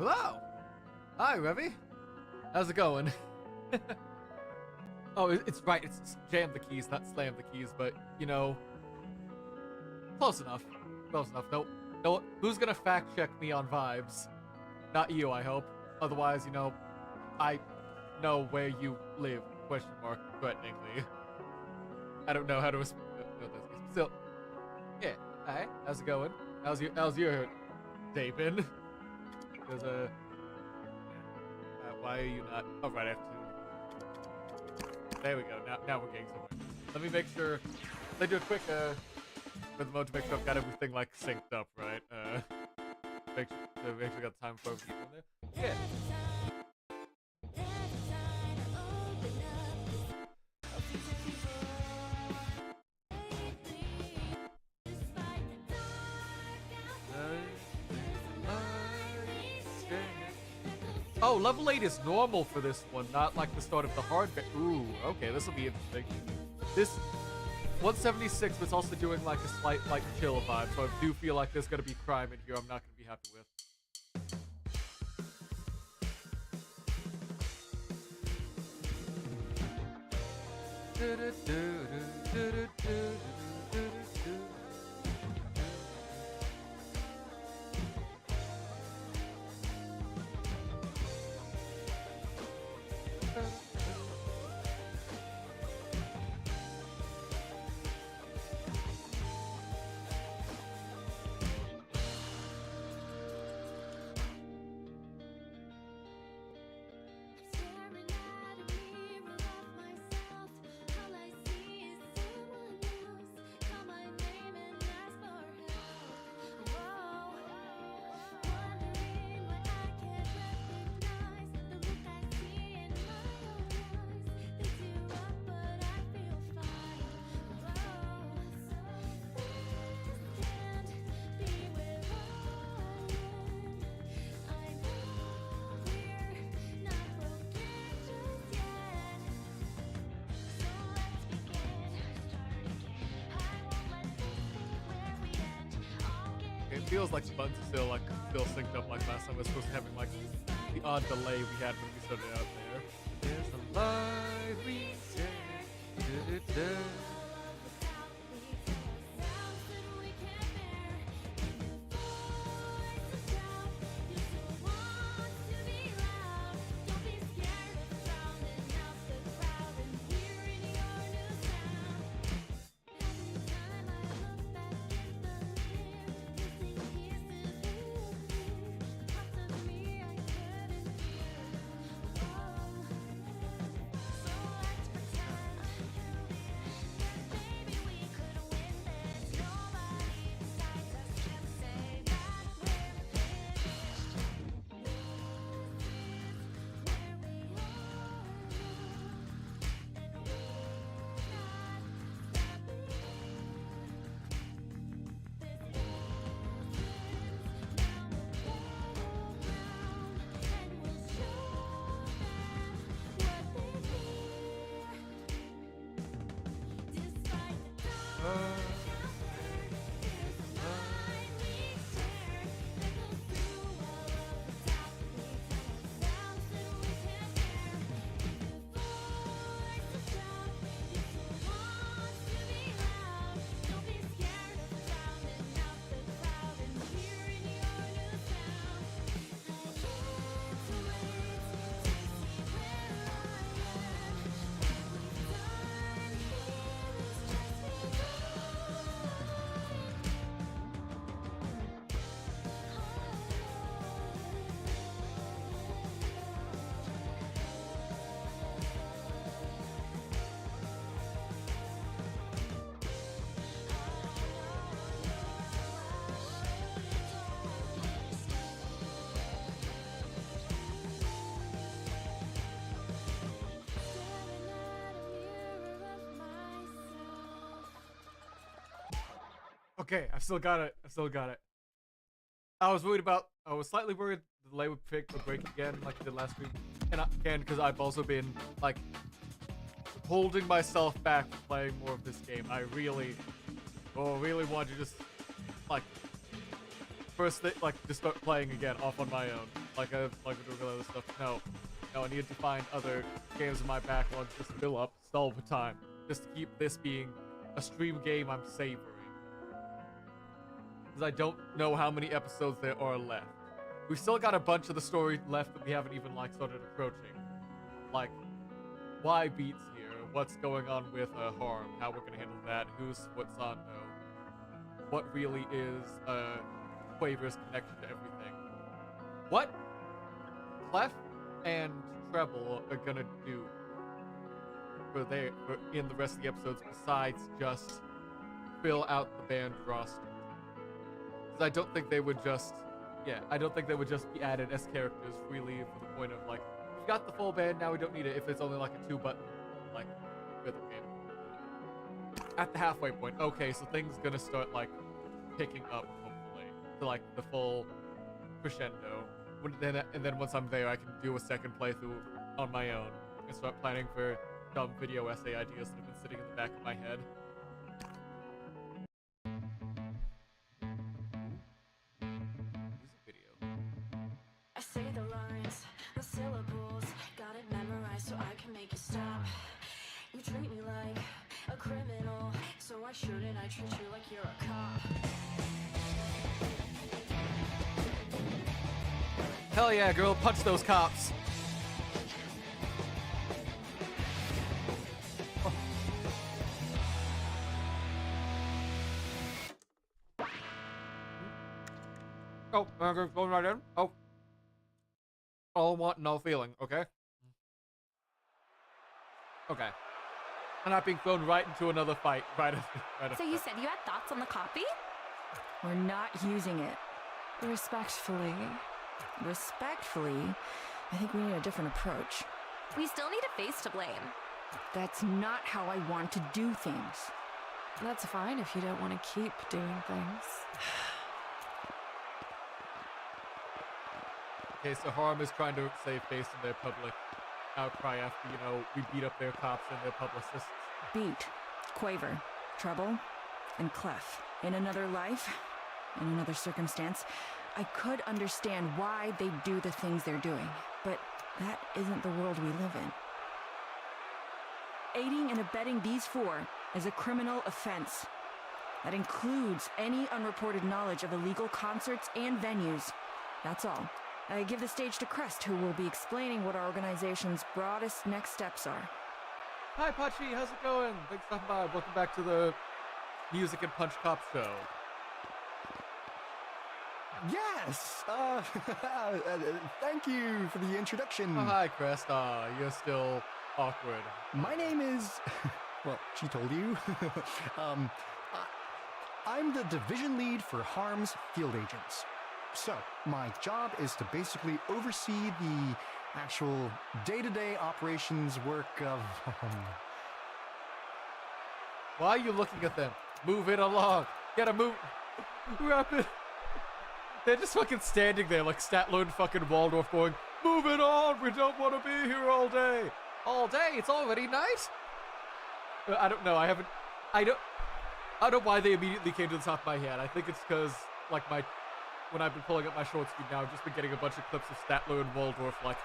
Hello! Hi, Revy. How's it going? Oh, it's right. It's jam the keys, not slam the keys, but, you know, close enough. Close enough. No, who's gonna fact check me on vibes? Not you, I hope. Otherwise, you know, I know where you live, question mark, threateningly. I don't know how to still, yeah, hi, how's it going? How's your day been? Because, why are you not, oh, right, I have to, there we go, now we're getting somewhere. Let me make sure, let me do a quick, for the mode to make sure I've got everything, like, synced up, right? Make sure we got time for everything in there. Yeah. Oh, level 8 is normal for this one, not like the start of the hard bit. Ooh, okay, this will be interesting. This 176 was also doing like a slight like chill vibe, so I do feel like there's gonna be crime in here I'm not gonna be happy with. It feels like the buttons are still synced up like last time. We're supposed to have like the odd delay we had when we started out there. There's a light we share. Okay, I still got it. I was slightly worried the delay would break again like it did last week. And again, because I've also been, like, holding myself back from playing more of this game. I really want to just, like, just start playing again off on my own. like I do other stuff. No, I needed to find other games in my backlog just to fill up, stall for time, just to keep this being a stream game I'm savoring. Because I don't know how many episodes there are left. We've still got a bunch of the story left that we haven't even like started approaching. Like, why Beats here? What's going on with Harm? How we're gonna handle that? Who's what's on though? What really is Quaver's connection to everything? What Clef and Treble are gonna do in the rest of the episodes besides just fill out the band roster? Because I don't think they would just be added as characters freely for the point of like, we got the full band, now we don't need it if it's only like a 2-button like rhythm game. At the halfway point, okay, so things gonna start like picking up hopefully to like the full crescendo. And then once I'm there, I can do a second playthrough on my own and start planning for dumb video essay ideas that have been sitting in the back of my head. Music video. I say the lines, the syllables, got it memorized so I can make you stop. You treat me like a criminal, so why shouldn't I treat you like you're a cop? Hell yeah, girl, punch those cops. Oh, going right in? Oh. All want, no feeling, okay? Okay. I'm not being thrown right into another fight. Right So you said you had thoughts on the copy? We're not using it. Respectfully. Respectfully, I think we need a different approach. We still need a face to blame. That's not how I want to do things. That's fine if you don't want to keep doing things. Okay, so Harm is trying to save face in their public outcry after, you know, we beat up their cops and their publicists. Beat, Quaver, Treble, and Clef. In another life, in another circumstance, I could understand why they do the things they're doing, but that isn't the world we live in. Aiding and abetting these four is a criminal offense. That includes any unreported knowledge of illegal concerts and venues. That's all. I give the stage to Crest, who will be explaining what our organization's broadest next steps are. Hi, Pachi, how's it going? Thanks for stopping by. Welcome back to the Music and Punch Cop show. Yes! Thank you for the introduction. Oh, hi, Crest. You're still awkward. My name is... well, she told you. I'm the division lead for Harm's field agents. So, my job is to basically oversee the actual day-to-day operations work of... Why are you looking at them? Move it along. Gotta move. Wrap it. They're just fucking standing there like Statler and fucking Waldorf going, move it on, we don't want to be here all day. All day? It's already night? I don't know, I don't know why they immediately came to the top of my head. I think it's because, like, when I've been pulling up my short screen now, I've just been getting a bunch of clips of Statler and Waldorf, like,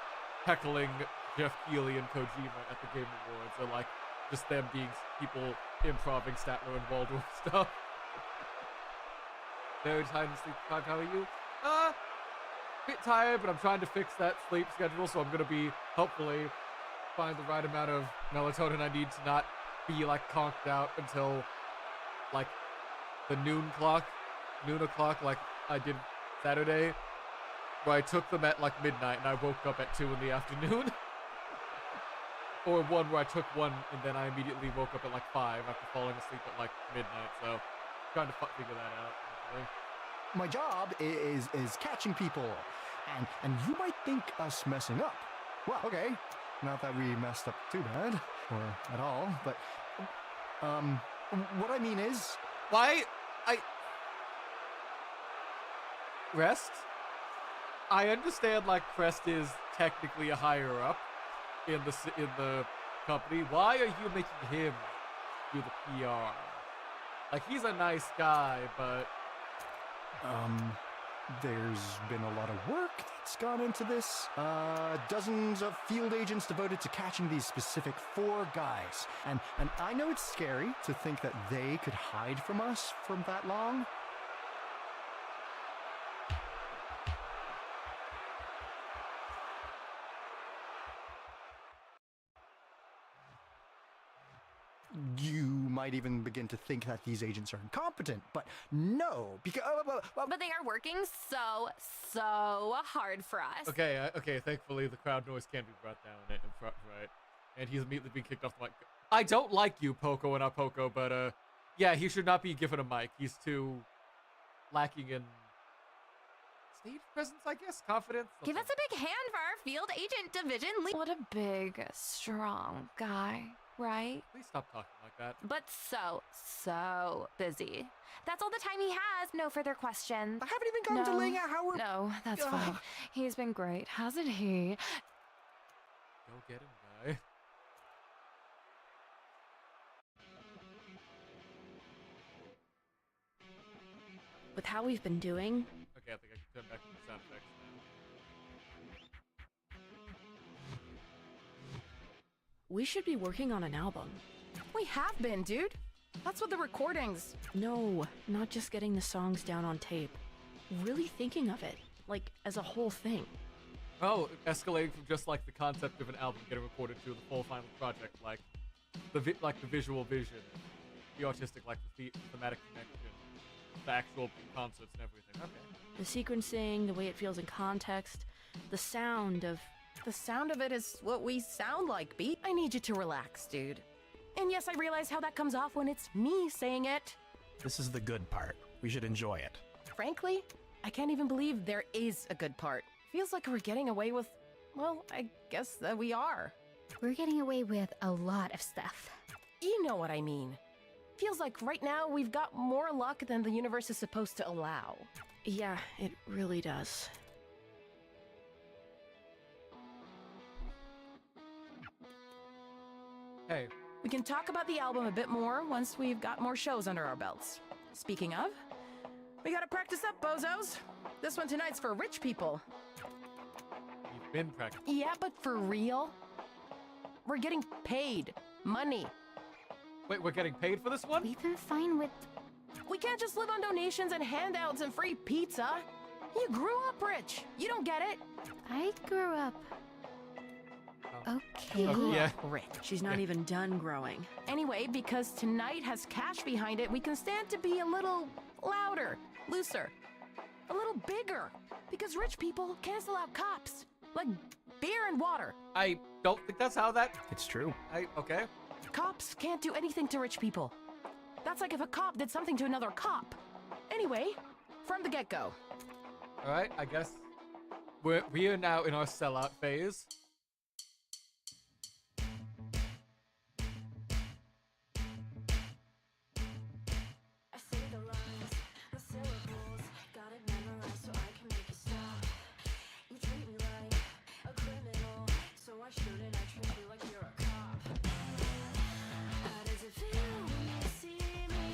heckling Jeff Keighley and Kojima at the Game Awards, or, like, just them being people improving Statler and Waldorf stuff. Very tired and sleep deprived. How are you? Bit tired, but I'm trying to fix that sleep schedule, so I'm gonna be, hopefully, find the right amount of melatonin I need to not be, like, conked out until, like, the noon o'clock, like I did Saturday, where I took them at, like, midnight, and I woke up at 2 in the afternoon. Or one where I took one, and then I immediately woke up at, like, 5 after falling asleep at, like, midnight, so trying to figure that out. My job is catching people, and you might think us messing up. Well, okay, not that we messed up too bad, or at all, but, what I mean is... Rest? I understand, like, Crest is technically a higher up in the company. Why are you making him do the PR? Like, he's a nice guy, but... There's been a lot of work that's gone into this. Dozens of field agents devoted to catching these specific 4 guys. And I know it's scary to think that they could hide from us for that long. You might even begin to think that these agents are incompetent, but no, because But they are working so hard for us. Okay, okay, thankfully the crowd noise can be brought down in front, right? And he's immediately being kicked off the mic. I don't like you, Poco and not Poco, but yeah, he should not be given a mic. He's too lacking in stage presence, I guess, confidence. Give us a big hand for our field agent division lead. What a big, strong guy, right? Please stop talking like that. But so busy. That's all the time he has. No further questions. I haven't even gotten to laying out how we're... No, that's fine. He's been great, hasn't he? Go get him, guy. With how we've been doing, Okay, I think I can turn back to the sound effects now. we should be working on an album. We have been, dude. That's what the recordings. No, not just getting the songs down on tape. Really thinking of it, like as a whole thing. Oh, escalating from just like the concept of an album getting recorded to the full final project, like the visual vision, the artistic, like the thematic connection, the actual concerts and everything. Okay. The sequencing, the way it feels in context, the sound of... The sound of it is what we sound like, Beat. I need you to relax, dude. And yes, I realize how that comes off when it's me saying it. This is the good part. We should enjoy it. Frankly, I can't even believe there is a good part. Feels like we're getting away with, well, I guess that we are. We're getting away with a lot of stuff. You know what I mean. Feels like right now we've got more luck than the universe is supposed to allow. Yeah, it really does. Hey, We can talk about the album a bit more once we've got more shows under our belts. Speaking of, we gotta practice up, bozos. This one tonight's for rich people. you've been practicing. Yeah, but for real? We're getting paid. Money. Wait, we're getting paid for this one? We've been fine with... We can't just live on donations and handouts and free pizza. You grew up rich. You don't get it. I grew up... Okay. Oh, yeah. Rich. She's not even done growing. Anyway, because tonight has cash behind it, we can stand to be a little louder, looser, a little bigger. Because rich people cancel out cops. Like beer and water. I don't think that's how that... It's true. Okay. Cops can't do anything to rich people. That's like if a cop did something to another cop. Anyway, from the get-go. Alright, I guess we are now in our sellout phase. I say the lines, the syllables, got it memorized so I can make you stop. You treat me like a criminal, so why shouldn't I treat you like you're a cop? How does it feel when you see me?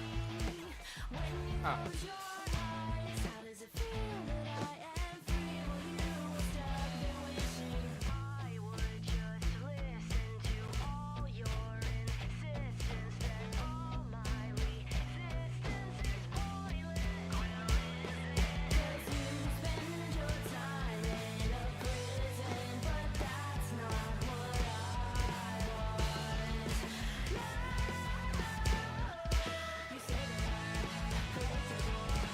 When you close your eyes, how does it feel that I am free? Will you stop and wishing I would just listen to all your insistence? That all my resistance is pointless. Cause you spend your time in a prison, but that's not what I want. No, you say that I'm predictable,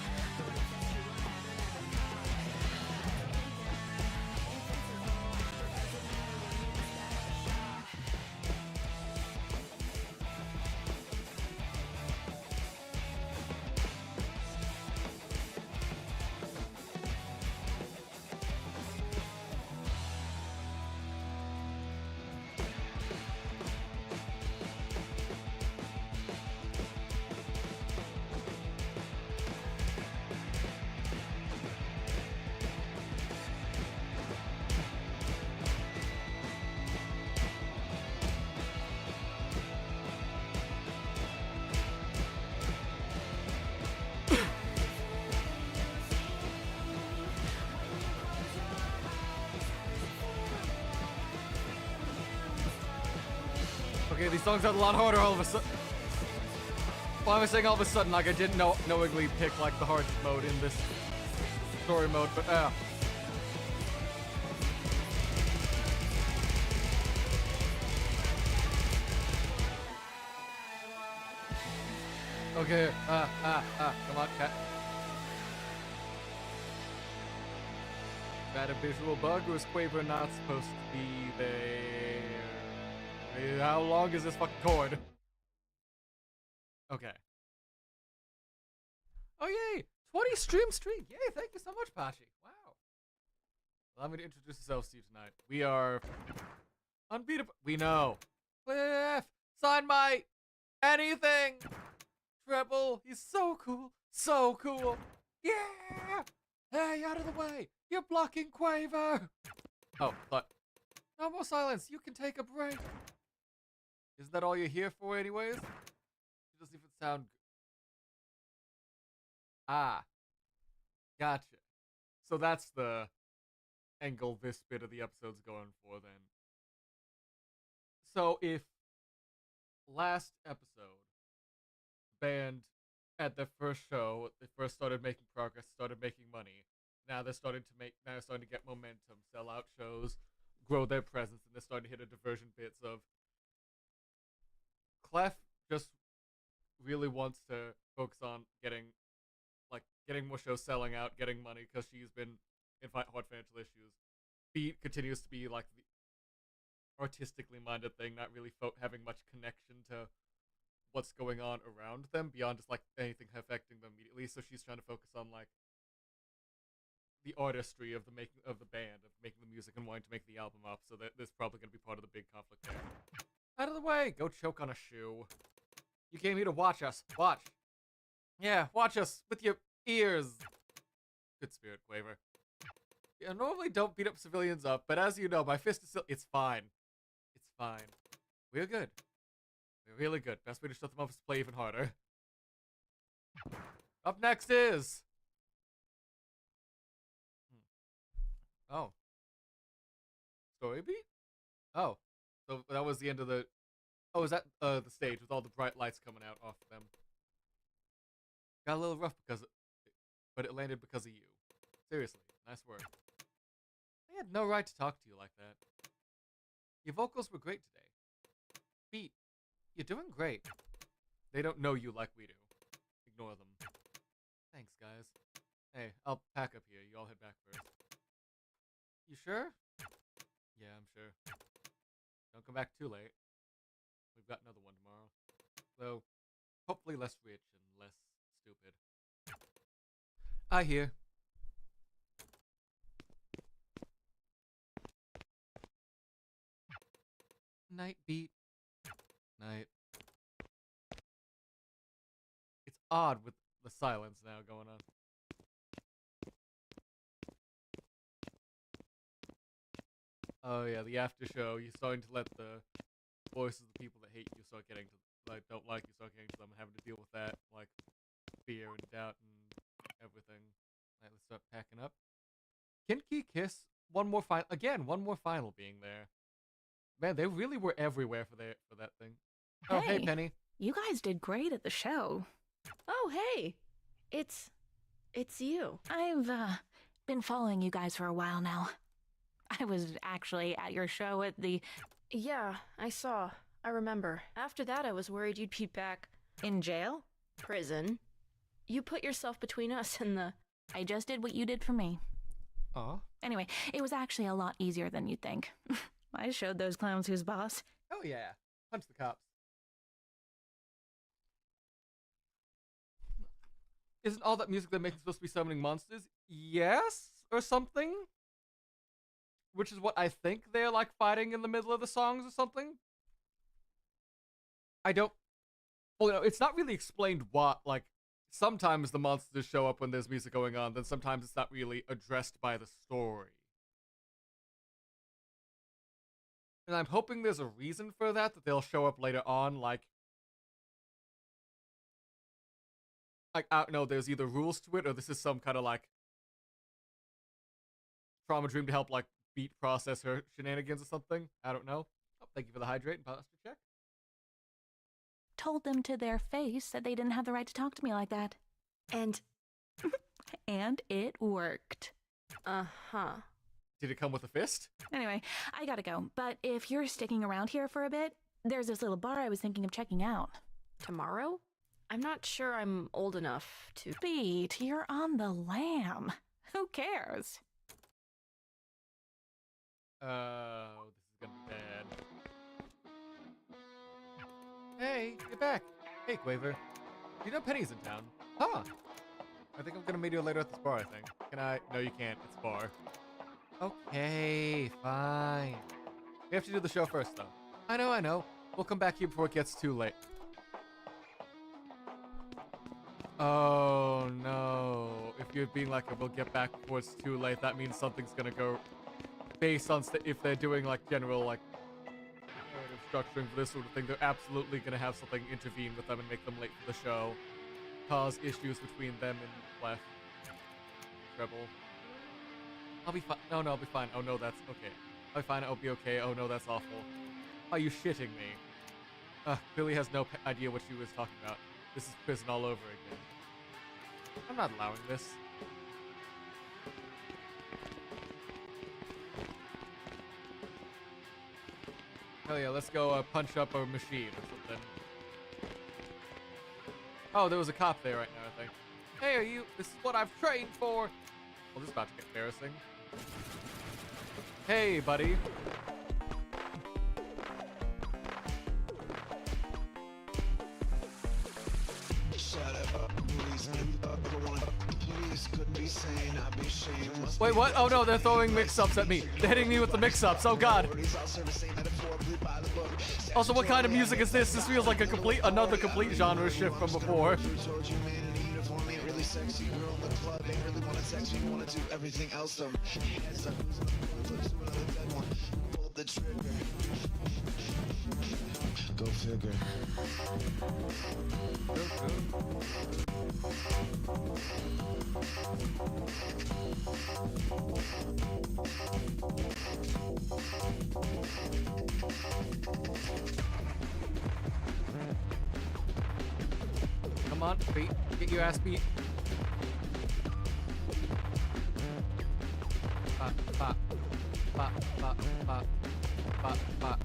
Okay, these songs are a lot harder all of a sudden. Why am I saying all of a sudden? Like I didn't knowingly pick like the hardest mode in this story mode, but Okay, come on, cat. Is that a visual bug or is Quaver not supposed to be there? How long is this fucking cord? Okay. Oh yay! 20 stream streak! Yay, thank you so much, Pashi. Wow. Allow me to introduce ourselves to you tonight. We are unbeatable. We know. Cliff! Sign my anything! Treble, he's so cool. So cool. Yeah! Hey, out of the way! You're blocking Quaver! Oh, but no more silence. You can take a break. Isn't that all you're here for anyways? It doesn't even sound good. Ah. Gotcha. So that's the angle this bit of the episode's going for then. So if last episode, band at their first show, they first started making progress, started making money. Now they're starting to get momentum, sell out shows, grow their presence, and they're starting to hit a diversion bits of Clef just really wants to focus on getting more shows, selling out, getting money, because she's been in hard financial issues. Beat continues to be like the artistically minded thing, not really having much connection to what's going on around them beyond just like anything affecting them immediately. So she's trying to focus on like the artistry of the making of the band, of making the music and wanting to make the album up. So that there's probably going to be part of the big conflict there. Out of the way! Go choke on a shoe. You came here to watch us. Watch. Yeah, watch us with your ears. Good spirit, Quaver. Yeah, I normally don't beat up civilians up, but as you know, my fist is still. It's fine. It's fine. We're good. We're really good. Best way to shut them off is to play even harder. Up next is. Oh. Story beat? Oh. So that was the end of the. Oh, is that the stage with all the bright lights coming out off of them? Got a little rough but it landed because of you. Seriously, nice work. I had no right to talk to you like that. Your vocals were great today. Beat, you're doing great. They don't know you like we do. Ignore them. Thanks, guys. Hey, I'll pack up here. You all head back first. You sure? Yeah, I'm sure. Don't come back too late. We've got another one tomorrow. Though, hopefully less rich and less stupid. I hear. Night, Beat. Night. It's odd with the silence now going on. Oh yeah, the after show. You're starting to let the voices of the people that hate you start getting to, like, don't like you, start getting to them, and having to deal with that, like, fear and doubt and everything. Alright, let's start packing up. Kinky Kiss, one more final being there. Man, they really were everywhere for that thing. Oh, hey, Penny. You guys did great at the show. Oh, hey. It's you. I've been following you guys for a while now. I was actually at your show at the... Yeah, I saw. I remember. After that, I was worried you'd be back In jail? prison. You put yourself between us and the... I just did what you did for me. Aw. Anyway, it was actually a lot easier than you'd think. I showed those clowns who's boss. Oh yeah. Punch the cops. Isn't all that music that makes it supposed to be summoning monsters? Yes? Or something? Which is what I think they're like fighting in the middle of the songs or something? I don't... Well, you know, it's not really explained what, like, sometimes the monsters show up when there's music going on, then sometimes it's not really addressed by the story. And I'm hoping there's a reason for that they'll show up later on, like, I don't know, there's either rules to it, or this is some kind of, like, trauma dream to help, like, Beat process her shenanigans or something. I don't know. Oh, thank you for the hydrate and posture check. told them to their face that they didn't have the right to talk to me like that. And And it worked. uh-huh. Did it come with a fist? Anyway, I gotta go. But if you're sticking around here for a bit, there's this little bar I was thinking of checking out. Tomorrow? I'm not sure I'm old enough to. Beat, you're on the lam. Who cares? Oh, this is gonna be bad. Hey, get back. Hey, Quaver. You know Penny's in town. Huh. I think I'm gonna meet you later at this bar, I think. Can I? No, you can't. It's a bar. Okay, fine. We have to do the show first, though. I know. We'll come back here before it gets too late. Oh, no. If you're being like, we'll get back before it's too late, that means something's gonna go based on if they're doing, like, general, like, narrative structuring for this sort of thing, they're absolutely gonna have something intervene with them and make them late for the show. Cause issues between them and Flesh. Treble. I'll be fine. No, I'll be fine. Oh, no, that's okay. I'll be fine. I'll be okay. Oh, no, that's awful. Are you shitting me? Billy has no idea what she was talking about. This is prison all over again. I'm not allowing this. Hell yeah, let's go punch up a machine or something. Oh, there was a cop there right now, I think. Hey, are you? This is what I've trained for. Well, this is about to get embarrassing. Hey, buddy. Wait, what? Oh no, they're throwing mix-ups at me. They're hitting me with the mix-ups. Oh god. Also, what kind of music is this? This feels like another complete genre shift from before. Go figure. Come on, beat. Get your ass beat. Ba, ba, ba, ba, ba, ba, ba.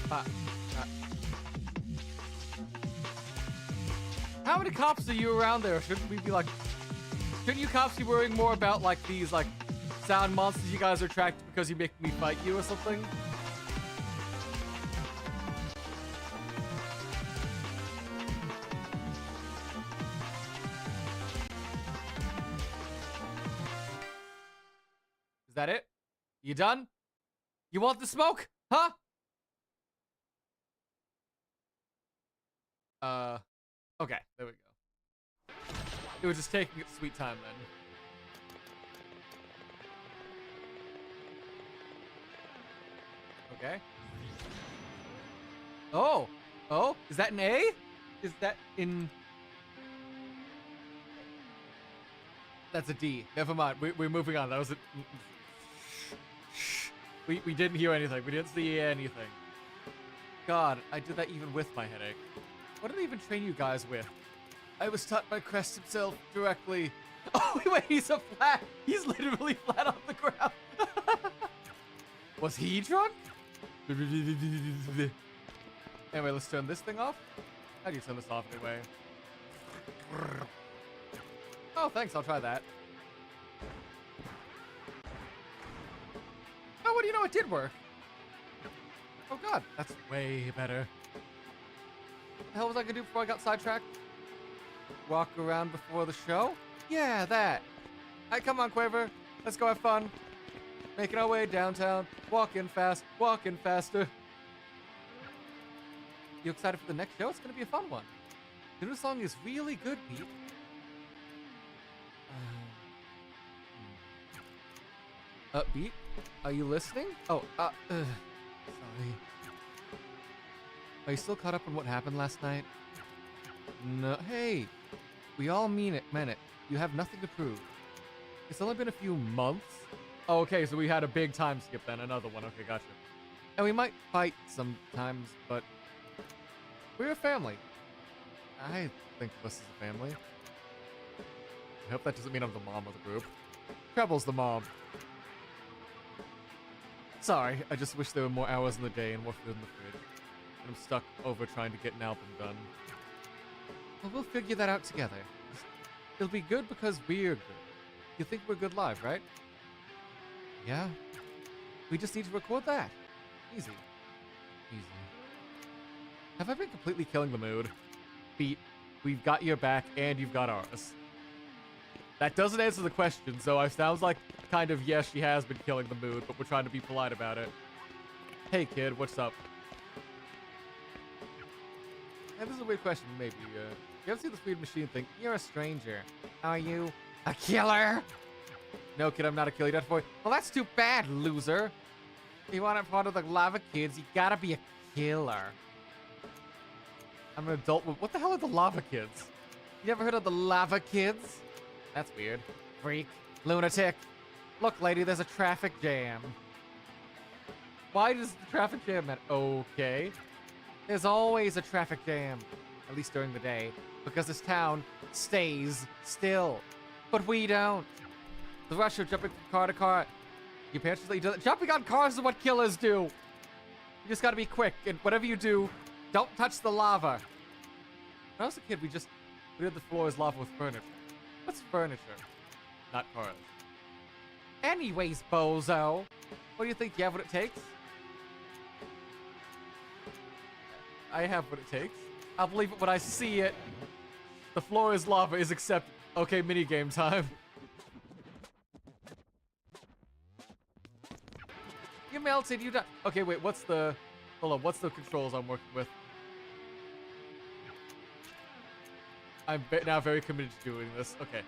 Ba, ba. How many cops are you around there? Shouldn't we be like... Shouldn't you cops be worrying more about like these like sound monsters you guys are attracted because you make me fight you or something? Is that it? You done? You want the smoke? Huh? Okay, there we go. It was just taking its sweet time then. Okay. Oh! Oh? Is that an A? Is that in... That's a D. Never mind. We're moving on. That was a... We didn't hear anything. We didn't see anything. God, I did that even with my headache. What did I even train you guys with? I was taught by Crest himself directly. Oh, wait, he's literally flat on the ground. Was he drunk? Anyway, let's turn this thing off. How do you turn this off anyway? Oh, thanks, I'll try that. Oh, what do you know, it did work. Oh god, that's way better. What the hell was I gonna do before I got sidetracked? Walk around before the show? Yeah, that. Alright, come on, Quaver. Let's go have fun. Making our way downtown. Walking fast, walking faster. You excited for the next show? It's gonna be a fun one. The new song is really good, Pete. Beat? Are you listening? Oh, sorry. Are you still caught up on what happened last night? No. Hey! We all meant it. You have nothing to prove. It's only been a few months. Oh, okay, so we had a big time skip then. Another one. Okay, gotcha. And we might fight sometimes, but We're a family. I think of us as a family. I hope that doesn't mean I'm the mom of the group. Treble's the mom. Sorry, I just wish there were more hours in the day and more food in the fridge. And I'm stuck over trying to get an album done. Well, we'll figure that out together. It'll be good because we're good. You think we're good live, right? Yeah. We just need to record that. Easy. Easy. Have I been completely killing the mood? Beat, we've got your back and you've got ours. That doesn't answer the question, so it sounds like kind of yes, she has been killing the mood, but we're trying to be polite about it. Hey kid, what's up? Hey, this is a weird question, maybe. You ever see this weird machine thing? You're a stranger. Are you a killer? No, kid, I'm not a killer. You're not for. Well, that's too bad, loser. If you want to part of the lava kids, you gotta be a killer. I'm an adult. What the hell are the lava kids? You never heard of the lava kids? That's weird. Freak. Lunatic. Look, lady, there's a traffic jam. Why does the traffic jam matter? Okay. There's always a traffic jam. At least during the day. Because this town stays still. But we don't. The rush of jumping from car to car. Your parents just let you do that. Jumping on cars is what killers do. You just gotta be quick. And whatever you do, don't touch the lava. When I was a kid, we did the floor as lava with furniture. What's furniture? Not cars. Anyways, bozo. What do you think? You have what it takes? I have what it takes. I'll believe it when I see it. The floor is lava is accepted. Okay, minigame time. You melted, you died. Okay, wait, what's the... Hold on, what's the controls I'm working with? I'm now very committed to doing this. Okay.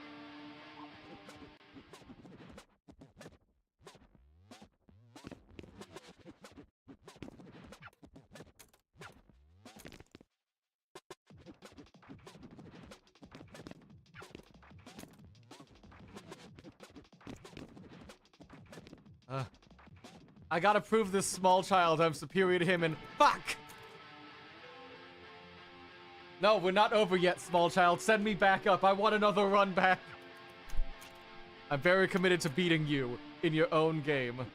I gotta prove this small child I'm superior to him and fuck! No, we're not over yet, small child. Send me back up. I want another run back. I'm very committed to beating you in your own game.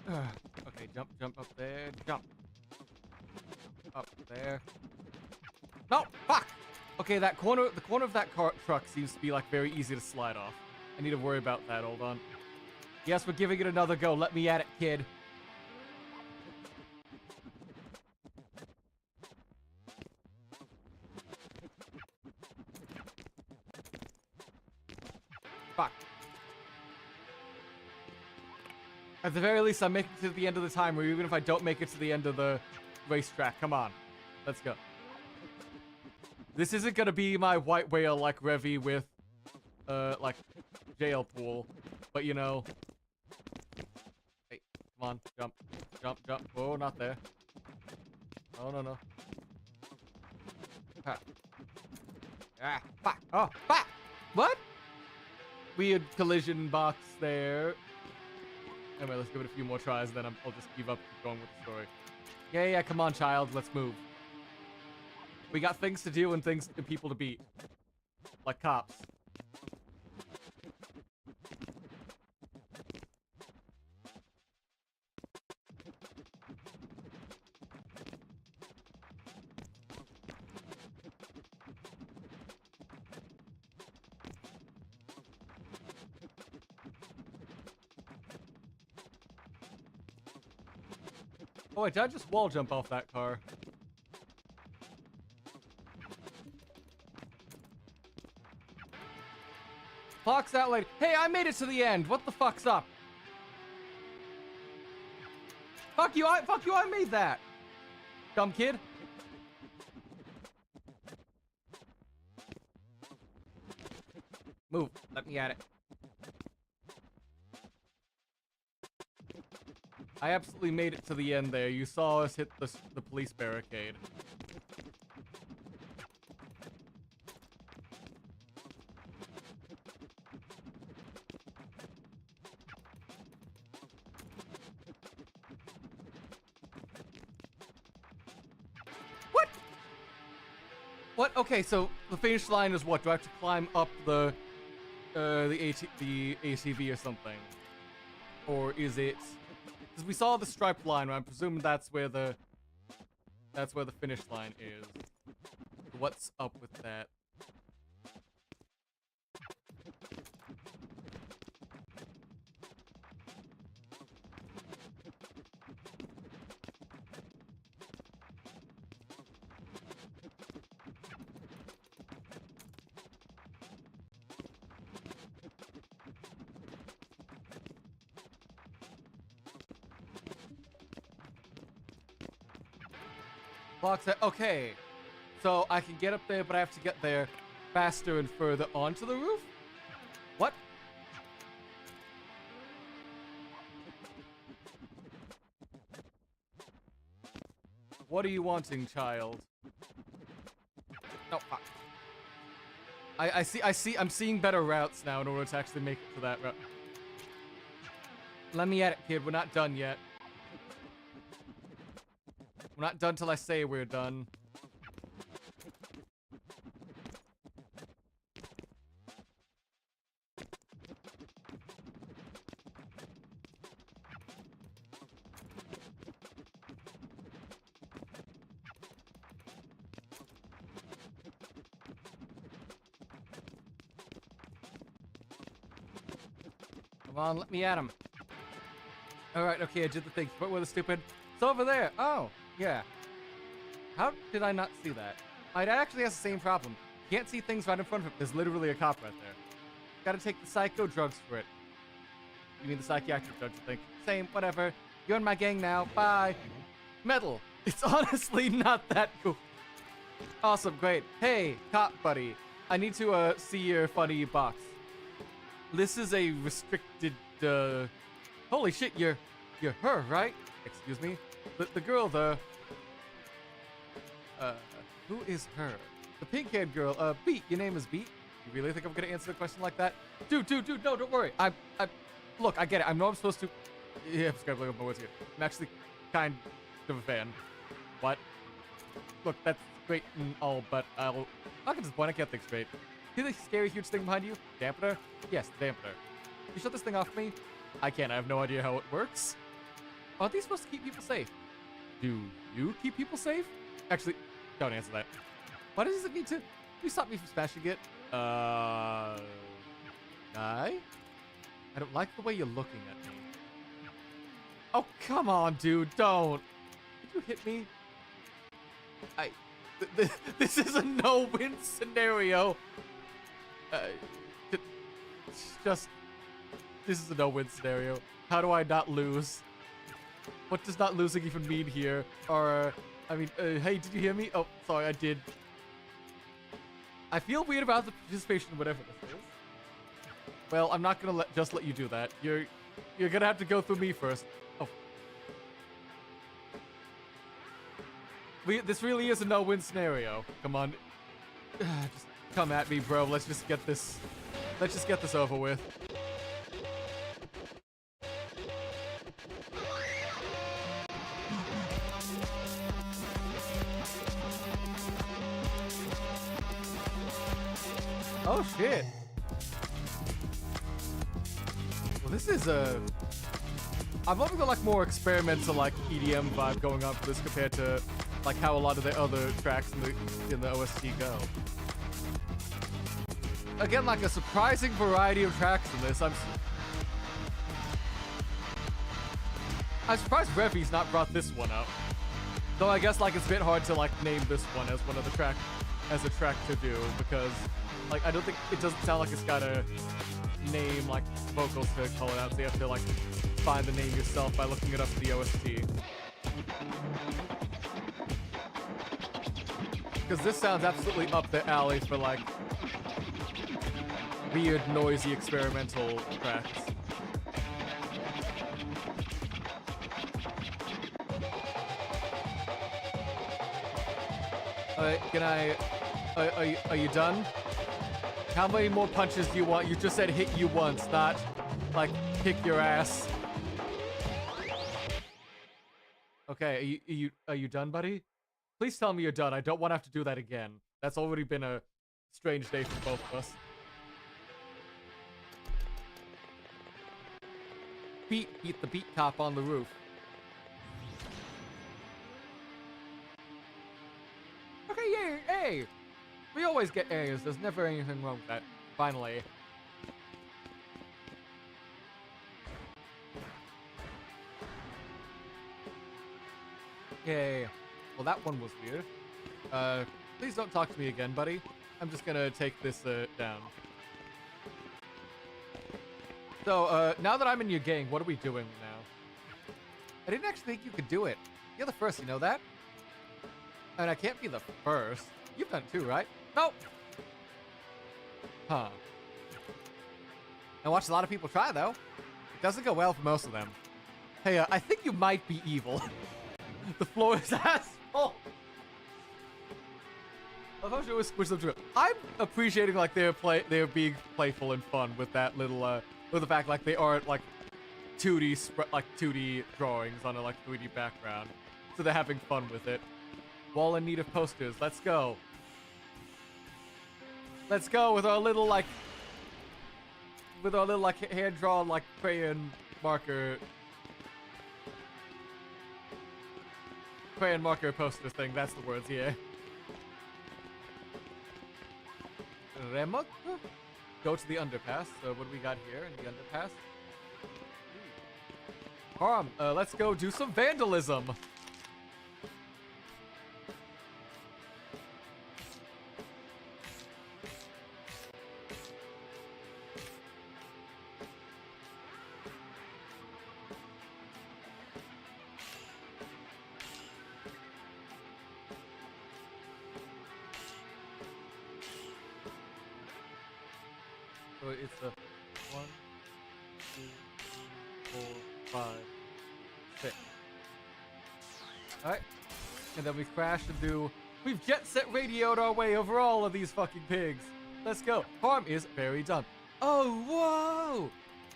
Okay, jump up there. Jump. Up there. No! Fuck! Okay, the corner of that truck seems to be, like, very easy to slide off. I need to worry about that. Hold on. Yes, we're giving it another go. Let me at it, kid. Fuck. At the very least, I'm making it to the end of the timer, even if I don't make it to the end of the racetrack. Come on. Let's go. This isn't gonna be my white whale like Revy with, like, jail pool. But, you know. Hey, come on. Jump. Jump, jump. Oh, not there. Oh, no, no. Ah. Ah, fuck. Oh, fuck! What? Weird collision box there. Anyway, let's give it a few more tries, then I'll just give up going with the story. Yeah, come on, child. Let's move. We got things to do and people to beat. Like cops. Oh wait, did I just wall jump off that car? Clock's out late. Hey, I made it to the end. What the fuck's up? Fuck you, I made that. Dumb kid. Move. Let me at it. I absolutely made it to the end there. You saw us hit the police barricade. What? Okay, so the finish line is what? Do I have to climb up the ATV or something? Or is it? Because we saw the striped line, right? I'm presuming that's where the finish line is. What's up with that? Clock set. Okay, so I can get up there, but I have to get there faster and further onto the roof? What? What are you wanting, child? No, fuck. I'm seeing better routes now in order to actually make it to that route. Let me at it, kid. We're not done yet. We're not done till I say we're done. Come on, let me at him. Alright, okay, I did the thing. What were the stupid? It's over there. Oh. Yeah. How did I not see that? It actually has the same problem. Can't see things right in front of him. There's literally a cop right there. Gotta take the psycho drugs for it. You mean the psychiatric drugs, I think. Same, whatever. You're in my gang now. Bye. Metal. It's honestly not that cool. Awesome, great. Hey, cop buddy. I need to see your funny box. This is a restricted, holy shit, you're her, right? Excuse me? The girl, who is her? The pink-haired girl, Beat. Your name is Beat? You really think I'm gonna answer the question like that? Dude, no, don't worry. Look, I get it. I know I'm supposed to. Yeah, I'm scared of my words here. I'm actually kind of a fan. What? Look, that's great and all, but I'll get to the point. I can't think straight. See the scary, huge thing behind you? Dampener? Yes, dampener. You shut this thing off for me? I can't. I have no idea how it works. Aren't they supposed to keep people safe? Do you keep people safe? Actually, don't answer that. Why does it need to? Can you stop me from smashing it? Guy? I don't like the way you're looking at me. Oh, come on, dude. Don't. Did you hit me? This is a no-win scenario. This is a no-win scenario. How do I not lose? What does not losing even mean here? Or, hey, did you hear me? Oh, sorry, I did. I feel weird about the participation, whatever this is. Well, I'm not gonna just let you do that. You're gonna have to go through me first. Oh. This really is a no-win scenario. Come on. Just come at me, bro. Let's just get this over with. Oh shit. Well, this is I'm loving the like more experimental like EDM vibe going on for this compared to like how a lot of the other tracks in the OST go. Again, like a surprising variety of tracks in this. I'm surprised Revy's not brought this one up. Though I guess like it's a bit hard to like name this one as one of the track as a track to do because like I don't think it doesn't sound like it's got a name like vocals to call it out, so you have to like find the name yourself by looking it up in the OST. Because this sounds absolutely up the alley for like weird, noisy, experimental tracks. Can I? Are you done? How many more punches do you want? You just said hit you once, not like kick your ass. Okay, are you done, buddy? Please tell me you're done. I don't want to have to do that again. That's already been a strange day for both of us. Beat the beat cop on the roof. Okay, yay, A. We always get A's. There's never anything wrong with that. Finally. Yay. Well, that one was weird. Please don't talk to me again, buddy. I'm just gonna take this, down. So, now that I'm in your gang, what are we doing now? I didn't actually think you could do it. You're the first, you know that? And I can't be the first. You've done it too, right? Nope. Huh. I watched a lot of people try, though. It doesn't go well for most of them. Hey, I think you might be evil. The floor is asphalt. I thought you always squish them through. I'm appreciating like they're being playful and fun with that little with the fact like they aren't like 2D drawings on a like 3D background, so they're having fun with it. Wall in need of posters. Let's go. Let's go with our little like hand drawn like crayon marker poster thing. That's the words here. Remote. Go to the underpass. So what do we got here in the underpass? Let's go do some vandalism. So it's a 1, 2, 3, 4, 5, 6. Alright. And then we crash and do... We've jet set radioed our way over all of these fucking pigs. Let's go. Farm is very done. Oh, whoa!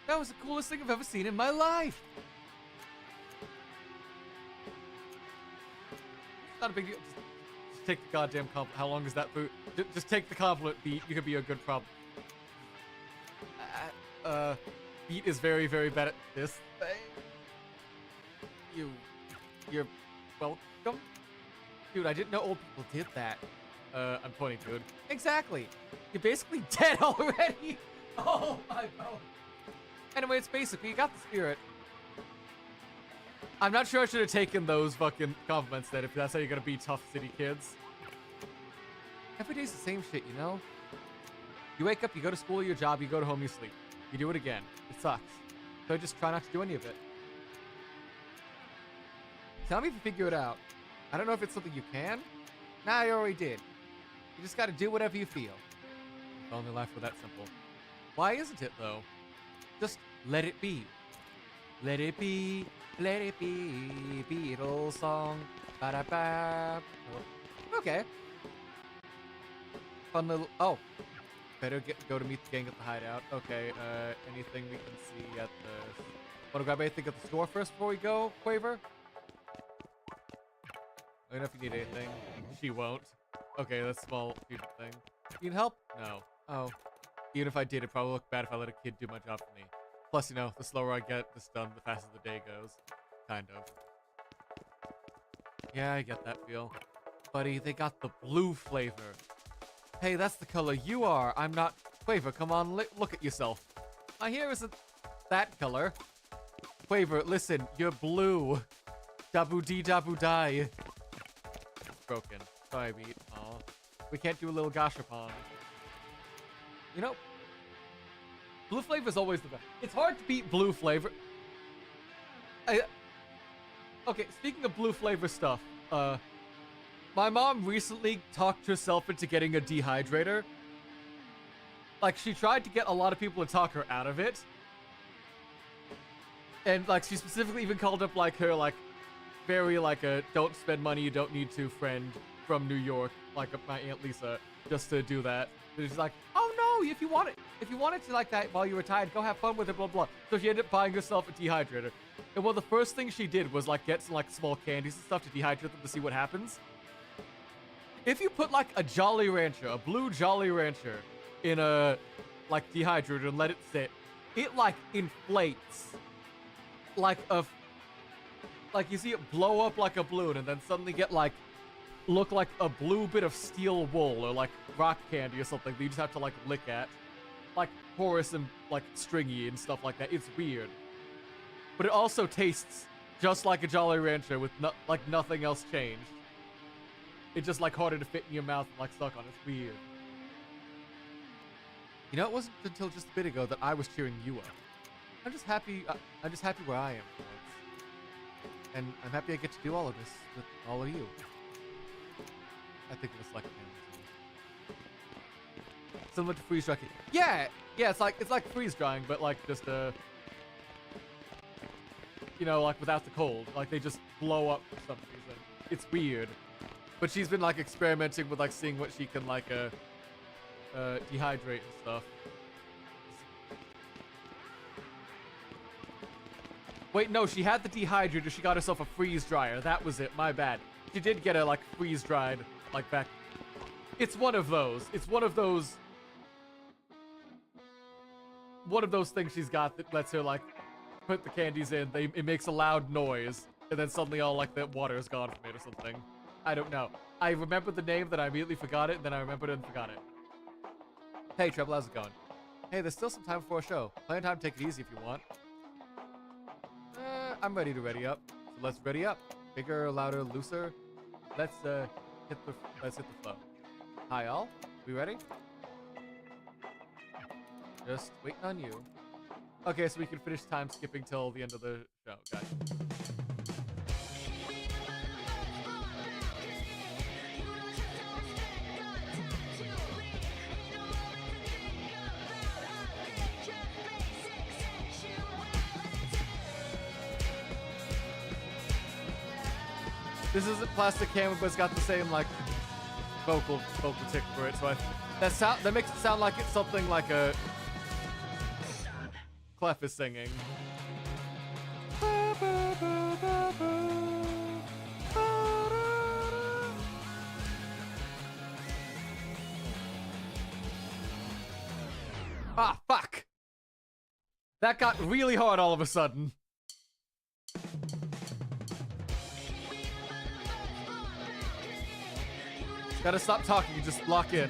That was the coolest thing I've ever seen in my life. It's not a big deal. Just take the goddamn compliment. How long is that food? Just take the compliment, Beat. You could be a good problem. Beat is very, very bad at this thing. You're welcome? Dude, I didn't know old people did that. I'm pointing, dude. Exactly. You're basically dead already. Oh my god. Anyway, it's basically, you got the spirit. I'm not sure I should have taken those fucking compliments then, if that's how you're gonna be tough city kids. Every day's the same shit, you know? You wake up, you go to school, your job, you go to home, you sleep. You do it again. It sucks. So just try not to do any of it. Tell me if you figure it out. I don't know if it's something you can. Nah, you already did. You just gotta do whatever you feel. If only life were that simple. Why isn't it, though? Just let it be. Let it be. Let it be. Beatles song. Ba-da-ba. Okay. Fun little... Oh. Better go to meet the gang at the hideout. Okay, anything we can see at the... Wanna grab anything at the store first before we go, Quaver? I don't know if you need anything. She won't. Okay, that's a small future thing. You need help? No. Oh. Even if I did, it'd probably look bad if I let a kid do my job for me. Plus, you know, the slower I get this done, the faster the day goes. Kind of. Yeah, I get that feel. Buddy, they got the blue flavor. Hey, that's the color you are. I'm not... Quaver, come on, look at yourself. My hair isn't that color. Quaver, listen, you're blue. Dabu-dee, dabu-die. Broken. Sorry, Beat. Aw. We can't do a little gashapon. You know, blue flavor is always the best. It's hard to beat blue flavor. Okay, speaking of blue flavor stuff, my mom recently talked herself into getting a dehydrator. Like, she tried to get a lot of people to talk her out of it. And, like, she specifically even called up, like, her, like, very, like, a don't spend money you don't need to friend from New York, like my Aunt Lisa, just to do that. And she's like, oh no, if you want it to like that while you were tired, go have fun with it, blah, blah. So she ended up buying herself a dehydrator. And one of the first things she did was, like, get some, like, small candies and stuff to dehydrate them to see what happens. If you put like a Jolly Rancher, a blue Jolly Rancher, in a like dehydrator and let it sit, it like inflates like like you see it blow up like a balloon and then suddenly get like look like a blue bit of steel wool or like rock candy or something that you just have to like lick at, like porous and like stringy and stuff like that. It's weird, but it also tastes just like a Jolly Rancher with like nothing else changed. It's just like harder to fit in your mouth and like suck on. It's weird. You know, it wasn't until just a bit ago that I was cheering you up. I'm just happy. I'm just happy where I am for once, and I'm happy I get to do all of this with all of you. I think it was like similar to freeze drying. Yeah, it's like freeze drying, but like just you know, like without the cold. Like they just blow up for some reason. It's weird. But she's been like experimenting with like seeing what she can like dehydrate and stuff. Wait, no, she had the dehydrator. She got herself a freeze dryer. That was it. My bad. She did get a like freeze dried like back. It's one of those. It's one of those. One of those things she's got that lets her like put the candies in. It makes a loud noise, and then suddenly all like the water is gone from it or something. I don't know. I remembered the name, then I immediately forgot it, and then I remembered it and forgot it. Hey, Treble, how's it going? Hey, there's still some time before a show. Plenty of time to take it easy if you want. I'm ready to ready up. So let's ready up. Bigger, louder, looser. Let's hit the flow. Hi, all. We ready? Just waiting on you. Okay, so we can finish time skipping till the end of the show. Gotcha. This isn't plastic camera, but it's got the same like vocal tick for it. So that makes it sound like it's something like a Clef is singing. Ah, fuck! That got really hard all of a sudden. Gotta stop talking and just lock in.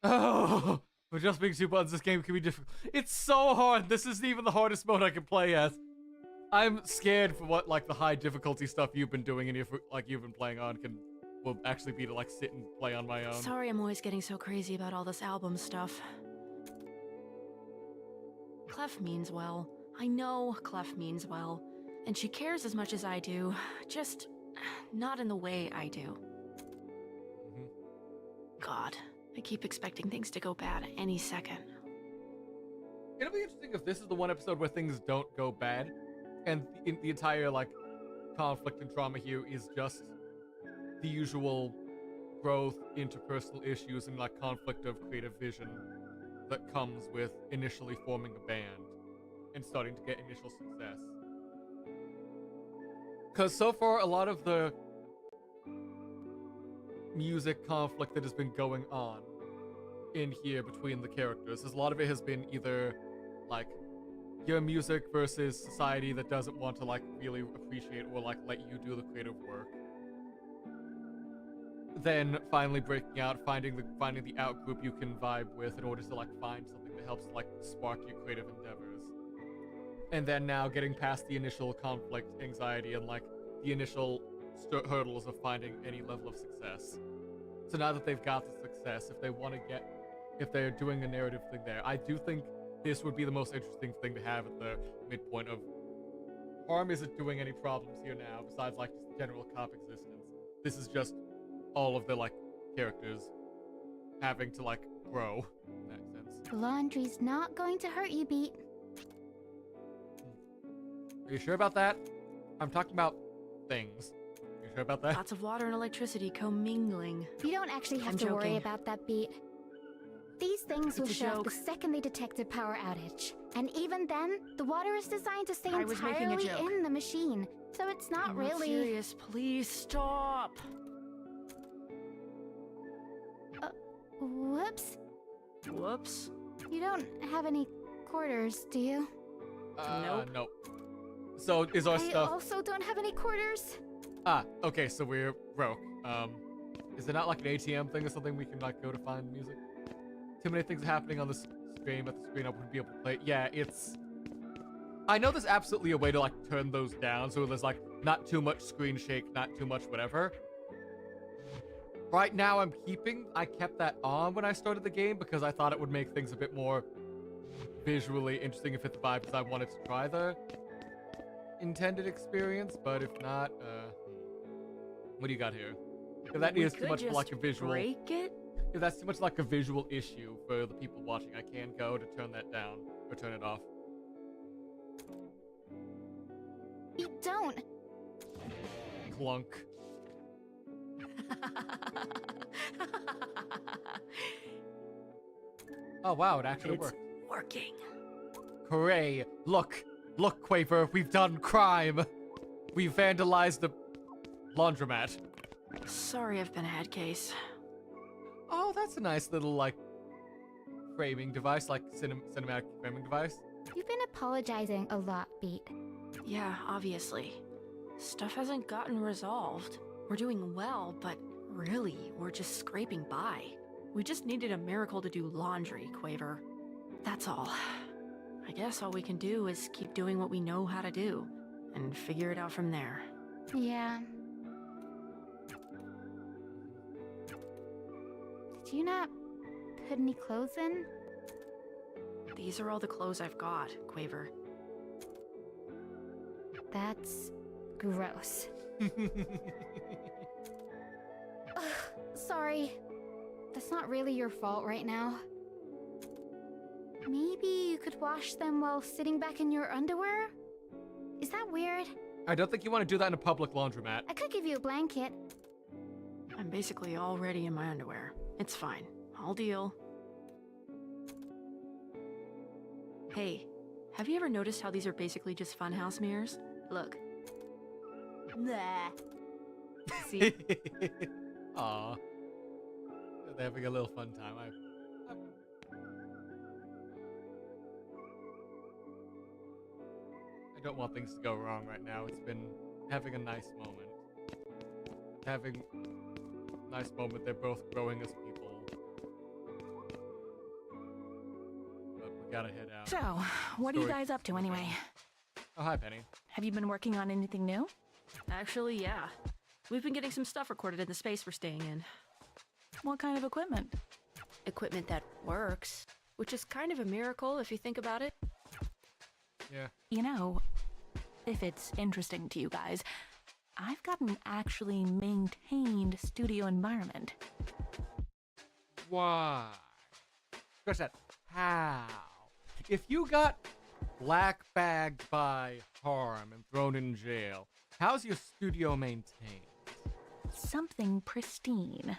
Oh, for just being 2 buttons, this game can be difficult. It's so hard. This isn't even the hardest mode I can play as. I'm scared for what like the high difficulty stuff you've been doing and you've been playing on will actually be to like sit and play on my own. Sorry I'm always getting so crazy about all this album stuff. Clef means well. I know Clef means well. And she cares as much as I do. Just not in the way I do. God. I keep expecting things to go bad any second. It'll be interesting if this is the one episode where things don't go bad, and the entire like conflict and drama here is just the usual growth, interpersonal issues, and like conflict of creative vision that comes with initially forming a band and starting to get initial success. Because so far, a lot of the music conflict that has been going on in here between the characters, a lot of it has been either like your music versus society that doesn't want to like really appreciate or like let you do the creative work. Then finally breaking out, finding the out group you can vibe with in order to like find something that helps like spark your creative endeavors. And then now getting past the initial conflict, anxiety, and like the initial hurdles of finding any level of success. So now that they've got the success, if they're doing a narrative thing there, I do think this would be the most interesting thing to have at the midpoint of Harm isn't doing any problems here now, besides like just general cop existence. This is just all of the like characters having to like grow in that sense. Laundry's not going to hurt you, Beat. Are you sure about that? I'm talking about things. Are you sure about that? Lots of water and electricity commingling. You don't actually have I'm to worry joking. about that, Beat. These things will It's a show up the joke. second they detect a power outage. And even then, the water is designed to stay I was making a entirely joke. in the machine. So it's not I'm really... serious. Please stop. Whoops. Whoops. You don't have any quarters, do you? Nope. So is our I stuff... also don't have any quarters. Okay, so we're broke. Is it not like an ATM thing or something we can like go to find music? Too many things happening on the stream, at the screen I wouldn't be able to play. Yeah, it's... I know there's absolutely a way to like turn those down so there's like not too much screen shake, not too much whatever. Right now I kept that on when I started the game because I thought it would make things a bit more visually interesting and fit the vibe because I wanted to try the intended experience, but if not, what do you got here? If that We is too could much for like a just visual... break it. If that's too much like a visual issue for the people watching, I can go to turn that down or turn it off. You don't. Clunk. Oh wow, it actually It's worked. working. Hooray! Look, Quaver, we've done crime. We vandalized the laundromat. Sorry, I've been a head case. Oh, that's a nice little like framing device, like cinematic framing device. You've been apologizing a lot, Beat. Yeah, obviously. Stuff hasn't gotten resolved. We're doing well, but really, we're just scraping by. We just needed a miracle to do laundry, Quaver. That's all. I guess all we can do is keep doing what we know how to do, and figure it out from there. Yeah. Did you not put any clothes in? These are all the clothes I've got, Quaver. That's gross. Ugh, sorry. That's not really your fault right now. Maybe you could wash them while sitting back in your underwear? Is that weird? I don't think you want to do that in a public laundromat. I could give you a blanket. I'm basically already in my underwear. It's fine. I'll deal. Hey, have you ever noticed how these are basically just funhouse mirrors? Look. Nah. See? Aw. They're having a little fun time. I don't want things to go wrong right now. It's been having a nice moment. Having a nice moment. They're both growing as people. But we gotta head out. So, what are you Sorry. guys up to anyway? Oh, hi, Penny. Have you been working on anything new? Actually, yeah. We've been getting some stuff recorded in the space we're staying in. What kind of equipment? Equipment that works, which is kind of a miracle if you think about it. Yeah. You know, if it's interesting to you guys, I've got an actually maintained studio environment. Why? Scratch that. How? If you got black bagged by harm and thrown in jail, how's your studio maintained? Something pristine.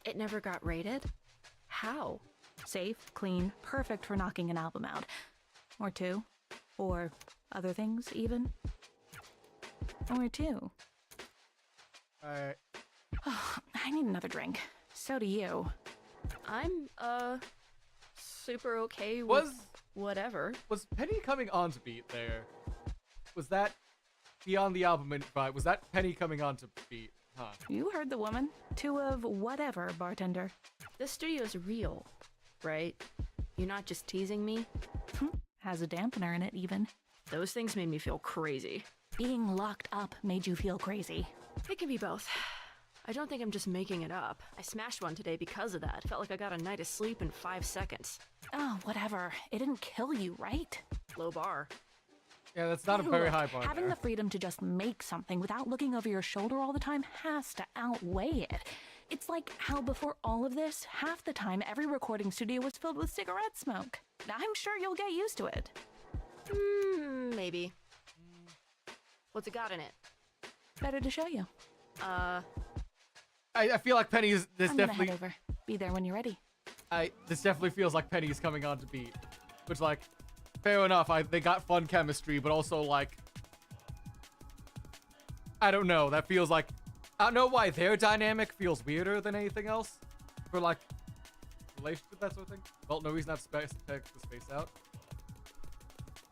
It never got raided? How? Safe, clean, perfect for knocking an album out. Or two. Or other things, even. Or two. Alright. I need another drink. So do you. I'm, super okay with whatever. Was Penny coming on to beat there? Was that beyond the album vibe? Was that Penny coming on to beat? Huh. You heard the woman. Two of whatever, bartender. This studio's real, right? You're not just teasing me? Has a dampener in it, even. Those things made me feel crazy. Being locked up made you feel crazy. It can be both. I don't think I'm just making it up. I smashed one today because of that. Felt like I got a night of sleep in 5 seconds. Oh, whatever. It didn't kill you, right? Low bar. Yeah, that's not a very Look, high bar. having there. the freedom to just make something without looking over your shoulder all the time has to outweigh it. It's like how before all of this, half the time every recording studio was filled with cigarette smoke. I'm sure you'll get used to it. Maybe. What's it got in it? Better to show you. I feel like Penny's. This I'm definitely. gonna head over. Be there when you're ready. This definitely feels like Penny's coming on to beat. Which, like, fair enough. They got fun chemistry, but also like, I don't know. That feels like, I don't know why their dynamic feels weirder than anything else. For like, relationship, that sort of thing. Well, no reason not to take the space out.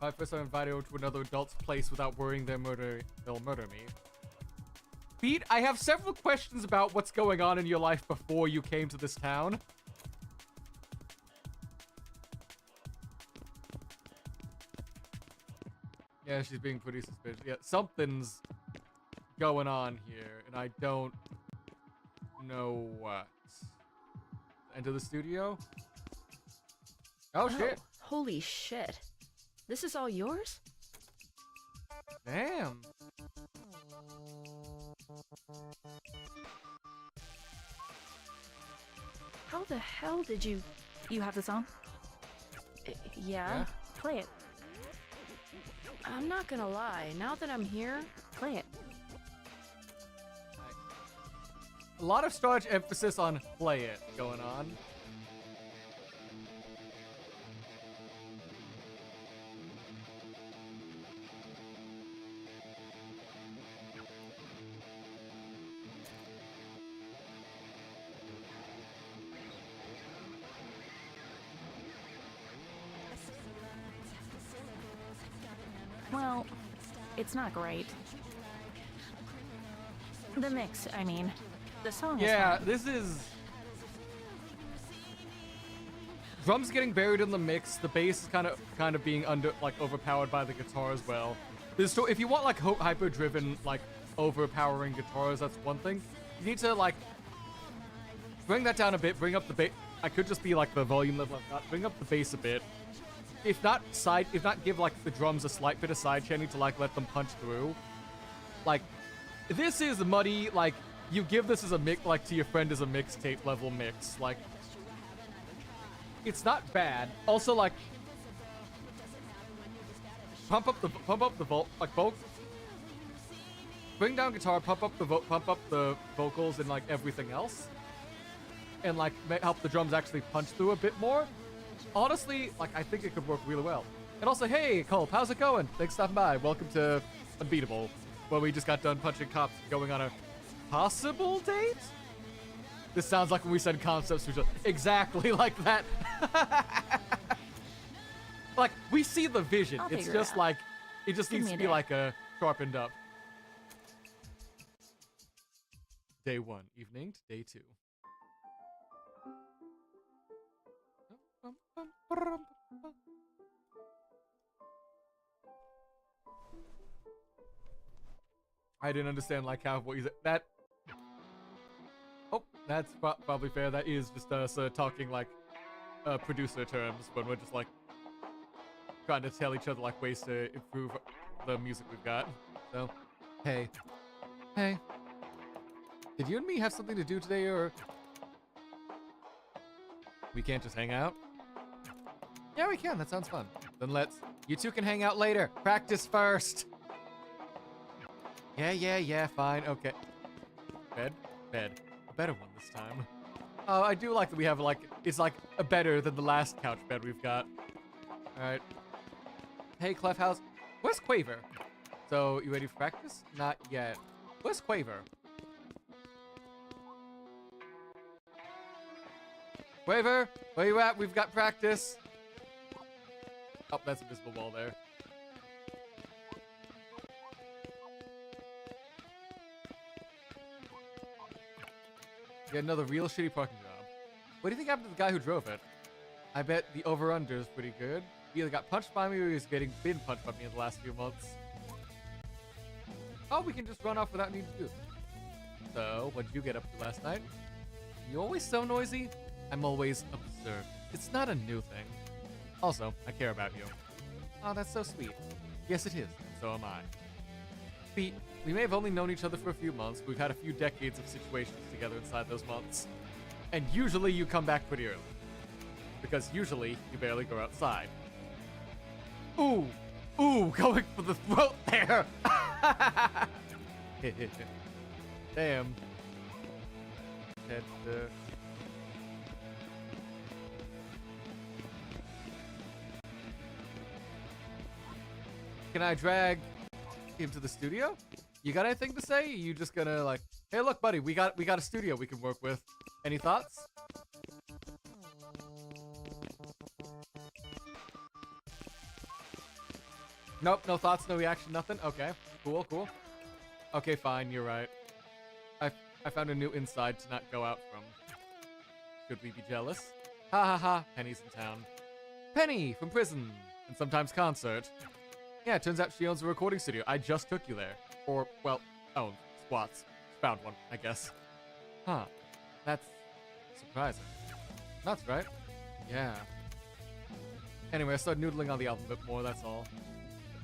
My first time invited over to another adult's place without worrying they'll murder me. Pete, I have several questions about what's going on in your life before you came to this town. Yeah, she's being pretty suspicious. Yeah, something's going on here, and I don't know what. Enter the studio? Oh, shit. Holy shit. This is all yours? Damn. How the hell did you... You have this on? Yeah? Play it. I'm not gonna lie. Now that I'm here... Play it. A lot of starch emphasis on play it going on. Well, it's not great. The mix, I mean. The song is Yeah, fine. this is... Drums getting buried in the mix. The bass is kind of being overpowered by the guitar as well. If you want like hyper-driven, like overpowering guitars, that's one thing. You need to like bring that down a bit. Bring up the bass. I could just be like the volume level I've got. Bring up the bass a bit. If not give like the drums a slight bit of side chaining to like let them punch through. Like, this is muddy. Like, you give this as a mix, like to your friend as a mixtape level mix. Like, it's not bad. Also, like, pump up the vocal. Bring down guitar, pump up the vocals and like everything else, and like help the drums actually punch through a bit more. Honestly, like, I think it could work really well. And also, hey, Culp, how's it going? Thanks for stopping by. Welcome to Unbeatable, where we just got done punching cops going on a possible date? This sounds like when we said concepts to each other. Exactly like that. Like, we see the vision. I'll It's figure just it out. like, it just Give needs me to a be day. like a sharpened up. Day 1, evening to day 2. I didn't understand like how what you said. That. Oh, that's probably fair. That is just us talking like producer terms when we're just like trying to tell each other like ways to improve the music we've got. So, hey, did you and me have something to do today, or we can't just hang out? Yeah, we can. That sounds fun. Then you two can hang out later. Practice first. Yeah, fine, okay. Bed. A better one this time. Oh, I do like that we have, like, it's like a better than the last couch bed we've got. Alright. Hey, Clef House. Where's Quaver? So, you ready for practice? Not yet. Where's Quaver? Quaver, where you at? We've got practice. Oh, that's a visible wall there. Get another real shitty parking job. What do you think happened to the guy who drove it? I bet the over-under is pretty good. He either got punched by me or he's been punched by me in the last few months. Oh, we can just run off without needing to do it. So, what did you get up to last night? You always so noisy? I'm always observed. It's not a new thing. Also, I care about you. Oh, that's so sweet. Yes, it is, and so am I. Pete, we may have only known each other for a few months, but we've had a few decades of situations together inside those months. And usually you come back pretty early. Because usually you barely go outside. Ooh, going for the throat there. Damn. Can I drag him to the studio? You got anything to say? You just gonna like, hey, look, buddy, we got a studio we can work with. Any thoughts? Nope, no thoughts, no reaction, nothing. Okay, cool. Okay, fine, you're right. I found a new inside to not go out from. Should we be jealous? Ha ha ha, Penny's in town. Penny from prison and sometimes concert. Yeah, it turns out she owns a recording studio. I just took you there. Or, well, squats. Found one, I guess. Huh. That's surprising. That's right. Yeah. Anyway, I started noodling on the album a bit more, that's all.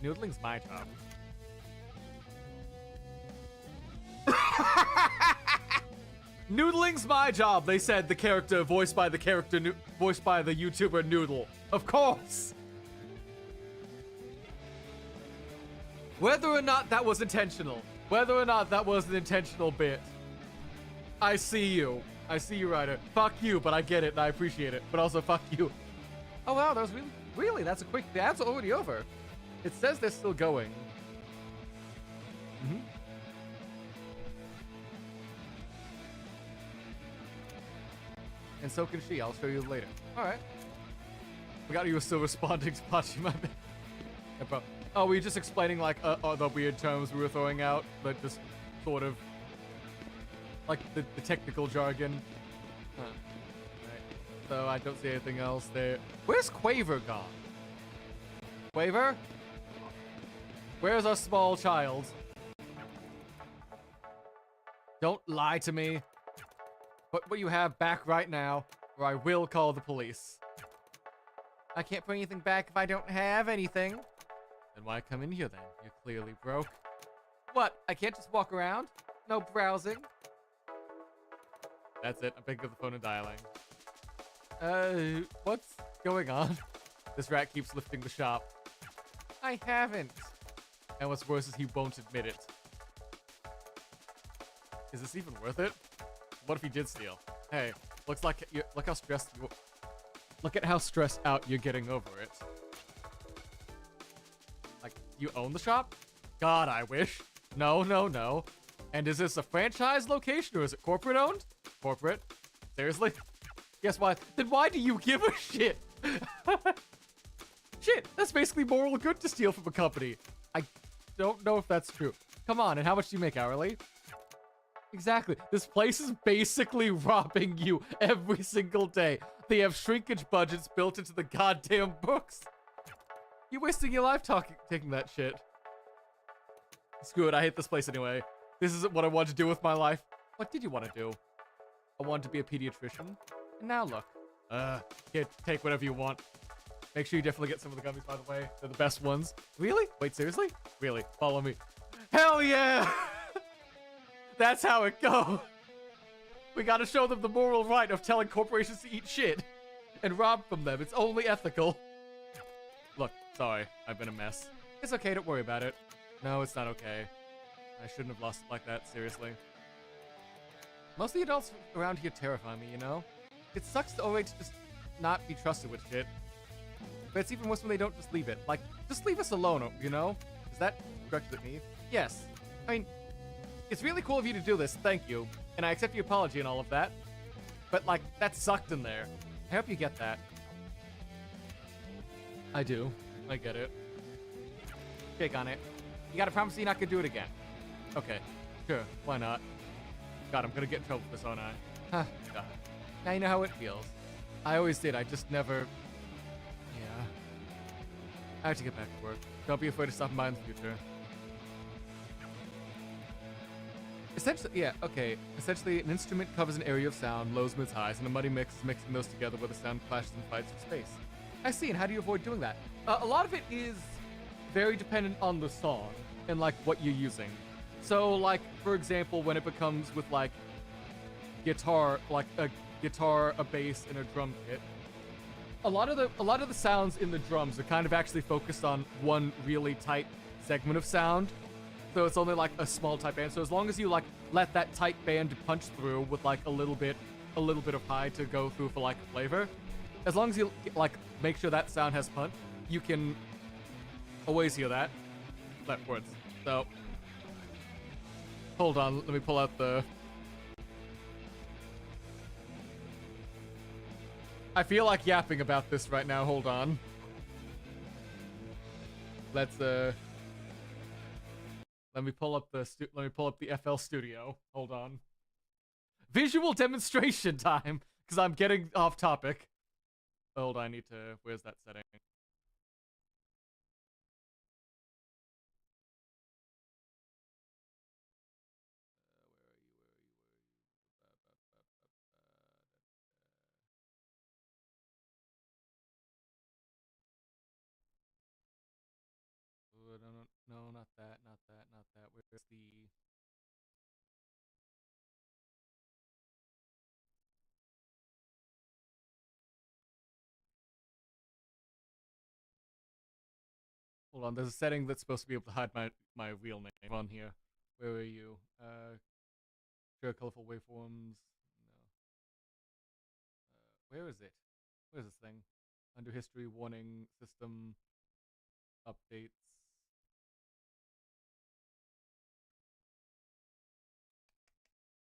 Noodling's my job. Noodling's my job, they said the character voiced by the YouTuber Noodle. Of course! Whether or not that was intentional, whether or not that was an intentional bit, I see you. I see you, Ryder. Fuck you, but I get it and I appreciate it. But also, fuck you. Oh wow, that was really, that's a quick, the ad's already over. It says they're still going. Mm-hmm. And so can she. I'll show you later. Alright. Forgot you were still responding to Pachi, my bad. Oh, were you just explaining, like, the weird terms we were throwing out? Like, just sort of... like, the technical jargon? Huh. Right. So, I don't see anything else there. Where's Quaver gone? Quaver? Where's our small child? Don't lie to me. Put what you have back right now, or I will call the police. I can't put anything back if I don't have anything. Then why come in here then? You're clearly broke. What? I can't just walk around? No browsing? That's it. I'm picking up the phone and dialing. What's going on? This rat keeps lifting the shop. I haven't. And what's worse is he won't admit it. Is this even worth it? What if he did steal? Hey, look how stressed you... Look at how stressed out you're getting over it. Like, you own the shop? God, I wish. No. And is this a franchise location or is it corporate owned? Corporate? Seriously? Guess why? Then why do you give a shit? Shit, that's basically moral good to steal from a company. I don't know if that's true. Come on, and how much do you make hourly? Exactly. This place is basically robbing you every single day. They have shrinkage budgets built into the goddamn books. You're wasting your life taking that shit. Screw it, I hate this place anyway. This isn't what I wanted to do with my life. What did you want to do? I wanted to be a pediatrician. And now look. Here, take whatever you want. Make sure you definitely get some of the gummies, by the way. They're the best ones. Really? Wait, seriously? Really? Follow me. Hell yeah! That's how it goes. We gotta show them the moral right of telling corporations to eat shit and rob from them. It's only ethical. Look, Sorry, I've been a mess. It's okay, don't worry about it. No, it's not okay. I shouldn't have lost it like that, seriously. Most of the adults around here terrify me, you know? It sucks always to just not be trusted with shit. But it's even worse when they don't just leave it. Like, just leave us alone, you know? Is that directed at me? Yes. I mean, it's really cool of you to do this, thank you. And I accept your apology and all of that. But, like, that sucked in there. I hope you get that. I do. I get it. Shake on it. You gotta promise you're not gonna do it again. Okay. Sure. Why not? God, I'm gonna get in trouble for this, aren't I? Huh. God. Now you know how it feels. I always did. I just never... Yeah. I have to get back to work. Don't be afraid to stop by in the future. Essentially, yeah, okay. Essentially, an instrument covers an area of sound, lows, mids, highs, and a muddy mix is mixing those together where the sound clashes and fights for space. I see, and how do you avoid doing that? A lot of it is very dependent on the song and, like, what you're using. So, like, for example, when it becomes with, like, guitar, like a guitar, a bass, and a drum kit, a lot of the sounds in the drums are kind of actually focused on one really tight segment of sound. So it's only like a small tight band. So as long as you like let that tight band punch through with like a little bit of high to go through for like flavor, as long as you like make sure that sound has punch, you can always hear that. Left words. So hold on, let me pull out the. I feel like yapping about this right now. Hold on. Let's let me pull up the FL Studio. Hold on. Visual demonstration time, because I'm getting off topic. Hold on, I need to. Where's that setting? No, not that. Where's the... Hold on, there's a setting that's supposed to be able to hide my real name on here. Where are you? Share colorful waveforms. No. Where is it? Where's this thing? Under history, warning, system, updates.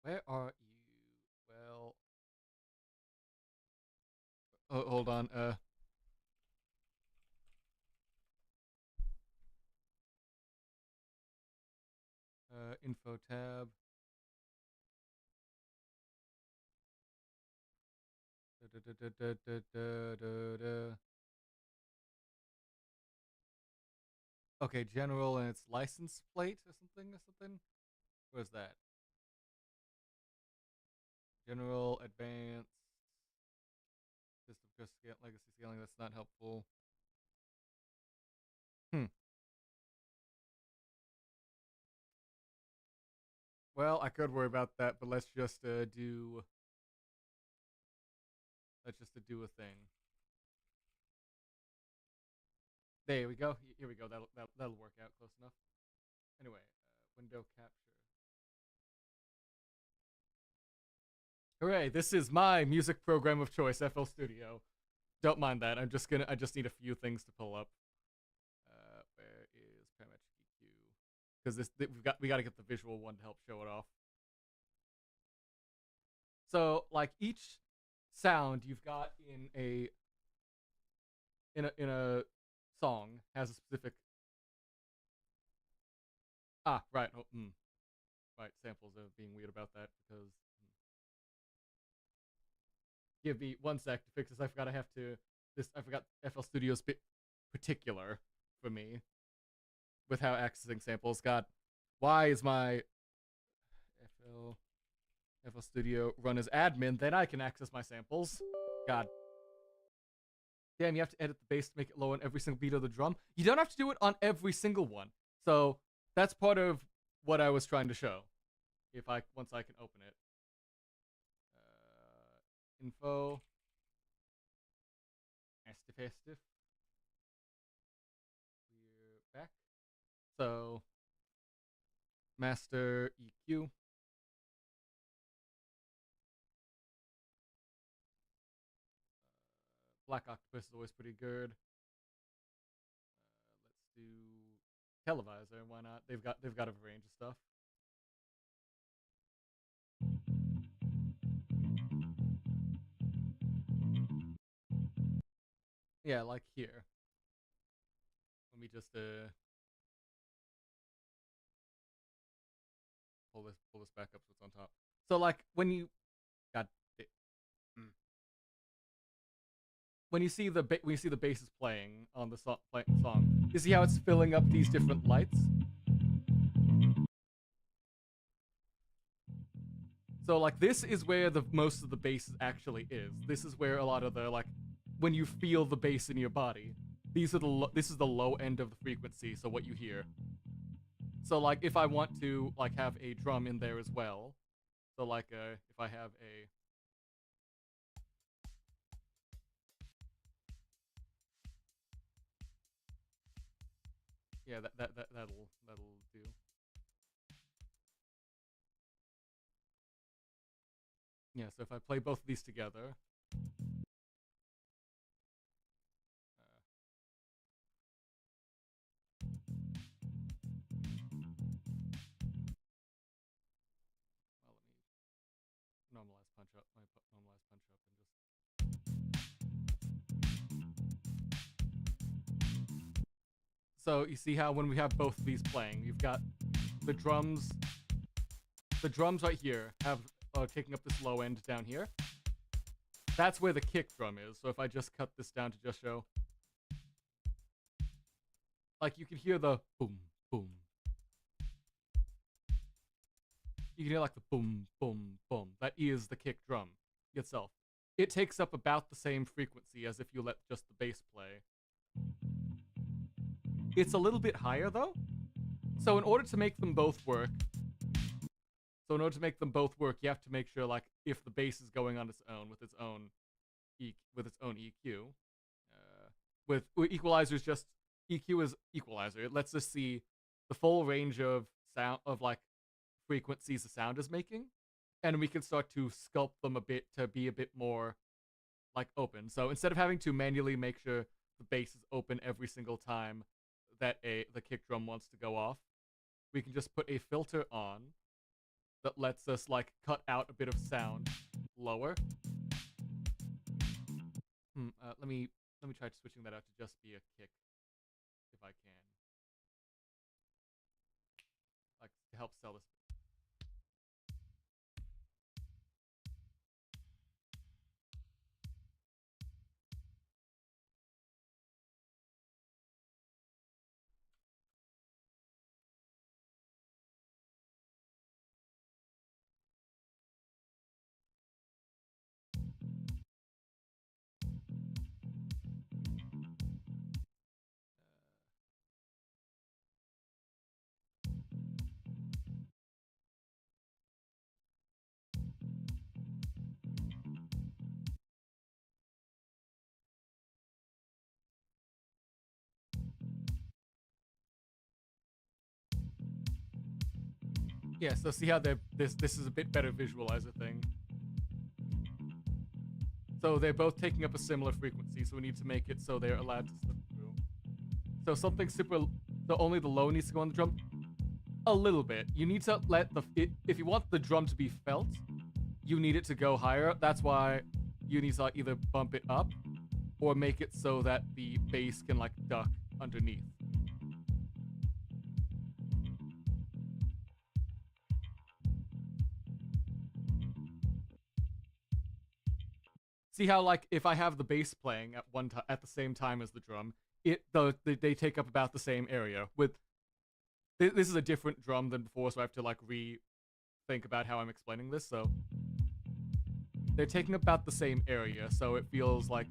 Where are you? Well... Oh, hold on, info tab. Okay, general and its license plate or something. Where's that? General, advanced, system scale, legacy scaling. That's not helpful. Well, I could worry about that, but let's just do a thing. There we go. Here we go. That'll work out close enough. Anyway, window capture. Hooray! This is my music program of choice, FL Studio. Don't mind that. I just need a few things to pull up. Where is parametric EQ? Because we got to get the visual one to help show it off. So like each sound you've got in a song has a specific. Right. Oh, right. Samples are being weird about that because. Give me 1 sec to fix this. I forgot I forgot FL Studio's bit particular for me with how accessing samples. God, why is my FL Studio run as admin? Then I can access my samples. God. Damn, you have to edit the bass to make it low on every single beat of the drum. You don't have to do it on every single one. So that's part of what I was trying to show. Once I can open it. Info. Festive. So, master EQ. Black Octopus is always pretty good. Let's do Televisor. Why not? They've got a range of stuff. Yeah, like here. Let me just pull this back up so it's on top. So like when you God it, when you see the basses playing on the song, you see how it's filling up these different lights? So like this is where the most of the bass actually is. This is where a lot of the like when you feel the bass in your body. This is the low end of the frequency, so what you hear. So like if I want to like have a drum in there as well. So like if I have a yeah, that'll do. Yeah, so if I play both of these together, well, let me normalize punch up and just. So you see how when we have both of these playing, you've got the drums. The drums right here have taking up this low end down here. That's where the kick drum is. So if I just cut this down to just show, like you can hear the boom, boom. You can hear like the boom, boom, boom. That is the kick drum itself. It takes up about the same frequency as if you let just the bass play. It's a little bit higher though. So in order to make them both work, you have to make sure like if the bass is going on its own with its own EQ. With equalizers, just EQ is equalizer. It lets us see the full range of sound of like frequencies the sound is making, and we can start to sculpt them a bit to be a bit more like open. So instead of having to manually make sure the bass is open every single time that the kick drum wants to go off, we can just put a filter on that lets us like cut out a bit of sound lower. Let me try switching that out to just be a kick if I can, like to help sell this. Yeah, so see how this is a bit better visualizer thing. So they're both taking up a similar frequency, so we need to make it so they're allowed to slip through. So something so only the low needs to go on the drum. A little bit. You need to let if you want the drum to be felt, you need it to go higher. That's why you need to like, either bump it up or make it so that the bass can like duck underneath. See how like if I have the bass playing at the same time as the drum, they take up about the same area. With this is a different drum than before, so I have to like think about how I'm explaining this. So they're taking about the same area, so it feels like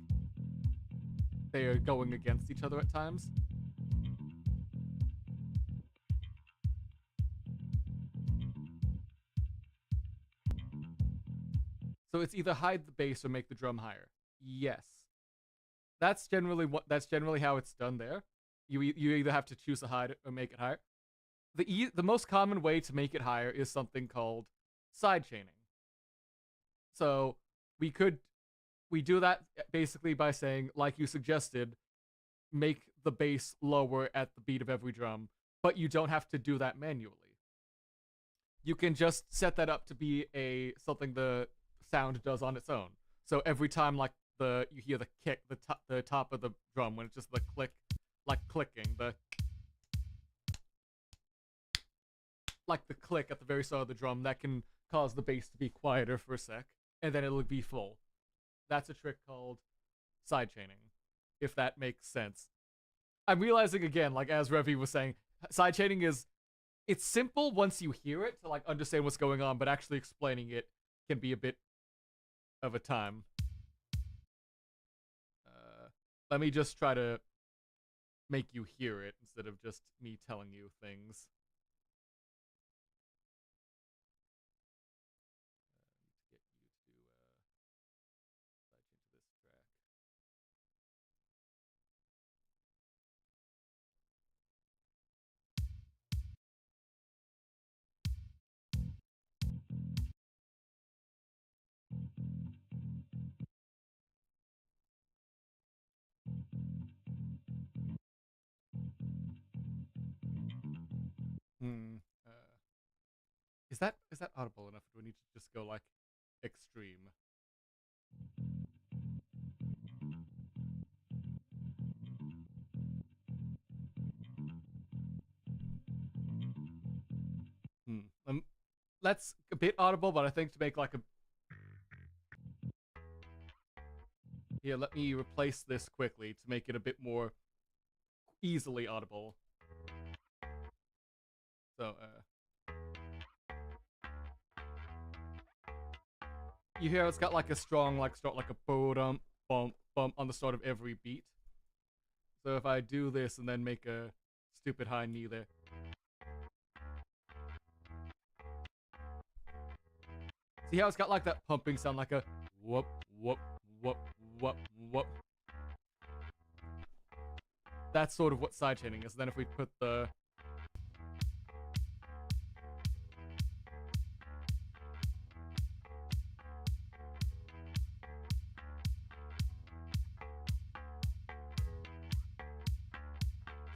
they are going against each other at times. So it's either hide the bass or make the drum higher. Yes. That's generally how it's done there. You either have to choose to hide it or make it higher. the most common way to make it higher is something called side chaining. So we do that basically by saying, like you suggested, make the bass lower at the beat of every drum, but you don't have to do that manually. You can just set that up to be something the sound does on its own. So every time like you hear the kick, the top of the drum, when it's just the click, like clicking, like the click at the very start of the drum, that can cause the bass to be quieter for a sec, and then it'll be full. That's a trick called side chaining, if that makes sense. I'm realizing again, like as Revi was saying, side chaining it's simple once you hear it to like understand what's going on, but actually explaining it can be a bit of a time. Let me just try to make you hear it instead of just me telling you things. Get you to side change this track. Is that audible enough? Do we need to just go like extreme? That's a bit audible, but I think to make like a... Here, let me replace this quickly to make it a bit more easily audible. So, you hear it's got like a strong, like a boom, bump, bump on the start of every beat. So if I do this and then make a stupid high knee there. See how it's got like that pumping sound, like a whoop, whoop, whoop, whoop, whoop. That's sort of what side chaining is. Then if we put the...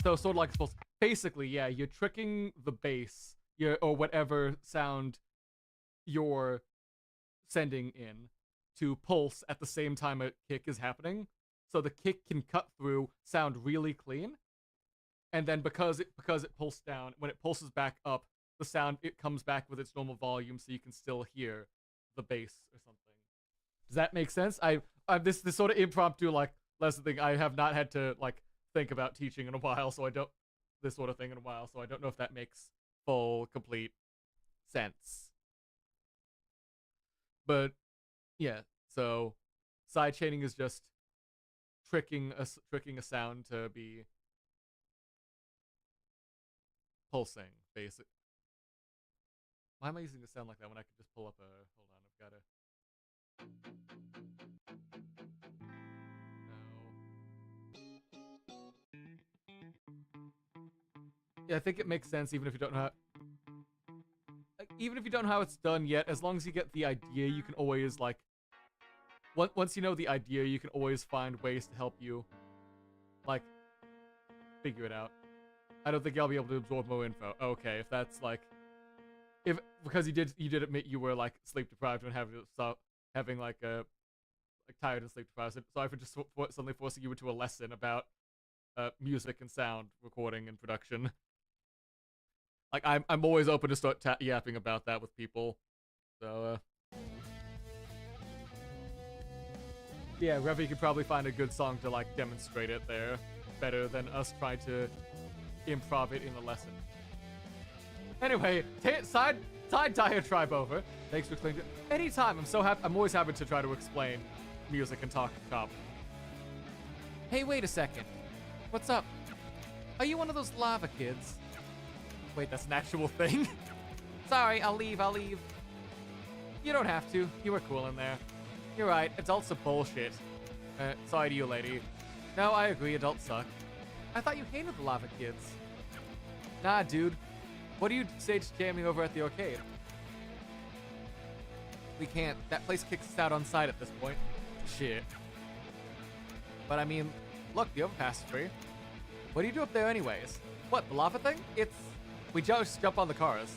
So sort of like basically, yeah, you're tricking the bass, or whatever sound you're sending in to pulse at the same time a kick is happening. So the kick can cut through, sound really clean. And then because it pulsed down, when it pulses back up, the sound, it comes back with its normal volume, so you can still hear the bass or something. Does that make sense? This sort of impromptu, like, lesson thing, I have not had to, like, think about teaching in a while, so I don't... This sort of thing in a while, so I don't know if that makes full, complete sense. But, yeah, so side chaining is just tricking a sound to be pulsing, basic. Why am I using a sound like that when I could just pull up a... Hold on, I've gotta... Yeah, I think it makes sense even if you don't know how... Even if you don't know how it's done yet, as long as you get the idea, you can always, like... Once you know the idea, you can always find ways to help you, like, figure it out. I don't think I'll be able to absorb more info. Okay, if that's, like... Because you did admit you were, like, sleep deprived and having, like, tired and sleep deprived. So I for just suddenly forcing you into a lesson about music and sound recording and production. Like, I'm always open to start yapping about that with people. So, yeah, Revi could probably find a good song to, like, demonstrate it there. Better than us trying to improv it in a lesson. Anyway, side diatribe over. Thanks for explaining it. Anytime, I'm always happy to try to explain music and talk shop. Hey, wait a second. What's up? Are you one of those lava kids? Wait, that's an actual thing? Sorry, I'll leave. You don't have to. You were cool in there. You're right, adults are bullshit. Sorry to you, lady. No, I agree, adults suck. I thought you hated the lava kids. Nah, dude. What do you say to jamming over at the arcade? We can't. That place kicks us out on site at this point. Shit. But I mean, look, the overpass is free. What do you do up there anyways? What, the lava thing? We just jump on the cars.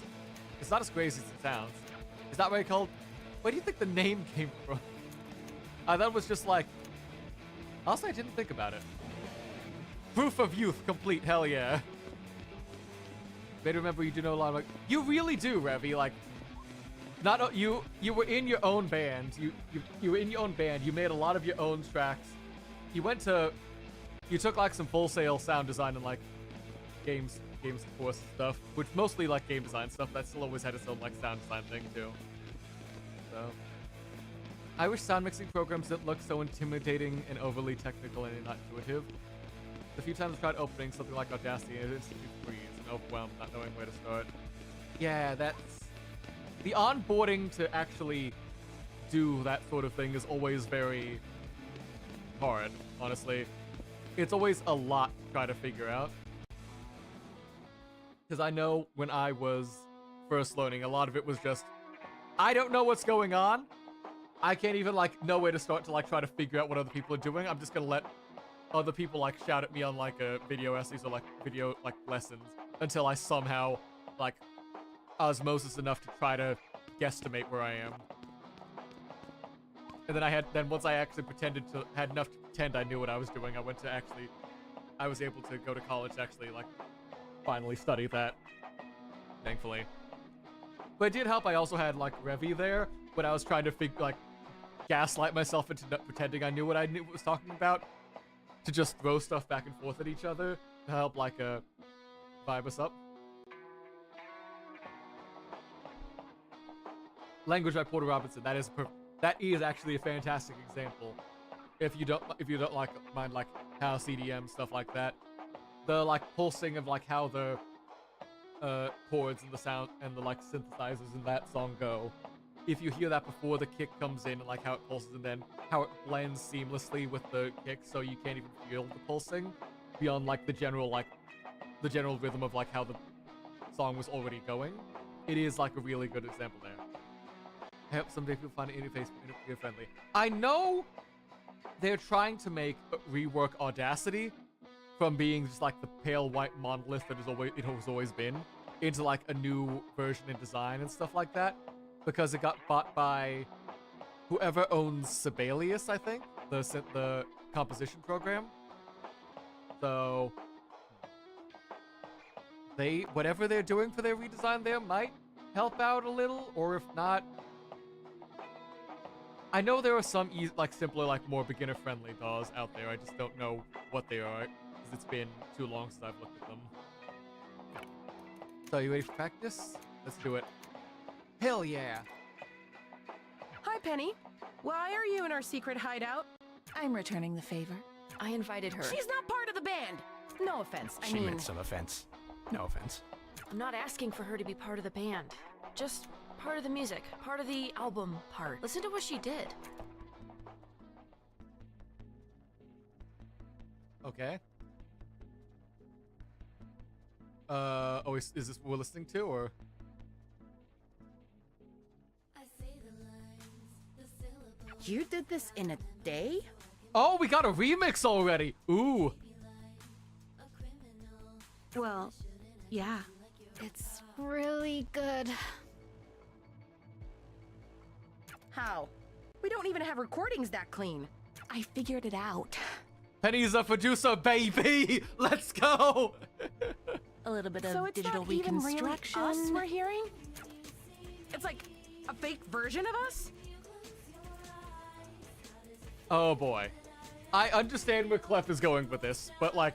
It's not as crazy as it sounds. Is that what it's called? Where do you think the name came from? I thought it was just like... Also, I didn't think about it. Proof of youth complete, hell yeah. Better remember you do know a lot of... You really do, Revy, like... Not you were in your own band. You were in your own band. You made a lot of your own tracks. You took like some Full Sail sound design and like games course stuff, which mostly like game design stuff. That still always had its own like sound design thing too. So I wish sound mixing programs didn't look so intimidating and overly technical and not intuitive. The few times I tried opening something like Audacity, it instantly freeze and overwhelmed, not knowing where to start. Yeah, that's the onboarding to actually do that sort of thing is always very hard, honestly. It's always a lot to try to figure out. Because I know when I was first learning, a lot of it was just, I don't know what's going on. I can't even like know where to start to like try to figure out what other people are doing. I'm just gonna let other people like shout at me on like video essays or like video like lessons until I somehow like osmosis enough to try to guesstimate where I am. And then once I actually had enough to pretend I knew what I was doing, I was able to go to college to actually like finally study that, thankfully. But it did help. I also had like Revy there when I was trying to gaslight myself into pretending I knew what I was talking about, to just throw stuff back and forth at each other to help like vibe us up. Language by Porter Robinson. That is actually a fantastic example. If you don't mind like house EDM stuff like that, the like pulsing of like how the chords and the sound and the like synthesizers in that song go. If you hear that before the kick comes in and like how it pulses and then how it blends seamlessly with the kick, so you can't even feel the pulsing beyond like the general rhythm of like how the song was already going. It is like a really good example there. I hope someday people find it interface friendly. I know they're trying to rework Audacity from being just like the pale white monolith that it has always been into like a new version and design and stuff like that, because it got bought by whoever owns Sibelius, I think, the composition program. So whatever they're doing for their redesign there might help out a little, or if not, I know there are some simpler, like more beginner-friendly DAWs out there. I just don't know what they are, because it's been too long since I've looked at them. So, you ready for practice? Let's do it. Hell yeah! Hi, Penny. Why are you in our secret hideout? I'm returning the favor. I invited her. She's not part of the band. No offense. She meant some offense. No offense. I'm not asking for her to be part of the band. Just part of the music, part of the album part. Listen to what she did. Okay. Is this what we're listening to, or? You did this in a day? Oh, we got a remix already! Ooh! Well, yeah. It's really good. How? We don't even have recordings that clean. I figured it out. Penny's a producer, baby! Let's go! A little bit So of it's digital not even really reconstruction. us we're hearing? It's like a fake version of us? Oh boy. I understand where Clef is going with this, but like,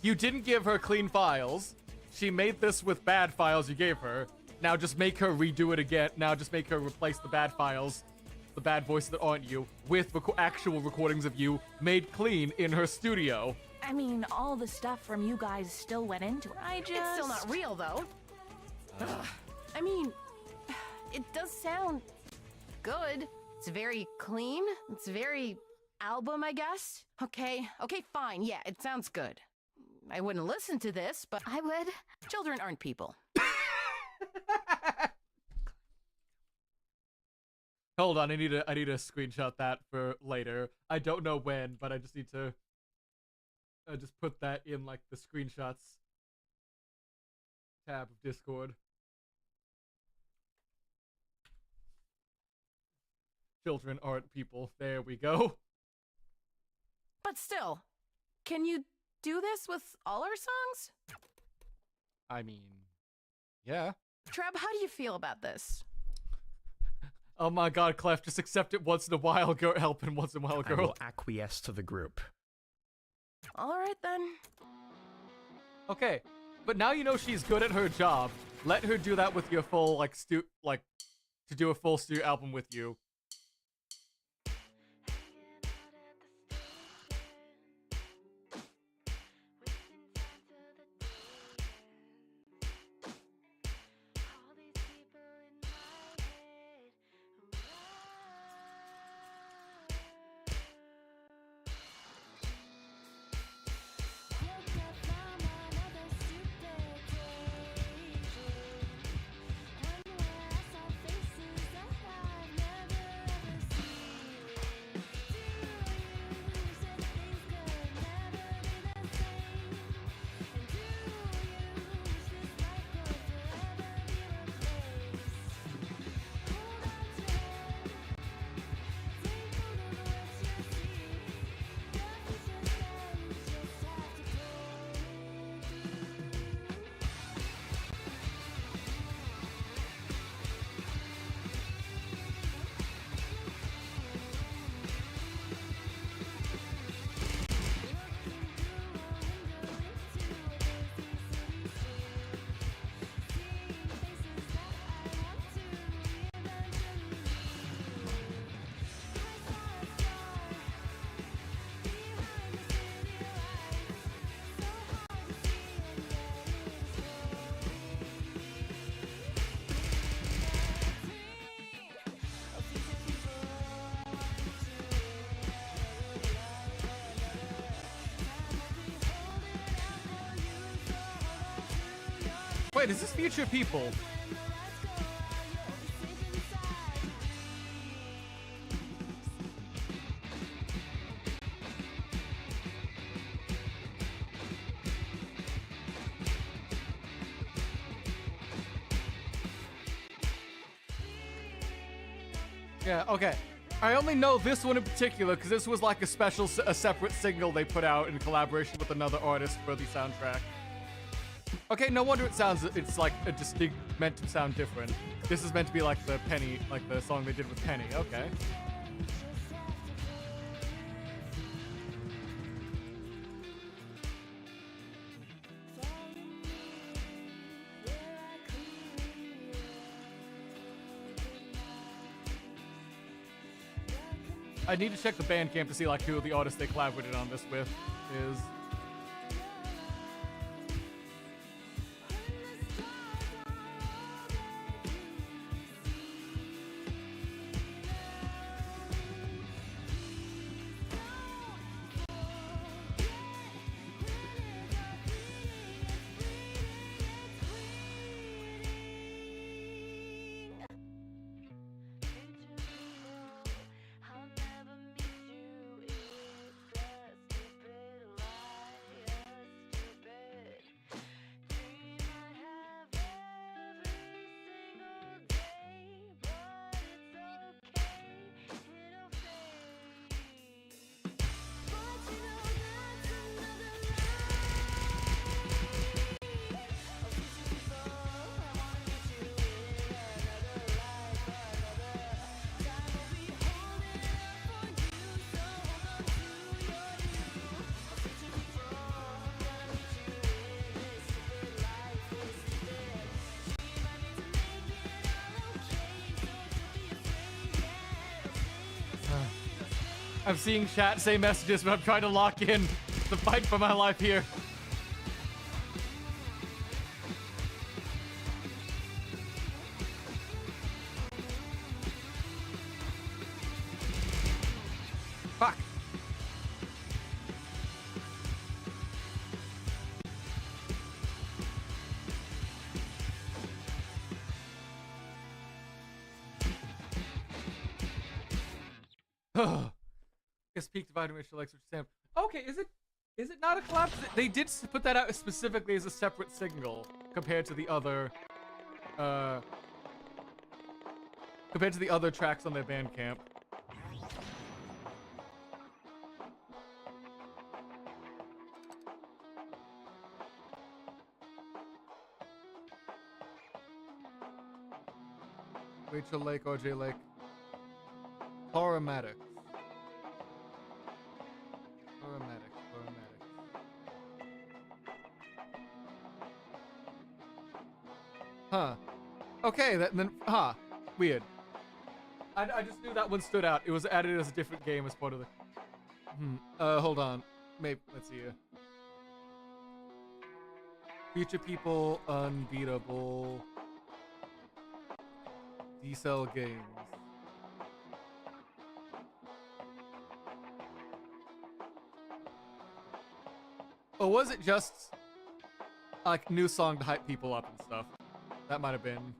you didn't give her clean files. She made this with bad files you gave her. Now just make her redo it again. Now just make her replace the bad files, the bad voices that aren't you, with actual recordings of you made clean in her studio. I mean, all the stuff from you guys still went into it. It's still not real, though. I mean, it does sound good. It's very clean. It's very album, I guess. Okay, fine. Yeah, it sounds good. I wouldn't listen to this, but I would. children aren't people. Hold on, I need to screenshot that for later. I don't know when, but I just need to just put that in like the screenshots tab of Discord. Children aren't people. There we go. But still, can you do this with all our songs? I mean, yeah. Treb, how do you feel about this? Oh my god, Clef, just accept it once in a while, girl. Helping once in a while, I girl. will acquiesce to the group. All right then. Okay, but now you know she's good at her job. Let her do that with your full, to do a full Stu album with you. Wait, is this Future People? Yeah, okay. I only know this one in particular because this was like a separate single they put out in collaboration with another artist for the soundtrack. Okay, no wonder it's like a distinct, meant to sound different. This is meant to be like the Penny, like the song they did with Penny, okay. I need to check the Bandcamp to see like who the artist they collaborated on this with is. I'm seeing chat say messages, but I'm trying to lock in the fight for my life here. Fuck. It's peak divine racial like Sam. Okay, is it not a collab? They did put that out specifically as a separate single compared to the other tracks on their Bandcamp. Rachel Lake, RJ Lake. Horomatics. Huh. Okay, then, weird. I just knew that one stood out. It was added as a different game as part of the... hold on. Maybe, let's see here. Future People, Unbeatable... D-Cell Games. Or was it just like new song to hype people up and stuff? That might have been.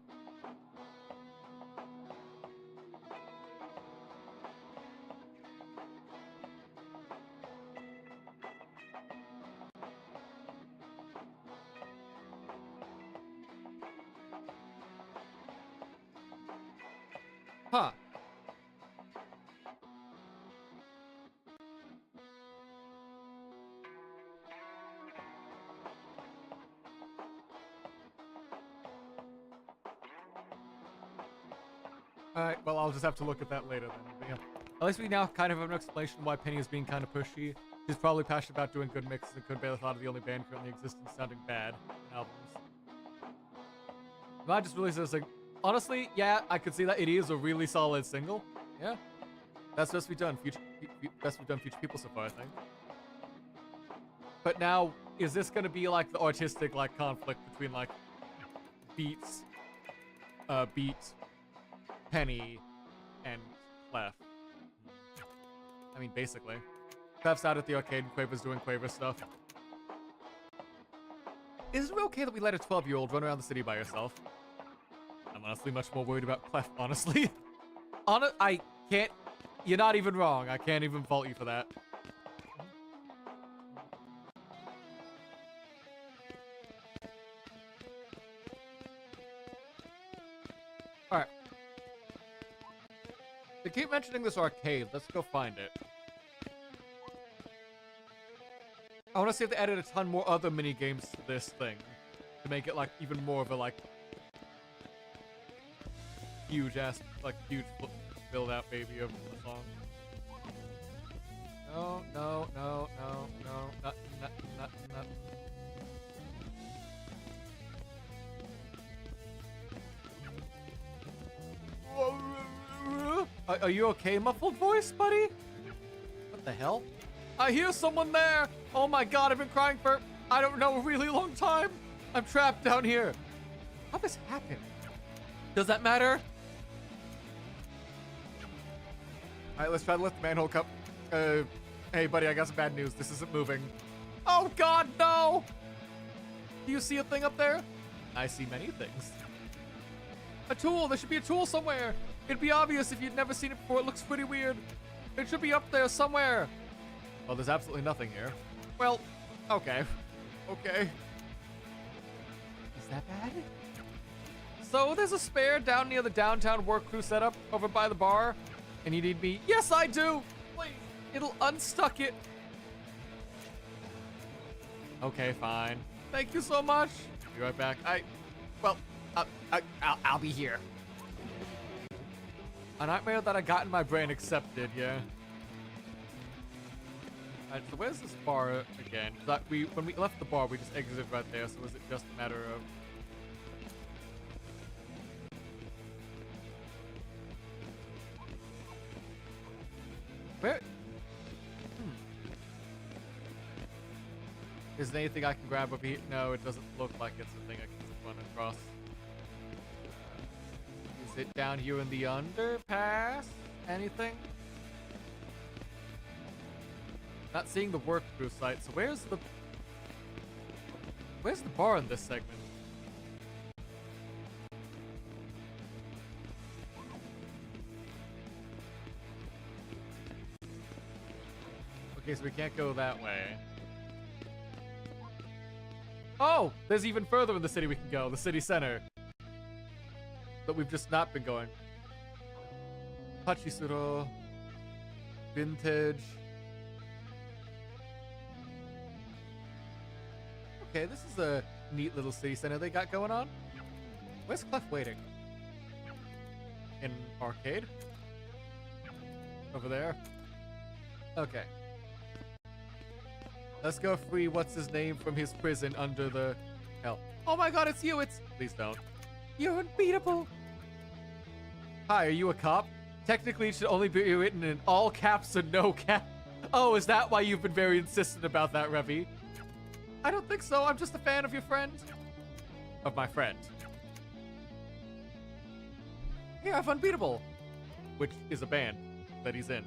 Huh. Alright, well, I'll just have to look at that later then. But yeah. At least we now kind of have an explanation why Penny is being kind of pushy. She's probably passionate about doing good mixes and couldn't bear the thought of the only band currently existing sounding bad in albums. But I just released this like, honestly, yeah, I could see that it is a really solid single. Yeah. That's best we've done. Best we've done Future People so far, I think. But now, is this gonna be like the artistic like conflict between like Beats, Penny, and Clef? I mean, basically. Clef's out at the arcade and Quaver's doing Quaver stuff. Is it okay that we let a 12-year-old run around the city by herself? I'm honestly much more worried about Clef, honestly. I can't... You're not even wrong. I can't even fault you for that. Alright. They keep mentioning this arcade. Let's go find it. I want to see if they added a ton more other mini games to this thing to make it like even more of a like huge build out baby of the song. No, not. Are you okay, muffled voice, buddy? What the hell? I hear someone there! Oh my god, I've been crying for, I don't know, a really long time! I'm trapped down here! How this happened? Does that matter? Alright, let's try to lift the manhole cup. Hey buddy, I got some bad news. This isn't moving. Oh god, no! Do you see a thing up there? I see many things. A tool! There should be a tool somewhere! It'd be obvious if you'd never seen it before. It looks pretty weird. It should be up there somewhere. Well, there's absolutely nothing here. Well, okay. Okay. Is that bad? So there's a spare down near the downtown work crew setup over by the bar. And you need me? Yes, I do! Please. It'll unstuck it. Okay, fine. Thank you so much. Be right back. I'll be here. A nightmare that I got in my brain accepted, yeah. Alright, so where's this bar again? When we left the bar, we just exited right there, so was it just a matter of... Where? Is there anything I can grab over here? No, it doesn't look like it's a thing I can just run across. Is it down here in the underpass? Anything? Not seeing the work crew site, so where's the bar in this segment? Okay, so we can't go that way. Oh, there's even further in the city we can go. The city center. But we've just not been going. Pachisuro. Vintage. Okay, this is a neat little city center they got going on. Where's Clef waiting? In arcade? Over there? Okay. Let's go free what's his name from his prison under the hell. Oh my god, it's you! It's please don't. You're unbeatable! Hi, are you a cop? Technically it should only be written in all caps and no cap. Oh, is that why you've been very insistent about that, Revy? I don't think so. I'm just a fan of your friend. Of my friend. Yeah, I've Unbeatable. Which is a band that he's in.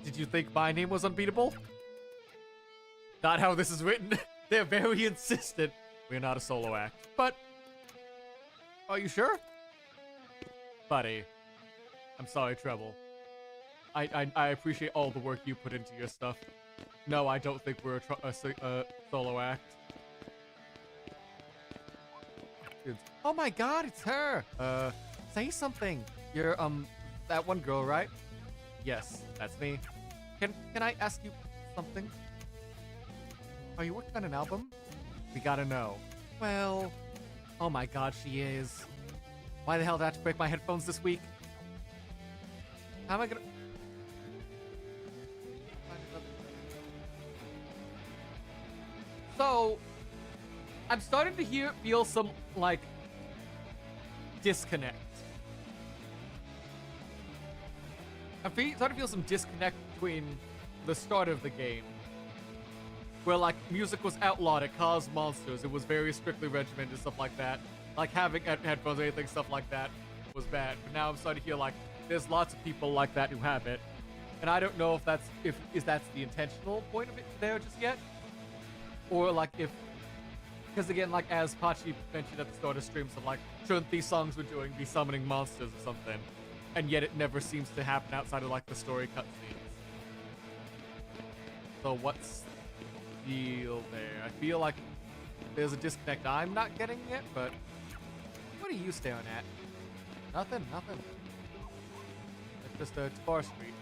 Did you think my name was Unbeatable? Not how this is written. They're very insistent. We're not a solo act. But, are you sure? Buddy, I'm sorry, Treble. I appreciate all the work you put into your stuff. No, I don't think we're a solo act. Oh my god, it's her! Say something. You're, that one girl, right? Yes, that's me. Can I ask you something? Are you working on an album? We gotta know. Well, oh my god, she is. Why the hell did I have to break my headphones this week? How am I gonna... So, I'm starting to feel some, like, disconnect. I'm starting to feel some disconnect between the start of the game, where, like, music was outlawed, it caused monsters, it was very strictly regimented, stuff like that. Like, having headphones or anything, stuff like that, was bad. But now I'm starting to feel like there's lots of people like that who have it. And I don't know if that's the intentional point of it there just yet. Or, like, because again, like, as Pachi mentioned at the start of streams, of like, shouldn't these songs we're doing be summoning monsters or something? And yet it never seems to happen outside of, like, the story cutscenes. So what's the deal there? I feel like there's a disconnect I'm not getting yet, but what are you staring at? Nothing. It's just a bar street.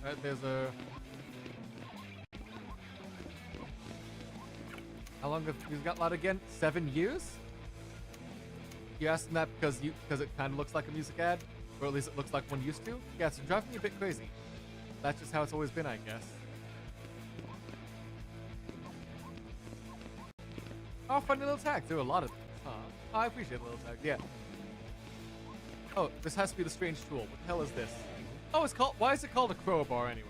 Right, there's a... How long have you got that again? 7 years? You asking that because it kind of looks like a music ad? Or at least it looks like one used to? Yeah, it's driving me a bit crazy. That's just how it's always been, I guess. Oh, funny little tags. There are a lot of things, huh? Oh, I appreciate little tags, yeah. Oh, this has to be the strange tool. What the hell is this? Oh, it's called... Why is it called a crowbar, anyway?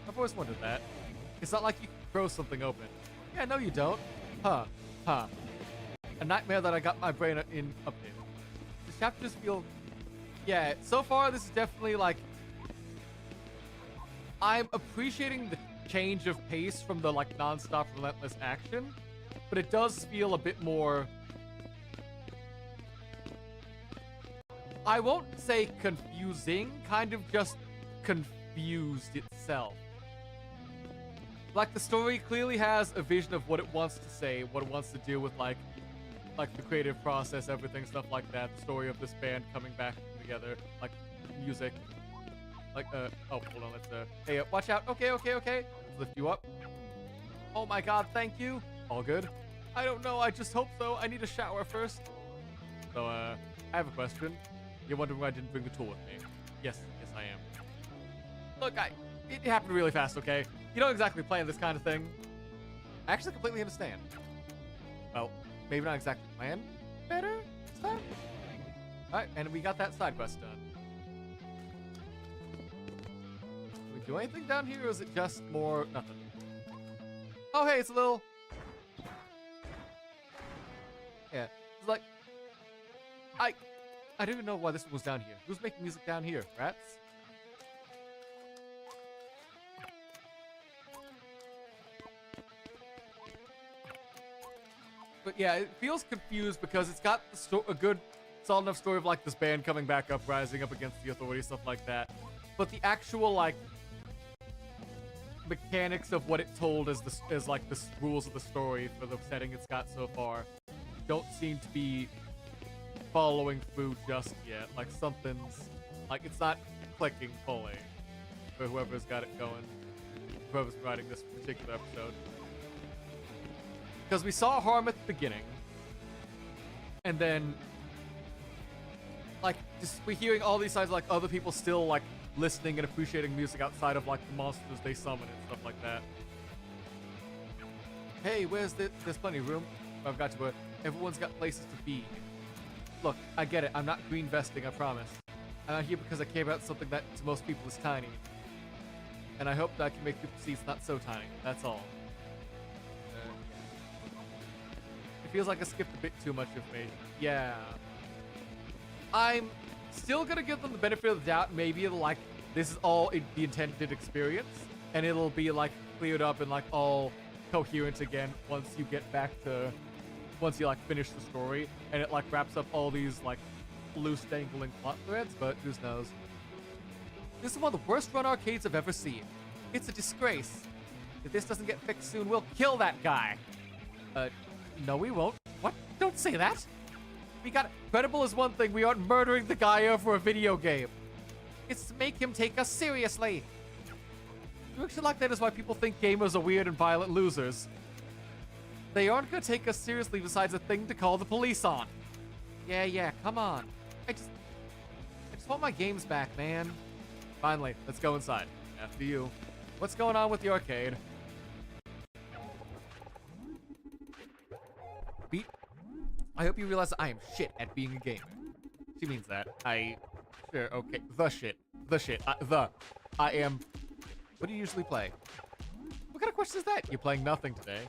I've always wondered that. It's not like you can throw something open. Yeah, no you don't. Huh. A nightmare that I got my brain in updated. The chapters feel... Yeah, so far this is definitely like... I'm appreciating the change of pace from the like non-stop relentless action, but it does feel a bit more... I won't say confusing, kind of just confused itself. Like, the story clearly has a vision of what it wants to say, what it wants to do with, like the creative process, everything, stuff like that. The story of this band coming back together, like, music. Like, oh, hold on, let's, hey, watch out. Okay. Let's lift you up. Oh my god, thank you. All good? I don't know, I just hope so. I need a shower first. So, I have a question. You're wondering why I didn't bring the tool with me. Yes, I am. Look, it happened really fast, okay? You don't exactly plan this kind of thing. I actually completely understand. Well, maybe not exactly plan better this time? Alright, and we got that side quest done. Can we do anything down here, or is it just more nothing? Oh, hey, it's a little... Yeah, it's like... I don't even know why this one was down here. Who's making music down here? Rats? But yeah, it feels confused because it's got a good solid enough story of like this band coming back up, rising up against the authority, stuff like that. But the actual like mechanics of what it told as like the rules of the story for the setting it's got so far don't seem to be following through just yet. Like something's like it's not clicking fully for whoever's got it going, whoever's writing this particular episode. Because we saw harm at the beginning, and then like just we're hearing all these signs of, like other people still like listening and appreciating music outside of like the monsters they summon and stuff like that. Hey, where's there's plenty of room. I've got to everyone's got places to be. Look, I get it. I'm not green vesting, I promise. I'm out here because I care about something that to most people is tiny. And I hope that I can make people see it's not so tiny. That's all. It feels like I skipped a bit too much information. Yeah. I'm still gonna give them the benefit of the doubt. Maybe it'll like this is all the intended experience, and it'll be like cleared up and like all coherent again once you get back to once you like finish the story, and it like wraps up all these like loose dangling plot threads. But who knows? This is one of the worst run arcades I've ever seen. It's a disgrace. If this doesn't get fixed soon, we'll kill that guy. No, we won't. What? Don't say that. We got credible is one thing. We aren't murdering the guy over a video game. It's to make him take us seriously. Reaction like that is why people think gamers are weird and violent losers. They aren't gonna take us seriously besides a thing to call the police on. Yeah, come on. I just want my games back, man. Finally, let's go inside. After you. What's going on with the arcade? Beat. I hope you realize I am shit at being a gamer. She means that. Sure, okay. The shit. I am... What do you usually play? What kind of question is that? You're playing nothing today.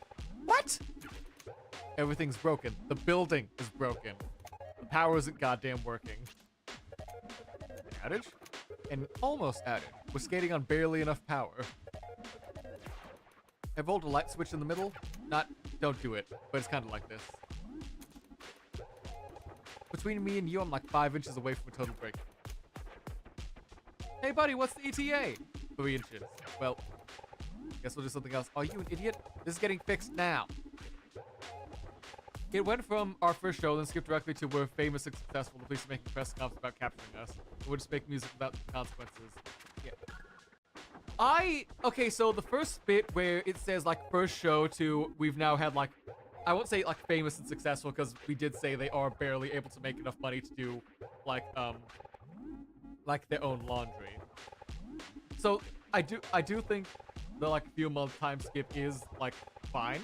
What? Everything's broken. The building is broken. The power isn't goddamn working. Outage? And almost outage. We're skating on barely enough power. I rolled a light switch in the middle. Don't do it, but it's kind of like this. Between me and you, I'm like 5 inches away from a total break. Hey buddy, what's the ETA? 3 inches. Well, guess we'll do something else. Are you an idiot? This is getting fixed now. It went from our first show, then skipped directly to we're famous and successful. The police are making press conference about capturing us. We'll just make music without consequences. Yeah. Okay, so the first bit where it says like first show to we've now had like, I won't say like famous and successful because we did say they are barely able to make enough money to do like their own laundry. So I do think the like few month time skip is like fine.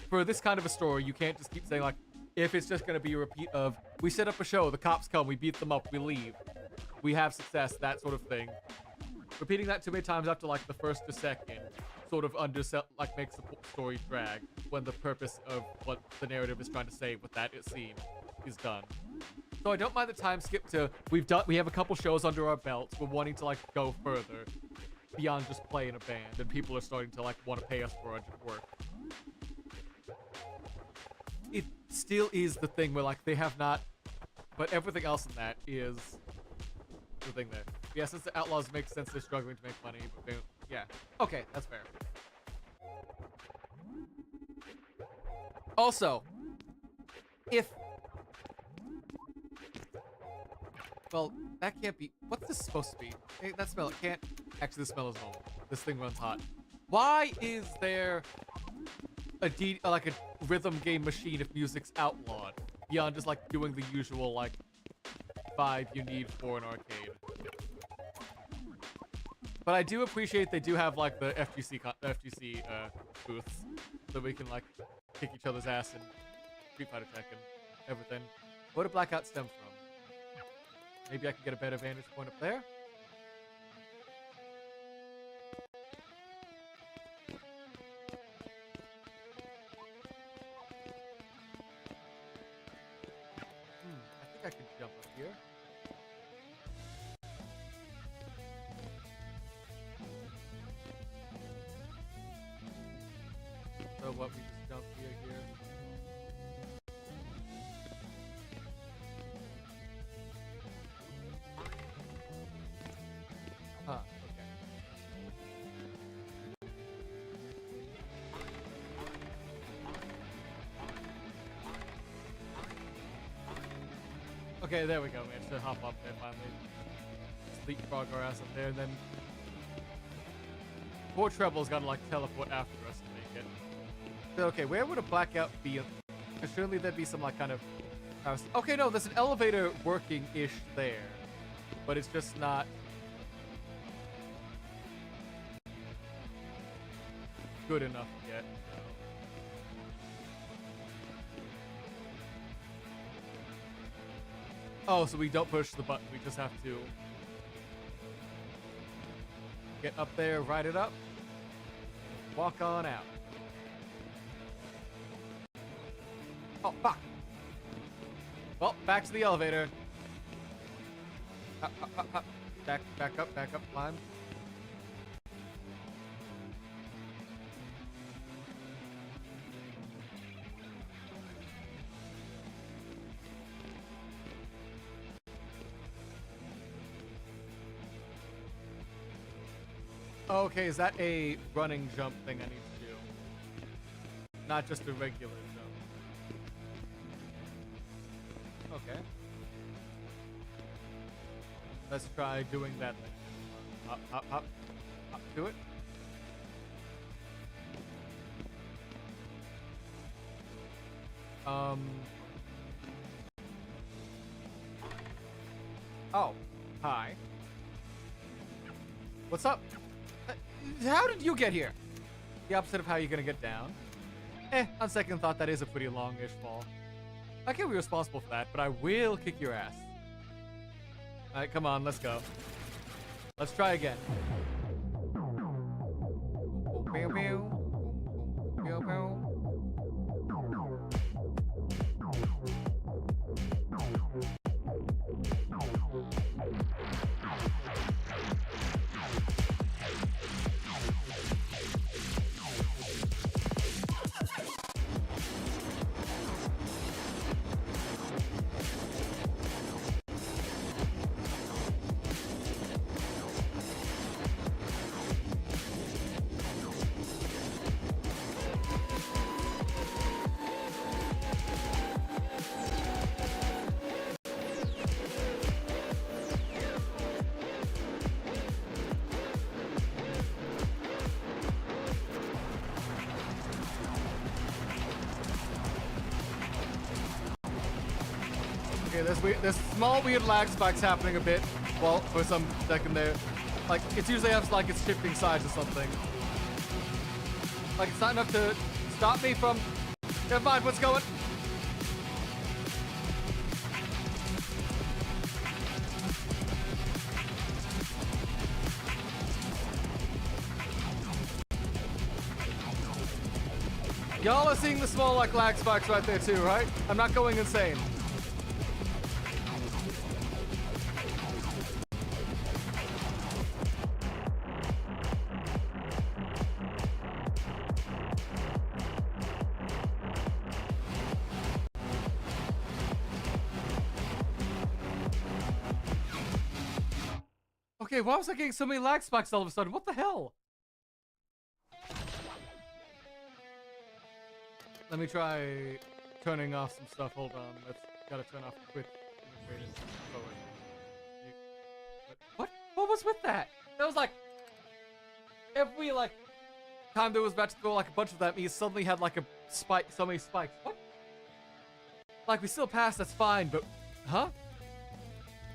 For this kind of a story, you can't just keep saying like, if it's just gonna be a repeat of, we set up a show, the cops come, we beat them up, we leave. We have success, that sort of thing. Repeating that too many times after like the first or second sort of like makes the story drag when the purpose of what the narrative is trying to say with that scene is done. So I don't mind the time skip to, we have a couple shows under our belts, we're wanting to like go further beyond just playing a band, and people are starting to like want to pay us for our work. It still is the thing where like they have not, but everything else in that is the thing there. Yeah, since the Outlaws make sense, they're struggling to make money, but they, yeah. Okay, that's fair. Also, well, that can't be, what's this supposed to be? Hey, that smell, it can't, actually the smell is normal. This thing runs hot. Why is there like a rhythm game machine if music's outlawed beyond just like doing the usual like 5 you need for an arcade? But I do appreciate they do have like the FGC booths so we can like kick each other's ass and Street Fighter Tech and everything. Where did Blackout stem from? Maybe I can get a better vantage point up there. I could jump up here. So what, we just jump here. Okay, there we go. We have to hop up there finally. Leapfrog our ass up there, and then poor Treble's gotta like teleport after us to make it. So, okay, where would a blackout be? Because surely there'd be some like kind of. Okay, no, there's an elevator working-ish there, but it's just not. Good enough yet. Oh, so we don't push the button. We just have to get up there, ride it up, walk on out. Oh, fuck. Well, back to the elevator. Up, up, up, up. Back up, climb. Okay, is that a running jump thing I need to do? Not just a regular jump. Okay. Let's try doing that thing. Hop, hop, hop. Hop to it. Oh, hi. What's up? How did you get here? The opposite of how you're gonna get down. On second thought, that is a pretty long-ish fall. I can't be responsible for that, but I will kick your ass. Alright, come on, let's go. Let's try again. There's small weird lag spikes happening a bit, well, for some second there. Like, it's usually has like it's shifting sides or something. Like, it's not enough to stop me from. Never mind, what's going? Y'all are seeing the small like lag spikes right there too, right? I'm not going insane. Okay, why was I getting so many lag spikes all of a sudden? What the hell? Let me try turning off some stuff. Hold on. Let's gotta turn off quick. What? What was with that? That was like every like time there was about to go like a bunch of that, he suddenly had like a spike, so many spikes. What? Like we still passed, that's fine, but huh?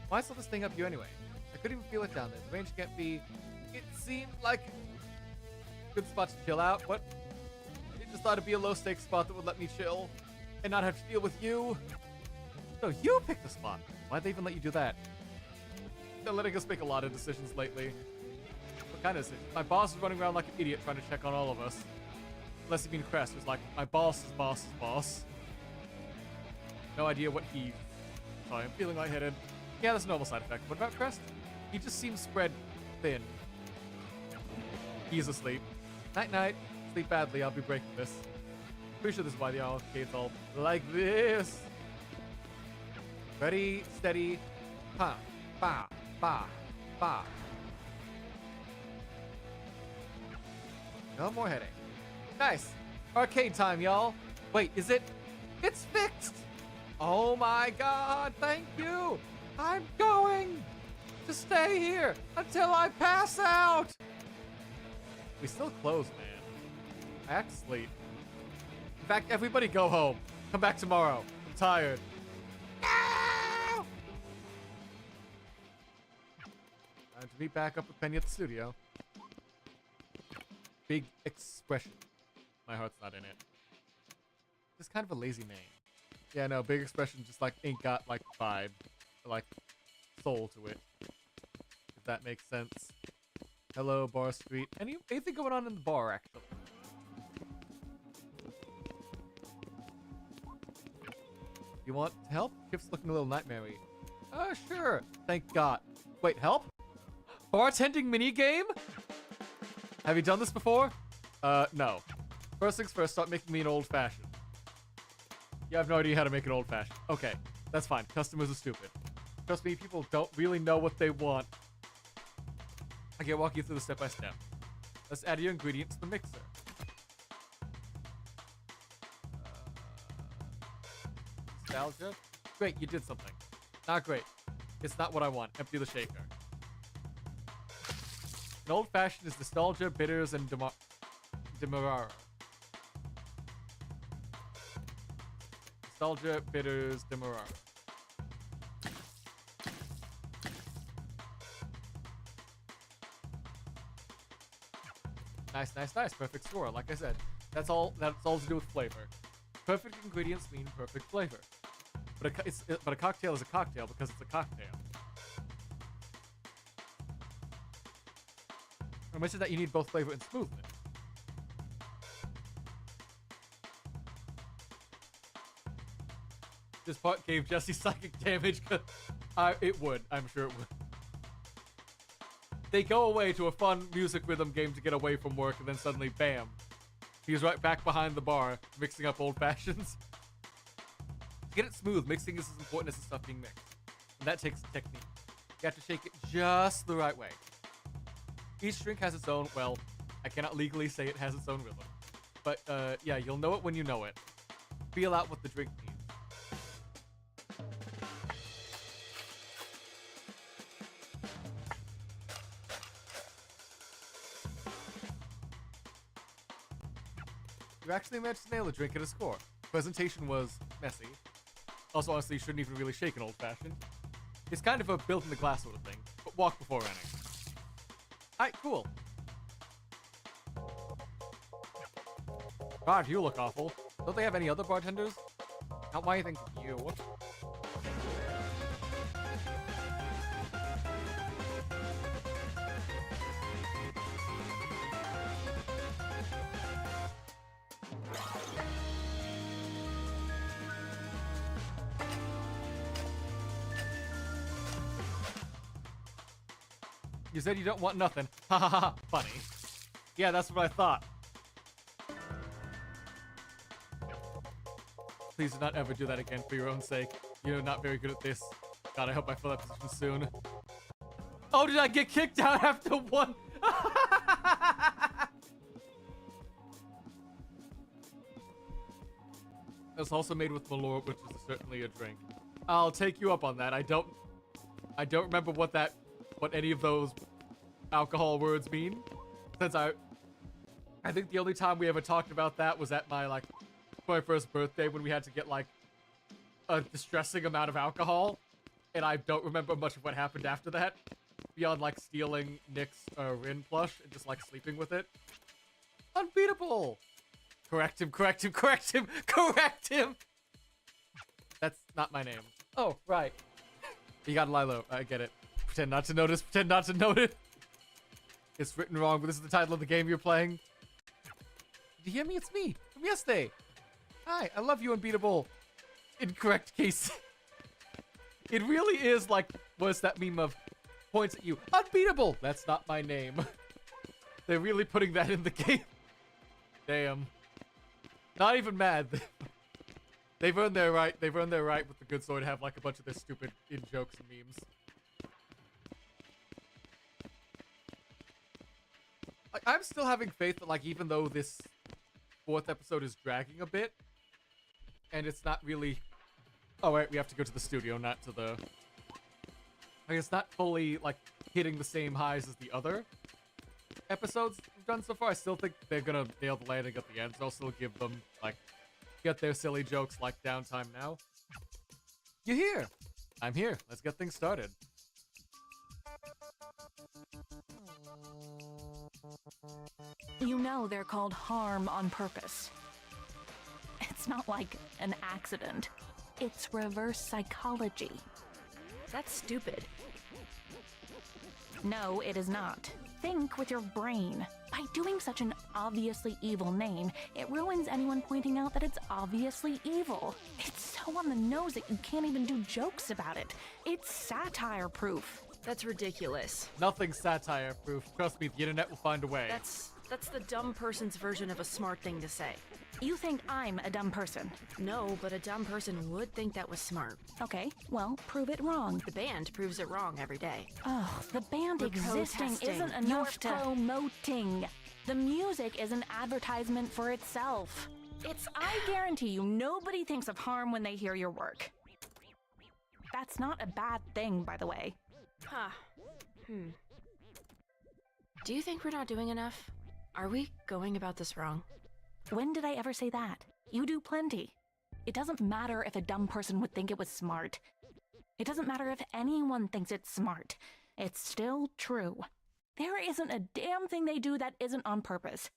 Why is all this thing up here anyway? I couldn't even feel it down there. The range can't be. It seemed like a good spot to chill out. What? I just thought it'd be a low stakes spot that would let me chill and not have to deal with you. So you picked the spot. Why'd they even let you do that? They're letting us make a lot of decisions lately. What kind of decisions? My boss is running around like an idiot trying to check on all of us. Unless you mean Crest, who's like my boss's boss's boss. No idea what he. Sorry, I'm feeling lightheaded. Yeah, that's a normal side effect. What about Crest? He just seems spread thin. He's asleep. Night-night. Sleep badly. I'll be breaking this. Pretty sure this is why the arcade's all like this. Ready, steady, pa, ba, ba, ba. No more headache. Nice. Arcade time, y'all. Wait, is it? It's fixed. Oh my god, thank you! I'm going to stay here until I pass out! We still close, man. I have to sleep. In fact, everybody go home. Come back tomorrow. I'm tired. Time to meet back up with Penny at the studio. Big expression. My heart's not in it. Just kind of a lazy name. Yeah, no, big expression just like ain't got like vibe, like soul to it. If that makes sense. Hello, Bar Street. Anything going on in the bar, actually? You want help? Kip's looking a little nightmare-y. Sure. Thank God. Wait, help? Bartending minigame? Have you done this before? No. First things first, start making me an old-fashioned. You have no idea how to make an old-fashioned. Okay, that's fine. Customers are stupid. Trust me, people don't really know what they want. I can walk you through the step-by-step. Let's add your ingredients to the mixer. Nostalgia? Great, you did something. Not great. It's not what I want. Empty the shaker. An old-fashioned is nostalgia, bitters, and demerara. Nostalgia, bitters, demerara. Nice, nice, nice. Perfect score. Like I said, that's all to do with flavor. Perfect ingredients mean perfect flavor. But a cocktail is a cocktail because it's a cocktail. I mentioned that you need both flavor and smoothness. This part gave Jesse psychic damage. It would. I'm sure it would. They go away to a fun music rhythm game to get away from work, and then suddenly, bam. He's right back behind the bar, mixing up old fashions. To get it smooth, mixing is as important as the stuff being mixed. And that takes technique. You have to shake it just the right way. Each drink has its own, well, I cannot legally say it has its own rhythm. But, yeah, you'll know it when you know it. Feel out what the drink needs. You actually managed to nail a drink and a score. Presentation was messy. Also, honestly, you shouldn't even really shake an old-fashioned. It's kind of a built-in-the-glass sort of thing, but walk before running. Alright, cool. God, you look awful. Don't they have any other bartenders? Not why I think of you. You said you don't want nothing. Ha ha ha. Funny. Yeah, that's what I thought. Please do not ever do that again for your own sake. You're not very good at this. God, I hope I fill that position soon. Oh, did I get kicked out after one? It's also made with Malort, which is certainly a drink. I'll take you up on that. I don't remember what any of those alcohol words mean. Since I think the only time we ever talked about that was at my 21st birthday when we had to get a distressing amount of alcohol, and I don't remember much of what happened after that beyond stealing Nick's Rin plush and just sleeping with it. Unbeatable. Correct him, correct him, correct him, correct him. That's not my name. Oh, right. You gotta lie low. I get it. Pretend not to notice. Pretend not to notice. It's written wrong, but this is the title of the game you're playing. Did you hear me? It's me from yesterday. Hi, I love you, Unbeatable. Incorrect case. It really is what's that meme of points at you? Unbeatable. That's not my name. They're really putting that in the game. Damn. Not even mad. They've earned their right. They've earned their right with the good sword to have a bunch of their stupid in-jokes and memes. I'm still having faith that even though this 4th episode is dragging a bit, and it's not really Oh wait, we have to go to the studio, not to the... I guess not fully, like, hitting the same highs as the other episodes we've done so far. I still think they're gonna nail the landing at the end, so I'll still give them, like, get their silly jokes like downtime now. You're here! I'm here. Let's get things started. You know they're called harm on purpose. It's not like an accident. It's reverse psychology. That's stupid. No, it is not. Think with your brain. By doing such an obviously evil name, it ruins anyone pointing out that it's obviously evil. It's so on the nose that you can't even do jokes about it. It's satire proof. That's ridiculous. Nothing satire proof. Trust me, the internet will find a way. That's the dumb person's version of a smart thing to say. You think I'm a dumb person? No, but a dumb person would think that was smart. Okay, well, prove it wrong. The band proves it wrong every day. Oh, the band We're existing protesting. isn't You enough have to- promoting. The music is an advertisement for itself. I guarantee you, nobody thinks of harm when they hear your work. That's not a bad thing, by the way. Huh. Do you think we're not doing enough? Are we going about this wrong? When did I ever say that? You do plenty. It doesn't matter if a dumb person would think it was smart. It doesn't matter if anyone thinks it's smart. It's still true. There isn't a damn thing they do that isn't on purpose.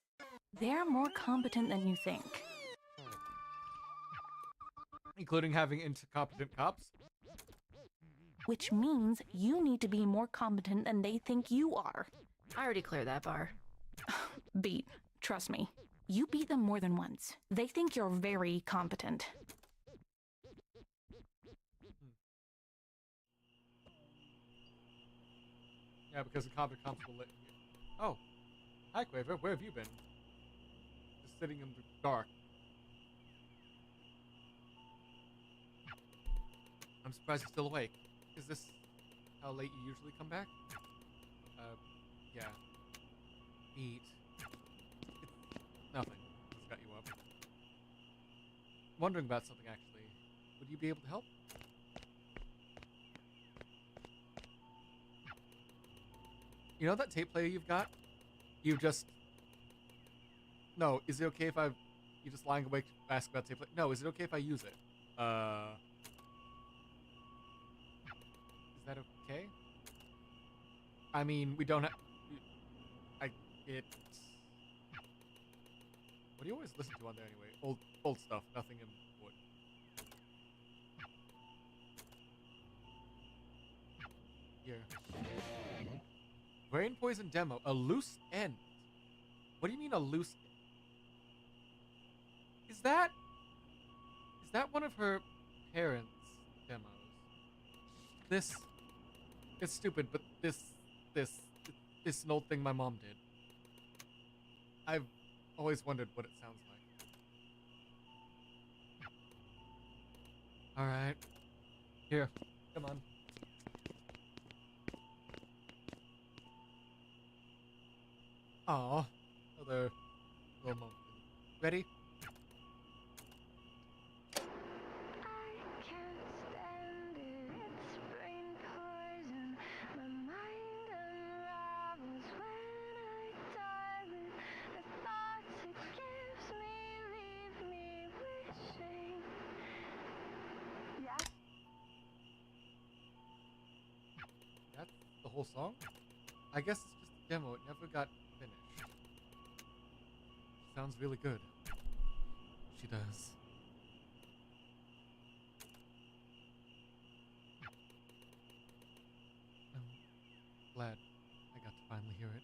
They're more competent than you think. Including having incompetent cops? Which means you need to be more competent than they think you are. I already cleared that bar. Beat. Trust me. You beat them more than once. They think you're very competent. Yeah, because incompetent cops will let you... Oh. Hi, Quaver. Where have you been? Just sitting in the dark. I'm surprised you're still awake. Is this how late you usually come back? Yeah. Eat. It's nothing. Just got you up. Wondering about something, actually. Would you be able to help? You know that tape player you've got? You just... No, is it okay if I... You just lying awake to ask about tape player? No, is it okay if I use it? Is that okay? I mean, we don't have... What do you always listen to on there anyway? Old stuff, nothing important. Here. Brain poison demo. A loose end. What do you mean a loose end? Is that one of her parents' demos? This... It's stupid, but this is an old thing my mom did. I've always wondered what it sounds like. Alright. Here. Come on. Aw. Another little moment. Ready? That's the whole song? I guess it's just a demo. It never got finished. Sounds really good. She does. I'm glad I got to finally hear it.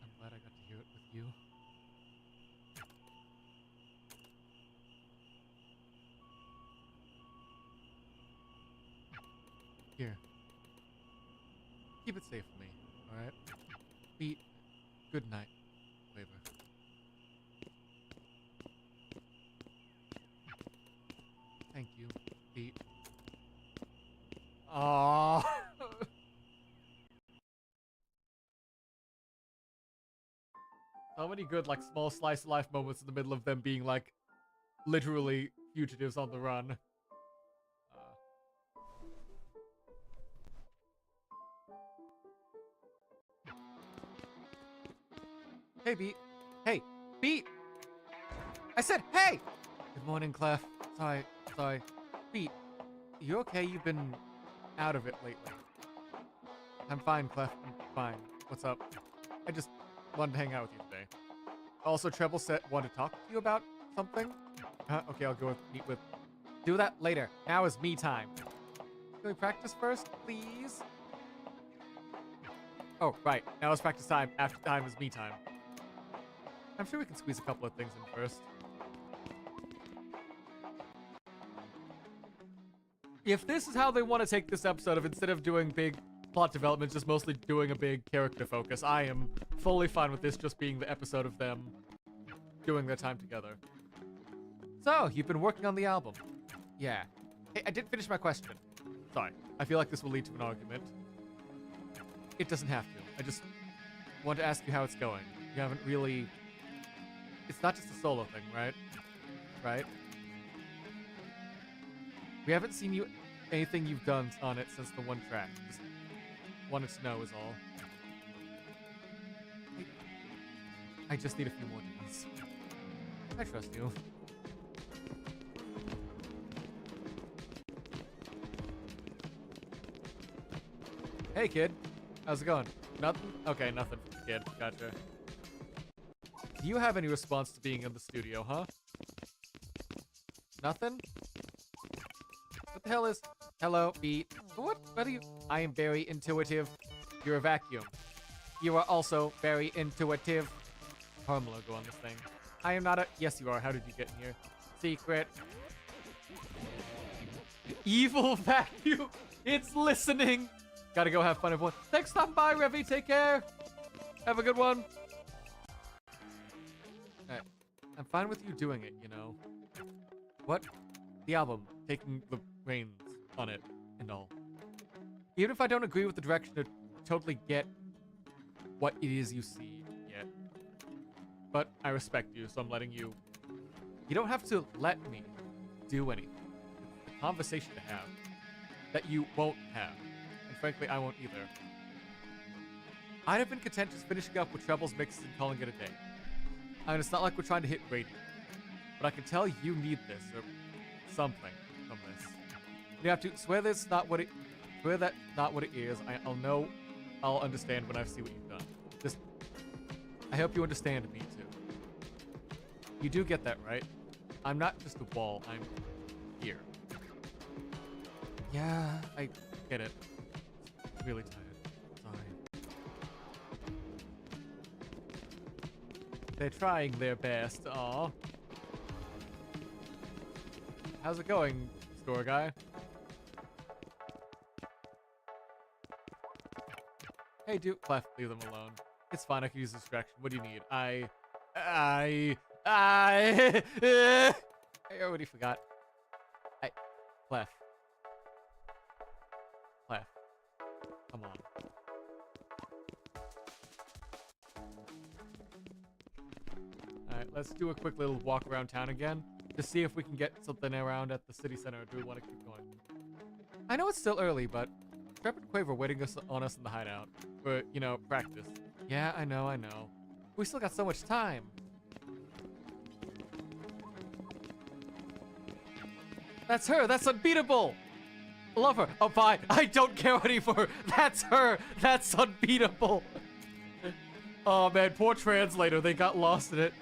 I'm glad I got to hear it with you. Here. Keep it safe for me, alright? Beat. Good night, Quaver. Thank you, Beat. Aww. So many good, like, small slice of life moments in the middle of them being, like, literally fugitives on the run. Hey, Beat. Hey, Beat! I said, hey! Good morning, Clef. Sorry. Beat, you okay? You've been out of it lately. I'm fine, Clef. I'm fine. What's up? I just wanted to hang out with you today. Also, Treble said wanted to talk to you about something. Okay, I'll go meet with. Do that later. Now is me time. Can we practice first, please? Oh, right. Now is practice time. After time is me time. I'm sure we can squeeze a couple of things in first. If this is how they want to take this episode of instead of doing big plot development, just mostly doing a big character focus, I am fully fine with this just being the episode of them doing their time together. So, you've been working on the album. Yeah. Hey, I didn't finish my question. Sorry. I feel like this will lead to an argument. It doesn't have to. I just want to ask you how it's going. You haven't really... It's not just a solo thing, right? Right? We haven't seen anything you've done on it since the one track. Just wanted to know is all. I just need a few more days. I trust you. Hey, kid. How's it going? Nothing? Okay, nothing from the kid. Gotcha. Do you have any response to being in the studio, huh? Nothing? What the hell is... Hello, Beat. What are you... I am very intuitive. You're a vacuum. You are also very intuitive. Harm logo on this thing. I am not a... Yes, you are. How did you get in here? Secret. Evil vacuum. It's listening. Gotta go have fun, everyone. Thanks for stopping by, Revy. Take care. Have a good one. Alright. I'm fine with you doing it, you know. What? The album. Taking the reins on it and all. Even if I don't agree with the direction to totally get what it is you see yet. But I respect you, so I'm letting you... You don't have to let me do anything. It's a conversation to have that you won't have. And frankly, I won't either. I'd have been content just finishing up with Treble's mixes and calling it a day. I mean, it's not like we're trying to hit radio. But I can tell you need this, or something from this. You have to swear that's not what it... Swear that's not what it is. I'll know... I'll understand when I see what you've done. Just... I hope you understand me, too. You do get that, right? I'm not just a wall. I'm... here. Yeah, I get it. Really tired. Sorry. They're trying their best. Aw. How's it going, store guy? Hey, dude. Clef, leave them alone. It's fine. I can use distraction. What do you need? I already forgot. Clef. Clef. Come on. Alright, let's do a quick little walk around town again to see if we can get something around at the city center. Do we want to keep going? I know it's still early, but Trep and Quaver waiting on us in the hideout for, you know, practice. Yeah, I know. We still got so much time. That's her. That's unbeatable. Love her. Oh, bye. I don't care anymore. That's her. That's unbeatable. Oh, man. Poor translator. They got lost in it.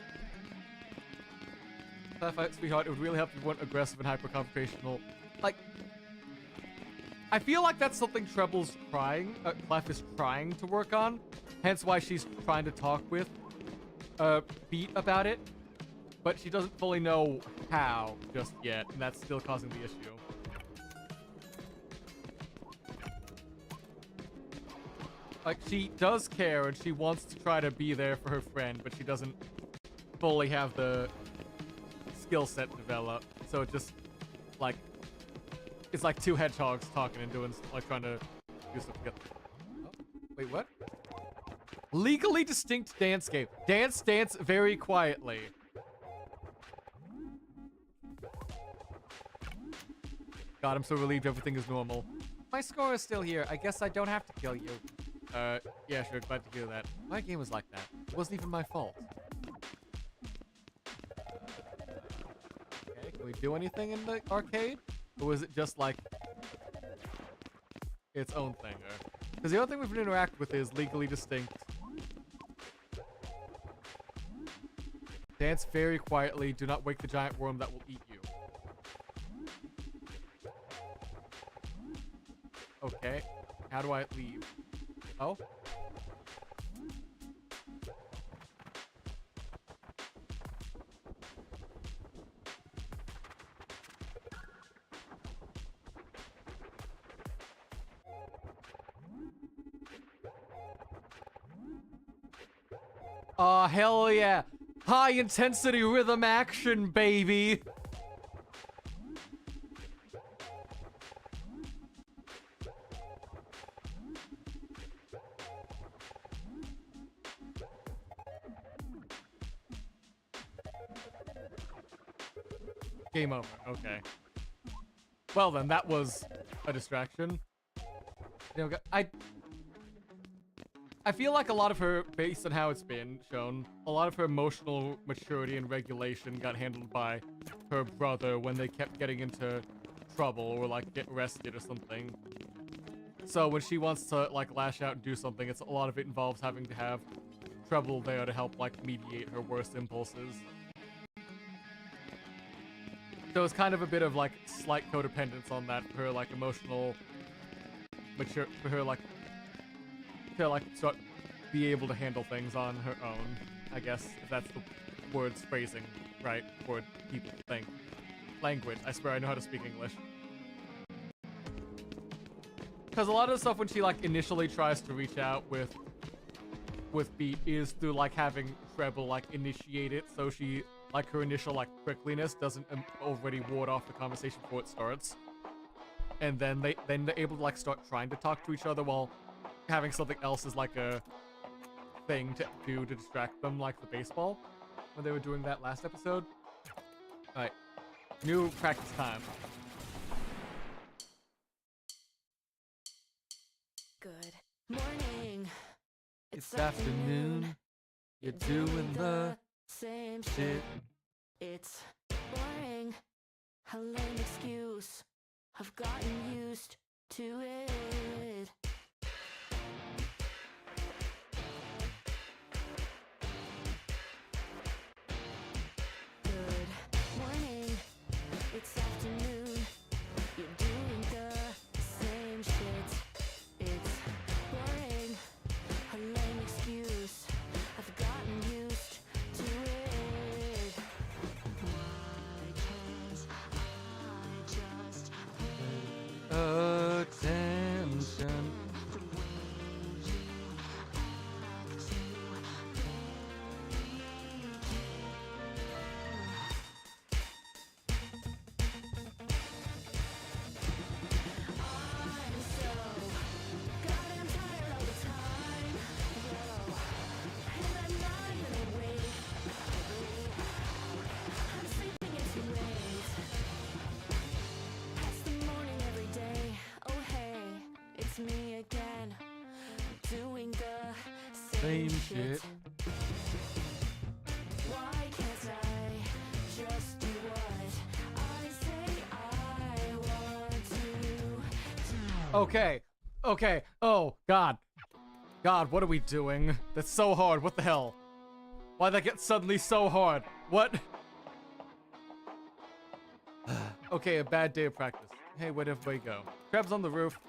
Sweetheart, it would really help if you weren't aggressive and hyper-confrontational. Like, I feel like that's something Treble's Clef is trying to work on. Hence why she's trying to talk with Beat about it. But she doesn't fully know how just yet, and that's still causing the issue. Like, she does care, and she wants to try to be there for her friend, but she doesn't fully have the skill set developed. So it just, like, it's like two hedgehogs talking and doing, like, trying to do stuff together. Oh, wait, what? Legally distinct dance game. Dance very quietly. God, I'm so relieved everything is normal. My score is still here. I guess I don't have to kill you. Yeah, sure, glad to hear that. My game was like that. It wasn't even my fault. Okay, can we do anything in the arcade? Or was it just like its own thing? Because the only thing we can interact with is legally distinct. Dance very quietly. Do not wake the giant worm that will eat you. Okay. How do I leave? Oh? Aw, hell yeah. High intensity rhythm action, baby. Game over. Okay. Well then, that was a distraction. You know, I feel like a lot of her, based on how it's been shown, a lot of her emotional maturity and regulation got handled by her brother when they kept getting into trouble or like get arrested or something. So when she wants to like lash out and do something, it's a lot of it involves having to have Treble there to help like mediate her worst impulses. So it's kind of a bit of like slight codependence on that for her like emotional mature, for her like to like start be able to handle things on her own, I guess, if that's the word's phrasing right for people to think. Language. I swear I know how to speak English. Because a lot of the stuff when she like initially tries to reach out with Beat is through like having Treble like initiate it, so she like her initial like prickliness doesn't already ward off the conversation before it starts, and then they're able to like start trying to talk to each other while having something else as like a thing to do to distract them, like the baseball when they were doing that last episode. All right, new practice time. Good morning. It's afternoon. You're doing the same shit. It's boring. A lame excuse. I've gotten used to it. Good morning. It's afternoon. You're doing the same shit. It's boring. A lame excuse. I've gotten used to it. Attention. Me again, doing the Same shit. Why can't I just do what I say I want to? Okay. Okay. Oh, God. God, what are we doing? That's so hard. What the hell? Why'd that get suddenly so hard? What? Okay, a bad day of practice. Hey, where'd everybody go? Crab's on the roof.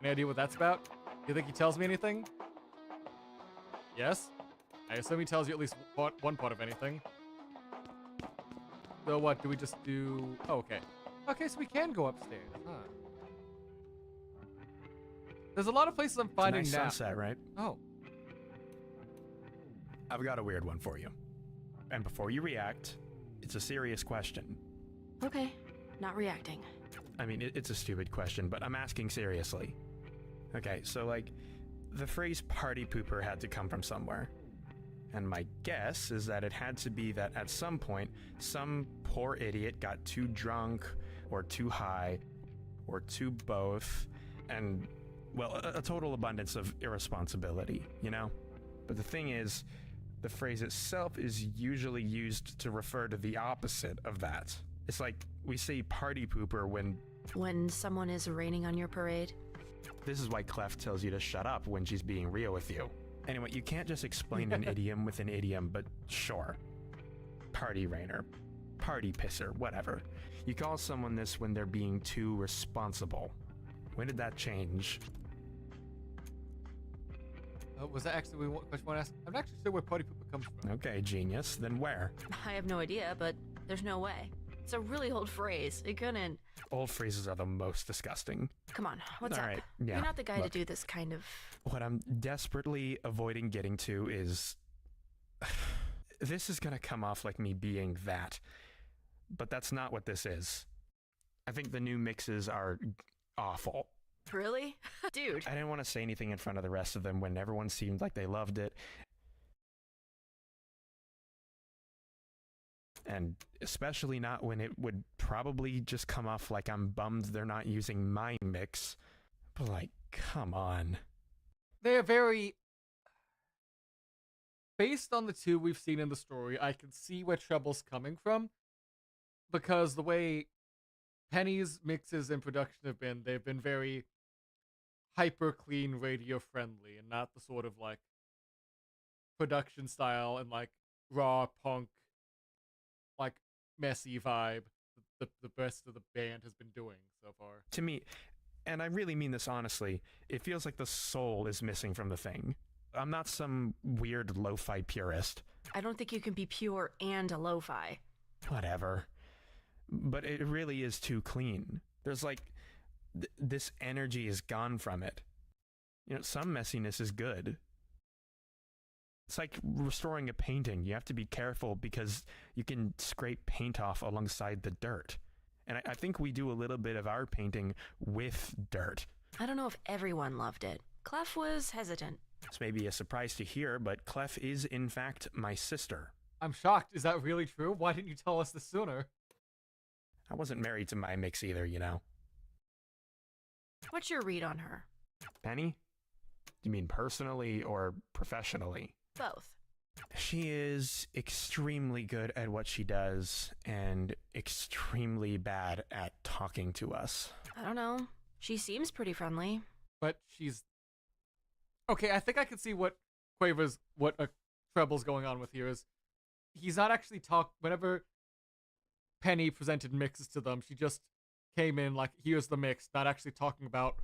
Any idea what that's about? You think he tells me anything? Yes? I assume he tells you at least one part of anything. So what, do we just do... Oh, okay. Okay, so we can go upstairs, huh? There's a lot of places I'm finding it's a now. nice sunset, right? Oh. I've got a weird one for you. And before you react, it's a serious question. Okay, not reacting. I mean, it's a stupid question, but I'm asking seriously. Okay, so like, the phrase party pooper had to come from somewhere. And my guess is that it had to be that at some point, some poor idiot got too drunk or too high or to both, and, well, a total abundance of irresponsibility, you know? But the thing is, the phrase itself is usually used to refer to the opposite of that. It's like we say party pooper When someone is raining on your parade? This is why Clef tells you to shut up when she's being real with you. Anyway, you can't just explain an idiom with an idiom, but sure. Party rainer, party pisser, whatever. You call someone this when they're being too responsible. When did that change? Was that actually what question I want to ask? I'm not actually sure where party pooper comes from. Okay, genius. Then where? I have no idea, but there's no way. It's a really old phrase. It couldn't. Old phrases are the most disgusting. Come on, what's All up? right, yeah, You're not the guy look. to do this kind of... What I'm desperately avoiding getting to is... This is gonna come off like me being that. But that's not what this is. I think the new mixes are awful. Really? Dude. I didn't want to say anything in front of the rest of them when everyone seemed like they loved it. And especially not when it would probably just come off like I'm bummed they're not using my mix. But like, come on. They're very... Based on the two we've seen in the story, I can see where trouble's coming from. Because the way Penny's mixes and production have been, they've been very hyper clean, radio friendly, and not the sort of like production style and like raw punk, like messy vibe the rest of the band has been doing so far. To me, and I really mean this honestly, it feels like the soul is missing from the thing. I'm not some weird lo-fi purist. I don't think you can be pure and a lo-fi. Whatever. But it really is too clean. There's like, this energy is gone from it. You know, some messiness is good. It's like restoring a painting. You have to be careful because you can scrape paint off alongside the dirt. And I think we do a little bit of our painting with dirt. I don't know if everyone loved it. Clef was hesitant. This may be a surprise to hear, but Clef is in fact my sister. I'm shocked. Is that really true? Why didn't you tell us this sooner? I wasn't married to my mix either, you know. What's your read on her? Penny? Do you mean personally or professionally? Both. She is extremely good at what she does and extremely bad at talking to us. I don't know. She seems pretty friendly. But she's... Okay, I think I can see what Treble's going on with here is he's not actually whenever Penny presented mixes to them, she just came in like, here's the mix, not actually talking about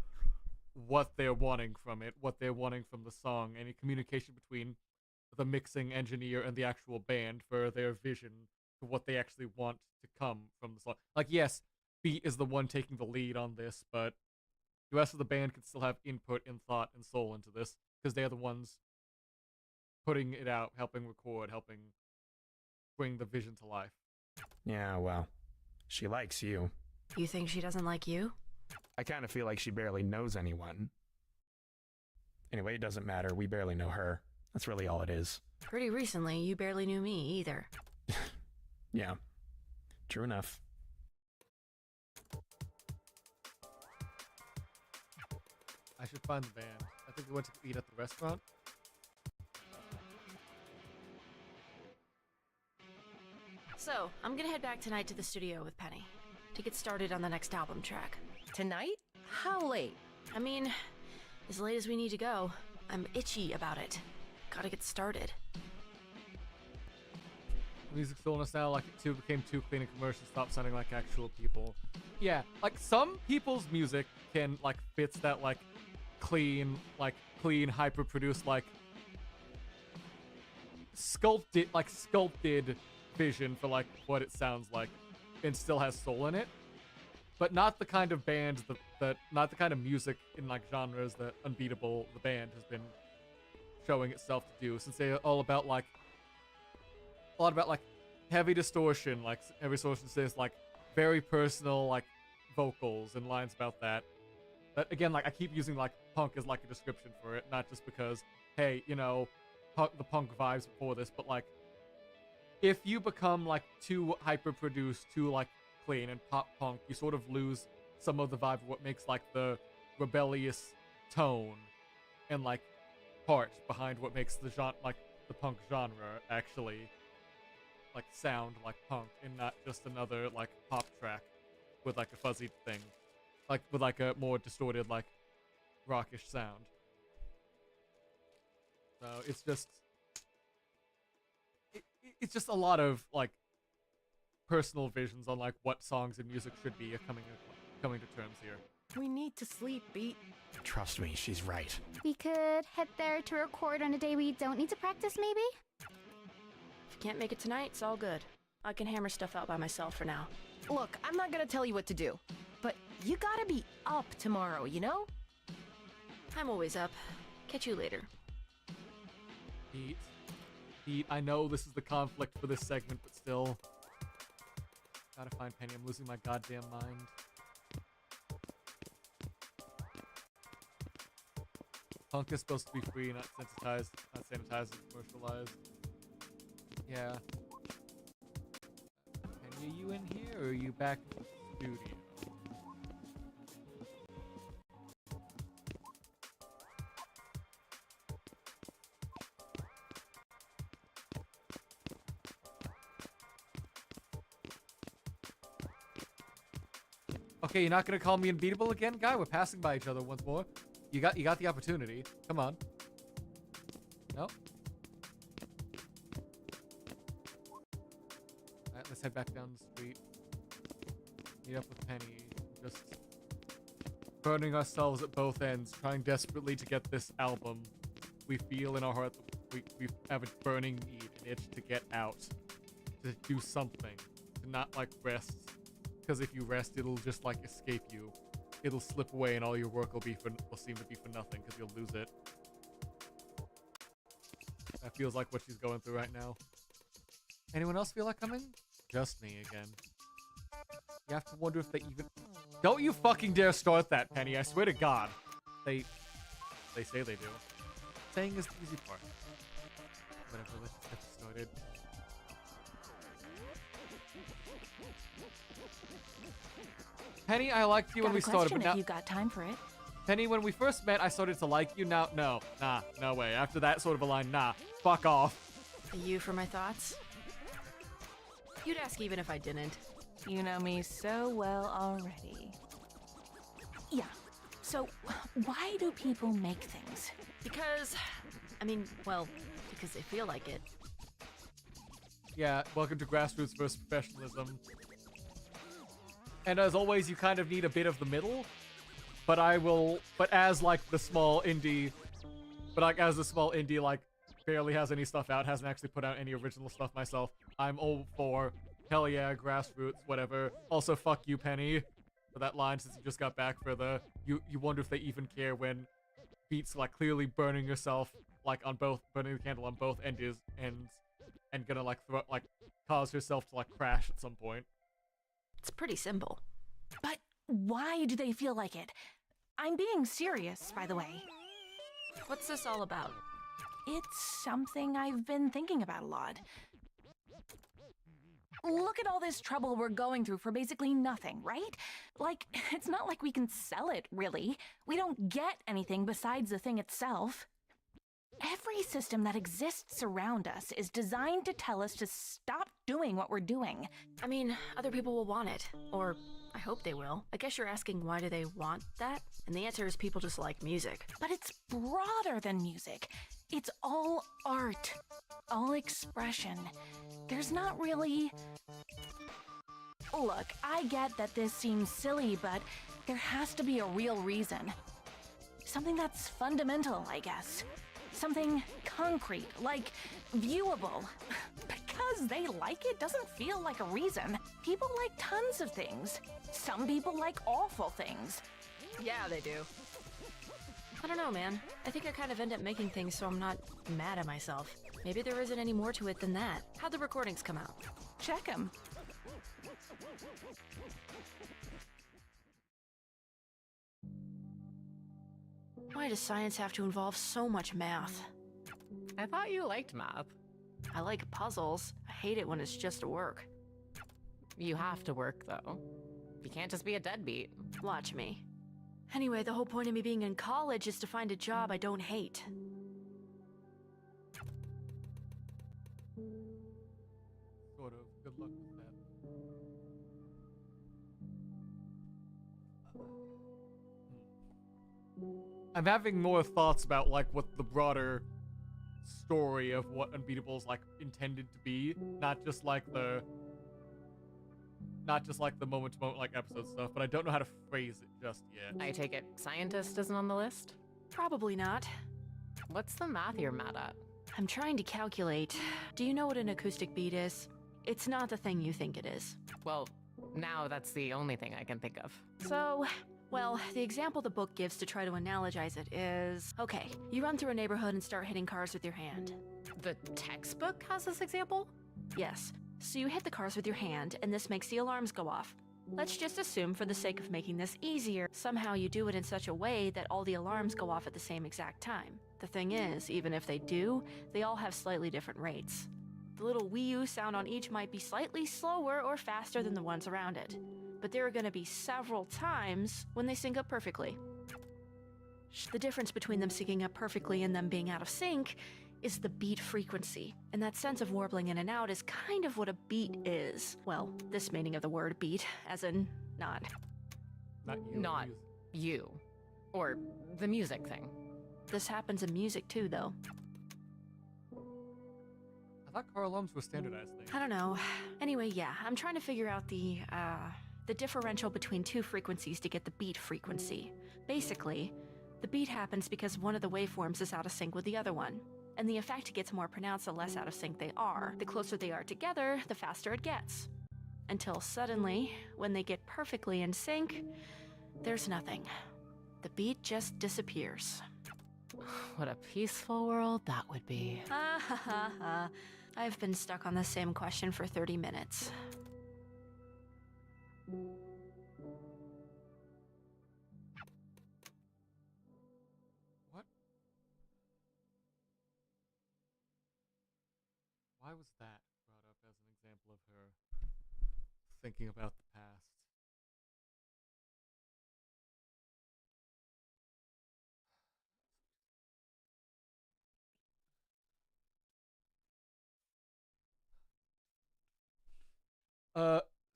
what they're wanting from it, what they're wanting from the song, any communication between the mixing engineer and the actual band for their vision for what they actually want to come from the song. Like, yes, Beat is the one taking the lead on this, but the rest of the band can still have input and thought and soul into this because they're the ones putting it out, helping record, helping bring the vision to life. Yeah, well, she likes you. You think she doesn't like you? I kind of feel like she barely knows anyone. Anyway, it doesn't matter. We barely know her. That's really all it is. Pretty recently, you barely knew me either. Yeah, true enough. I should find the band. I think we went to eat at the restaurant. So, I'm gonna head back tonight to the studio with Penny to get started on the next album track. Tonight? How late? I mean, as late as we need to go. I'm itchy about it. Gotta get started. Music's filling us now like it became too clean and commercial, stop sounding like actual people. Yeah, like some people's music can like fits that like clean, hyper-produced, like sculpted vision for like what it sounds like and still has soul in it. But not the kind of band not the kind of music in like genres that Unbeatable, the band, has been showing itself to do, since they're all about like a lot about like heavy distortion, like heavy distortion says like very personal like vocals and lines about that. But again, like I keep using like punk as like a description for it, not just because hey, you know, the punk vibes before this, but like if you become like too hyper produced, too like clean and pop punk, you sort of lose some of the vibe of what makes like the rebellious tone and like heart behind what makes the the punk genre actually like sound like punk and not just another like pop track with like a fuzzy thing, like with like a more distorted like rockish sound. So it's just it's just a lot of like personal visions on like what songs and music should be coming to terms here. We need to sleep, Beat. Trust me, she's right. We could head there to record on a day we don't need to practice, maybe? If you can't make it tonight, it's all good. I can hammer stuff out by myself for now. Look, I'm not gonna tell you what to do, but you gotta be up tomorrow, you know? I'm always up. Catch you later. Pete, I know this is the conflict for this segment, but still. Gotta find Penny. I'm losing my goddamn mind. Punk is supposed to be free, not sensitized, not sanitized, and commercialized. Yeah. Penny, are you in here, or are you back in the studio? Okay, you're not gonna call me unbeatable again, guy? We're passing by each other once more. You got the opportunity. Come on. Nope. Alright, let's head back down the street. Meet up with Penny. Just burning ourselves at both ends, trying desperately to get this album. We feel in our heart that we have a burning need, an itch to get out. To do something. To not like rest. Because if you rest, it'll just like escape you. It'll slip away, and all your work will seem to be for nothing because you'll lose it. That feels like what she's going through right now. Anyone else feel like coming? Just me again. You have to wonder if they even. Don't you fucking dare start that, Penny! I swear to God. They say they do. Saying is the easy part. Whatever. Let's just get started. Penny, I liked you when we started, but now if you got time for it. Penny, when we first met, I started to like you. Now, no, nah, no way. After that sort of a line, nah, fuck off. You for my thoughts? You'd ask even if I didn't. You know me so well already. Yeah. So, why do people make things? Because they feel like it. Yeah, welcome to Grassroots versus Professionalism. And as always, you kind of need a bit of the middle. But as the small indie, like, barely has any stuff out, hasn't actually put out any original stuff myself, I'm all for, hell yeah, Grassroots, whatever. Also, fuck you, Penny, for that line since you just got back for the, you wonder if they even care when Beat's, like, clearly burning yourself, like, burning the candle on both ends, and gonna, like, cause herself to, like, crash at some point. It's pretty simple. But why do they feel like it? I'm being serious, by the way. What's this all about? It's something I've been thinking about a lot. Look at all this trouble we're going through for basically nothing, right? Like, it's not like we can sell it, really. We don't get anything besides the thing itself. Every system that exists around us is designed to tell us to stop doing what we're doing. I mean, other people will want it. Or, I hope they will. I guess you're asking why do they want that? And the answer is people just like music. But it's broader than music. It's all art. All expression. There's not really... Look, I get that this seems silly, but there has to be a real reason. Something that's fundamental, I guess. Something concrete, like viewable. Because they like it doesn't feel like a reason. People like tons of things. Some people like awful things. Yeah, they do. I don't know, man. I think I kind of end up making things so I'm not mad at myself. Maybe there isn't any more to it than that. How'd the recordings come out? Check them. Why does science have to involve so much math? I thought you liked math. I like puzzles. I hate it when it's just work. You have to work, though. You can't just be a deadbeat. Watch me. Anyway, the whole point of me being in college is to find a job I don't hate. Sort of. Good luck with that. I'm having more thoughts about like what the broader story of what Unbeatable's like intended to be, not just like the moment to moment like episode stuff, but I don't know how to phrase it just yet. I take it scientist isn't on the list? Probably not. What's the math you're mad at? I'm trying to calculate. Do you know what an acoustic beat is? It's not the thing you think it is. Well, now that's the only thing I can think of. So, well, the example the book gives to try to analogize it is, okay, you run through a neighborhood and start hitting cars with your hand. The textbook has this example? Yes. So you hit the cars with your hand, and this makes the alarms go off. Let's just assume, for the sake of making this easier, somehow you do it in such a way that all the alarms go off at the same exact time. The thing is, even if they do, they all have slightly different rates. The little Wii U sound on each might be slightly slower or faster than the ones around it. But there are going to be several times when they sync up perfectly. The difference between them syncing up perfectly and them being out of sync is the beat frequency, and that sense of warbling in and out is kind of what a beat is. Well, this meaning of the word beat, as in not. Not you. Or the music thing. This happens in music too, though. I thought car alarms were standardized things. I don't know. Anyway, yeah, I'm trying to figure out the differential between two frequencies to get the beat frequency. Basically, the beat happens because one of the waveforms is out of sync with the other one. And the effect gets more pronounced the less out of sync they are. The closer they are together, the faster it gets. Until suddenly, when they get perfectly in sync, there's nothing. The beat just disappears. What a peaceful world that would be. Ha ha ha ha. I've been stuck on the same question for 30 minutes. What? Why was that brought up as an example of her thinking about the past?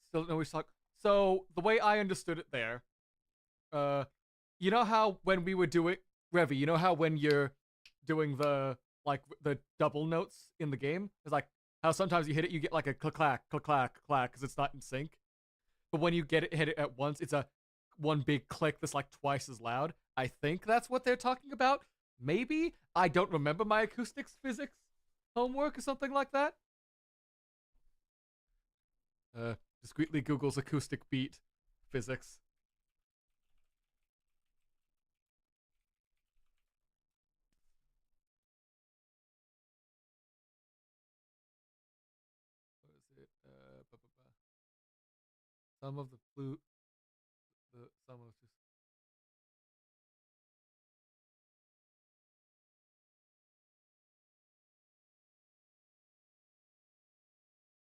Still no we talk. So the way I understood it there, you know how when we were doing Revy, you know how when you're doing the like the double notes in the game, it's like how sometimes you hit it, you get like a click clack, click clack, clack, because it's not in sync. But when you hit it at once, it's a one big click that's like twice as loud. I think that's what they're talking about. Maybe I don't remember my acoustics physics homework or something like that. Discreetly Google's acoustic beat physics. What is it? Some of the flute. Some of just.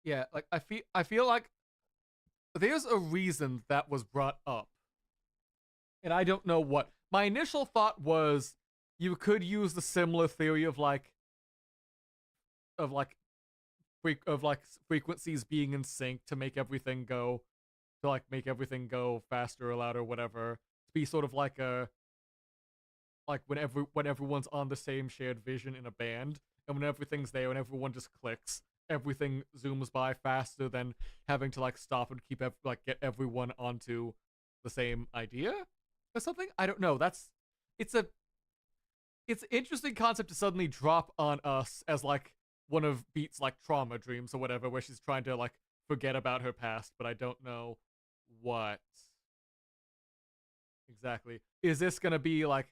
Yeah, like I feel like there's a reason that was brought up. And I don't know what. My initial thought was you could use the similar theory of frequencies being in sync to make everything go faster or louder or whatever. To be sort of like a when everyone's on the same shared vision in a band, and when everything's there and everyone just clicks, everything zooms by faster than having to like stop and keep get everyone onto the same idea or something. I don't know. It's an interesting concept to suddenly drop on us as like one of Beat's like trauma dreams or whatever, where she's trying to like forget about her past, but I don't know what exactly. Is this gonna be like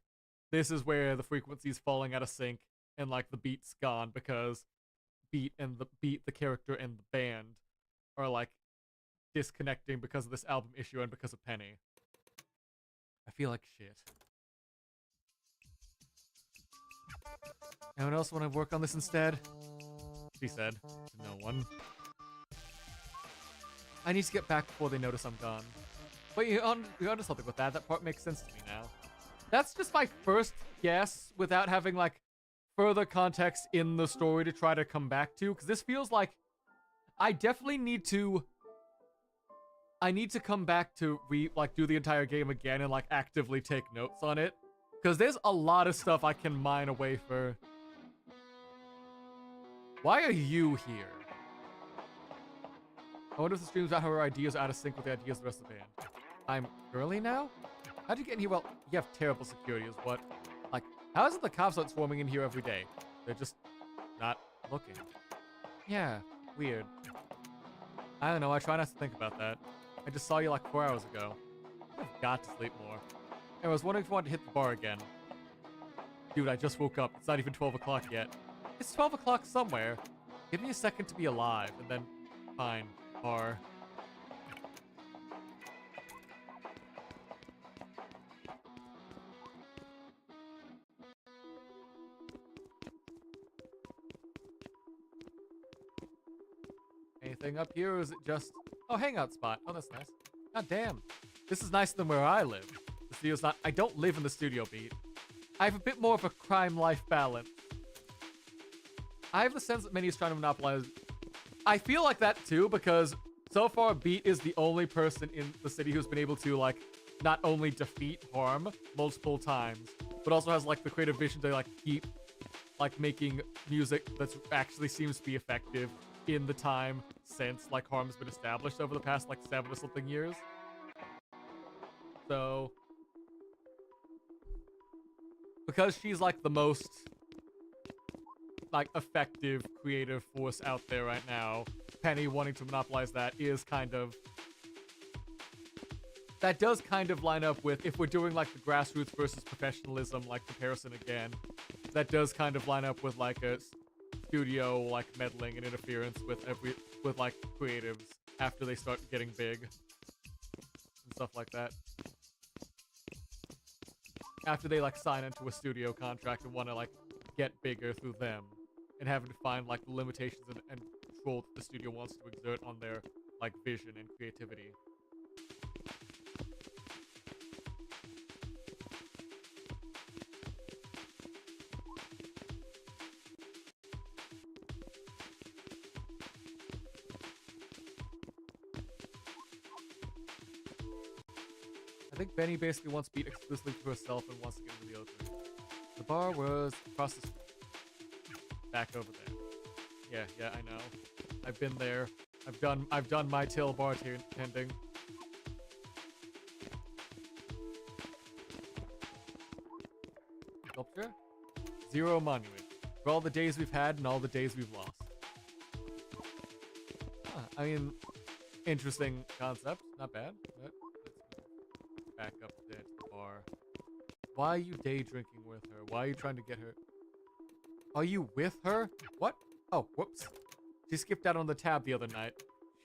this is where the frequency's falling out of sync and like the beat's gone because the character and the band are like disconnecting because of this album issue and because of Penny. I feel like shit. Anyone else want to work on this instead? She said to no one. I need to get back before they notice I'm gone. But you're onto something with that. That part makes sense to me now. That's just my first guess without having, like, further context in the story to try to come back to. Because this feels like I definitely need to... I need to come back to, do the entire game again and, like, actively take notes on it. Because there's a lot of stuff I can mine away for. Why are you here? I wonder if the stream's about her ideas are out of sync with the ideas of the rest of the band. I'm early now? How'd you get in here? Well, you have terrible security is what. Like, how is it the cops aren't swarming in here every day? They're just not looking. Yeah, weird. I don't know, I try not to think about that. I just saw you like 4 hours ago. I've got to sleep more. And I was wondering if you wanted to hit the bar again. Dude, I just woke up. It's not even 12 o'clock yet. It's 12 o'clock somewhere. Give me a second to be alive, and then... Fine. Bar. Anything up here, or is it just... Oh, hangout spot. Oh, that's nice. God damn. This is nicer than where I live. The studio's not... I don't live in the studio beat. I have a bit more of a crime-life balance. I have the sense that Minnie's trying to monopolize... I feel like that too, because so far Beat is the only person in the city who's been able to, like, not only defeat harm multiple times, but also has, like, the creative vision to, like, keep, like, making music that actually seems to be effective in the time since, like, harm's been established over the past, like, 7 or something years. So... because she's, like, the most... like, effective creative force out there right now, Penny wanting to monopolize that is kind of... that does kind of line up with, if we're doing, like, the grassroots versus professionalism, like, comparison again, that does kind of line up with, like, a studio, like, meddling and interference with like, creatives after they start getting big. And stuff like that. After they, like, sign into a studio contract and want to, like, get bigger through them. And having to find, like, the limitations and control that the studio wants to exert on their, like, vision and creativity. I think Benny basically wants Beat exclusively to herself and wants to get into the open. The bar was across the street. Back over there. Yeah, I know. I've been there. I've done my till bartending. Sculpture? Zero monument. For all the days we've had and all the days we've lost. Huh, I mean, interesting concept. Not bad. But let's back up to the bar. Why are you day drinking with her? Why are you trying to get her? Are you with her? What? Oh, whoops. She skipped out on the tab the other night.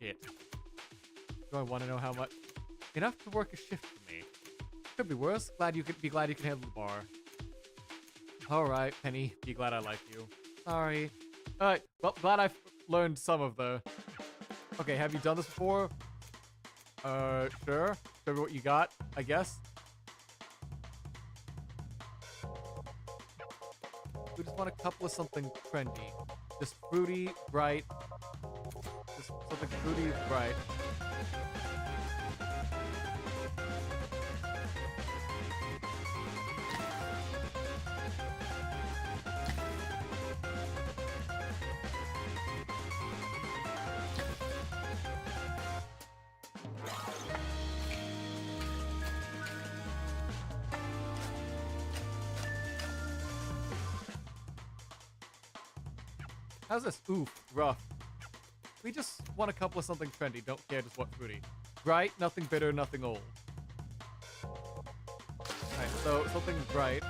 Shit. Do I want to know how much? Enough to work a shift for me. Could be worse. Glad you can handle the bar. Alright, Penny. Be glad I like you. Sorry. Alright, well, glad I've learned some of the... Okay, have you done this before? Sure. Show me what you got, I guess. We just want a couple of something trendy. Just fruity, bright. Just something fruity, bright. How's this? Oof, rough. We just want a couple of something trendy, don't care just what fruity. Bright, nothing bitter, nothing old. Alright, so something bright.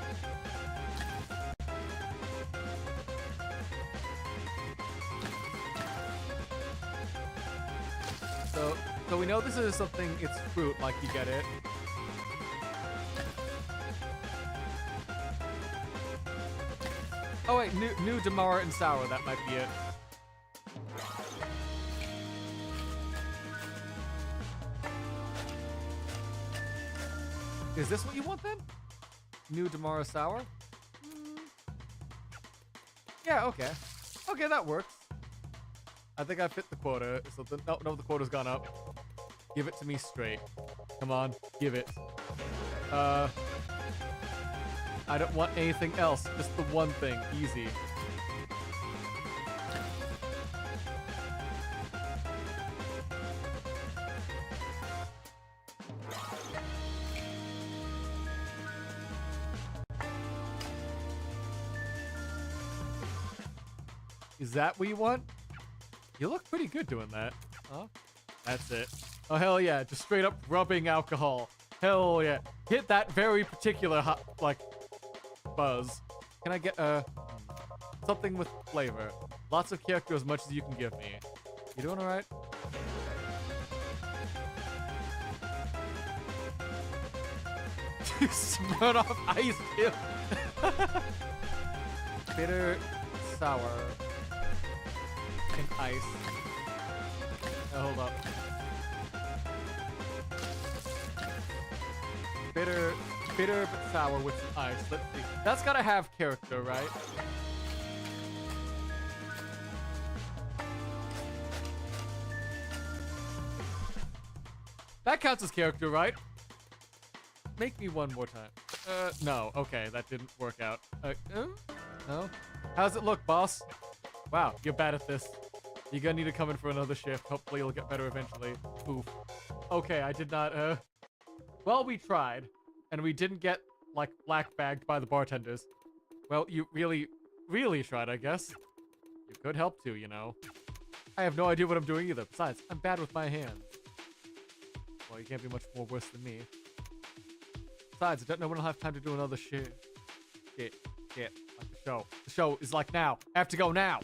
So we know this is something, it's fruit, like you get it. Oh wait, new Damara and Sour, that might be it. Is this what you want then? New Damara Sour? Yeah, okay. Okay, that works. I think I fit the quota. So no, the quota's gone up. Give it to me straight. Come on, give it. I don't want anything else. Just the one thing. Easy. Is that what you want? You look pretty good doing that. Huh? That's it. Oh, hell yeah. Just straight up rubbing alcohol. Hell yeah. Hit that very particular, buzz. Can I get, something with flavor? Lots of character, as much as you can give me. You doing alright? Run off ice cube. Bitter, sour, and ice. Hold up. Bitter but sour with some ice. Let's see. That's gotta have character, right? That counts as character, right? Make me one more time. No. Okay, that didn't work out. No? How's it look, boss? Wow, you're bad at this. You're gonna need to come in for another shift. Hopefully you'll get better eventually. Oof. Okay, I did not, Well, we tried. And we didn't get, like, black-bagged by the bartenders. Well, you really, really tried, I guess. You could help too, you know. I have no idea what I'm doing either. Besides, I'm bad with my hands. Well, you can't be much more worse than me. Besides, I don't know when I'll have time to do another shit. Shit. Like the show. The show is like now. I have to go now.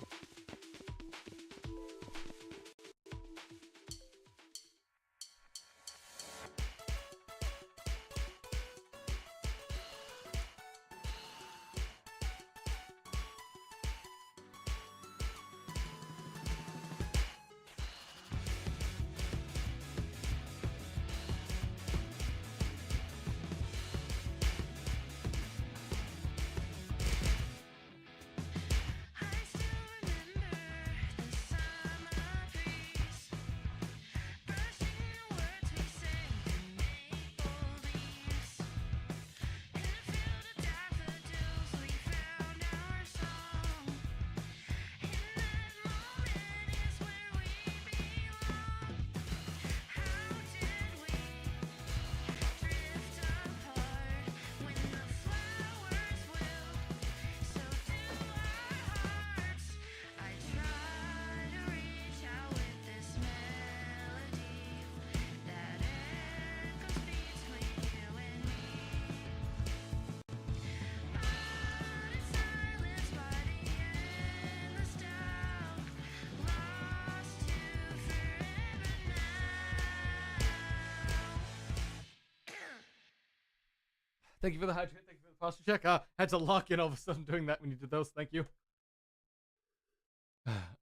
Thank you for the hydrate. Thank you for the posture check. Had to lock in all of a sudden doing that when you did those. Thank you.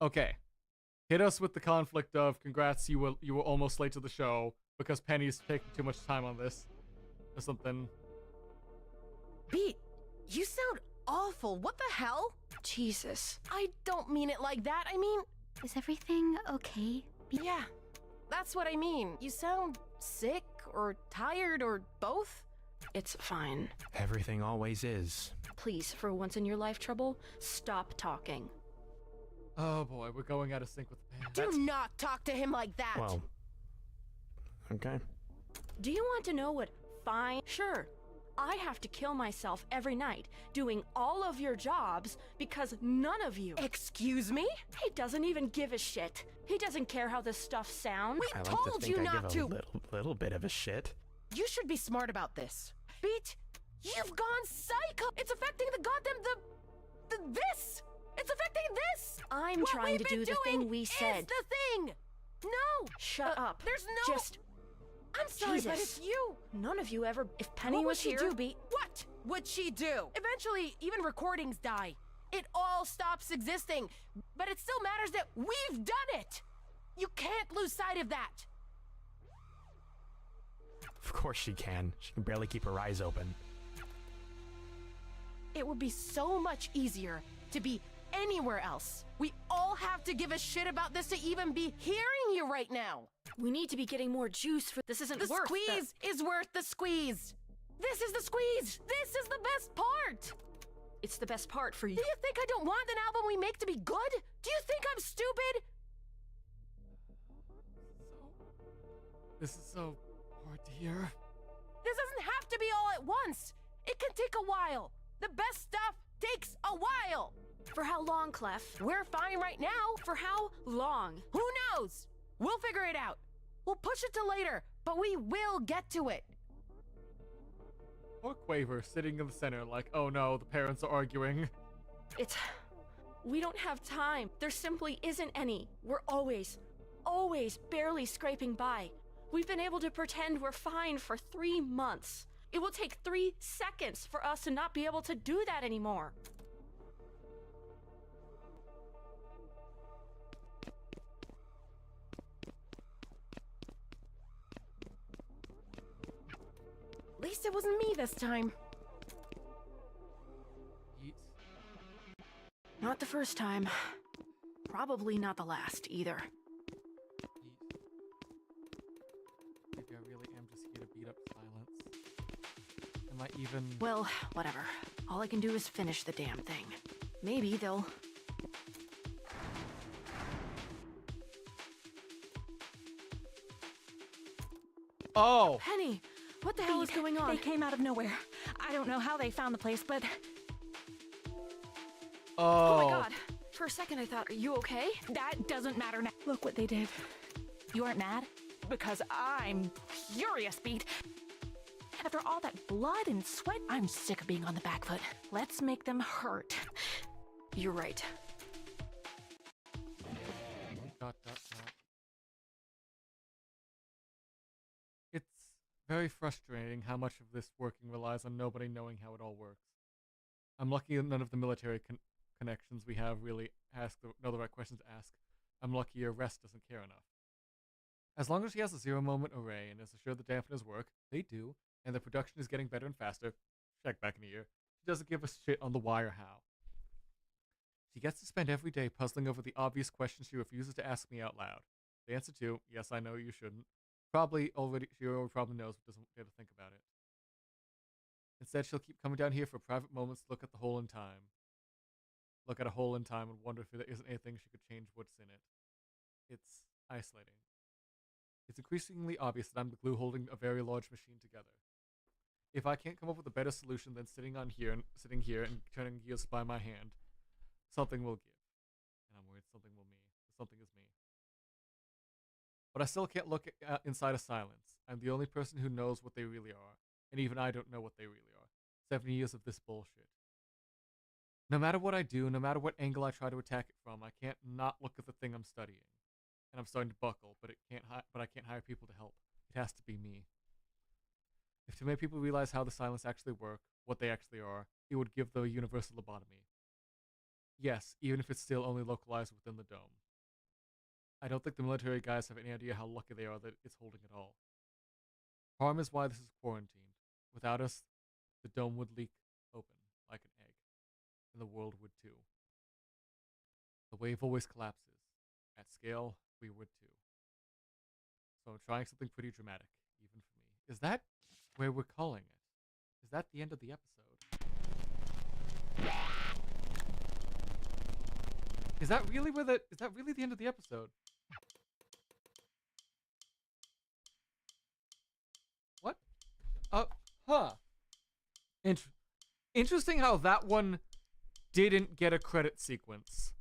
Okay. Hit us with the conflict of congrats, you were almost late to the show because Penny's taking too much time on this. Or something. Beat, you sound awful. What the hell? Jesus. I don't mean it like that. I mean... Is everything okay? Yeah, that's what I mean. You sound sick or tired or both. It's fine. Everything always is. Please, for once in your life, Trouble, stop talking. Oh boy, we're going out of sync with the band. Do not talk to him like that. Well, okay. Do you want to know what fine? Sure. I have to kill myself every night doing all of your jobs because none of you. Excuse me? He doesn't even give a shit. He doesn't care how this stuff sounds. We I like told to think you I not give to. a little bit of a shit. You should be smart about this. Beat, you've gone psycho. It's affecting the goddamn this. It's affecting this. I'm What trying we've to been do the doing thing we is said. the thing. No. Shut up. There's no. Just I'm sorry, but Jesus. it's you. none of you ever. If Penny What would was she here, do, Beat? What would she do? Eventually, even recordings die. It all stops existing. But it still matters that we've done it. You can't lose sight of that. Of course she can. She can barely keep her eyes open. It would be so much easier to be anywhere else. We all have to give a shit about this to even be hearing you right now. We need to be getting more juice for this. Isn't The worth squeeze is worth the squeeze. This is the squeeze. This is the best part. It's the best part for you. Do you think I don't want an album we make to be good? Do you think I'm stupid? This is so hard to hear. This doesn't have to be all at once. It can take a while. The best stuff takes a while. For how long, Clef? We're fine right now. For how long? Who knows? We'll figure it out. We'll push it to later, but we will get to it. Poor Quaver sitting in the center like, oh no, the parents are arguing. We don't have time. There simply isn't any. We're always barely scraping by. We've been able to pretend we're fine for 3 months. It will take 3 seconds for us to not be able to do that anymore. At least it wasn't me this time. Yeet. Not the first time. Probably not the last either. Yeet. Maybe I really am just here to beat up silence. Am I even... Well, whatever. All I can do is finish the damn thing. Maybe they'll... Oh! Penny! What the hell is going on? They came out of nowhere. I don't know how they found the place, but Oh my god. For a second I thought, are you okay? that doesn't matter now. Look what they did. You aren't mad? Because I'm furious, Beat. After all that blood and sweat, I'm sick of being on the back foot. Let's make them hurt. You're right. Dot. It's very frustrating how much of this working relies on nobody knowing how it all works. I'm lucky that none of the military connections we have really know the right questions to ask. I'm lucky your rest doesn't care enough. As long as she has a zero-moment array and is assured the dampeners work, they do, and the production is getting better and faster, check back in a year, she doesn't give a shit on the why or how. She gets to spend every day puzzling over the obvious questions she refuses to ask me out loud. The answer to, yes, I know you shouldn't, she already probably knows but doesn't care to think about it. Instead, she'll keep coming down here for private moments to look at a hole in time and wonder if there isn't anything she could change what's in it. It's isolating. It's increasingly obvious that I'm the glue holding a very large machine together. If I can't come up with a better solution than sitting here and turning gears by my hand, something will give. And I'm worried something will me. Something is me. But I still can't look inside of silence. I'm the only person who knows what they really are. And even I don't know what they really are. 7 years of this bullshit. No matter what I do, no matter what angle I try to attack it from, I can't not look at the thing I'm studying. And I'm starting to buckle, but I can't hire people to help. It has to be me. If too many people realize how the silence actually work, what they actually are, it would give the universal lobotomy. Yes, even if it's still only localized within the dome. I don't think the military guys have any idea how lucky they are that it's holding it all. Harm is why this is quarantined. Without us, the dome would leak open like an egg, and the world would too. The wave always collapses. At scale, we would too. So I'm trying something pretty dramatic, even for me. Is that where we're calling it? Is that the end of the episode? Is that really the end of the episode? What? Huh. Interesting how that one didn't get a credit sequence.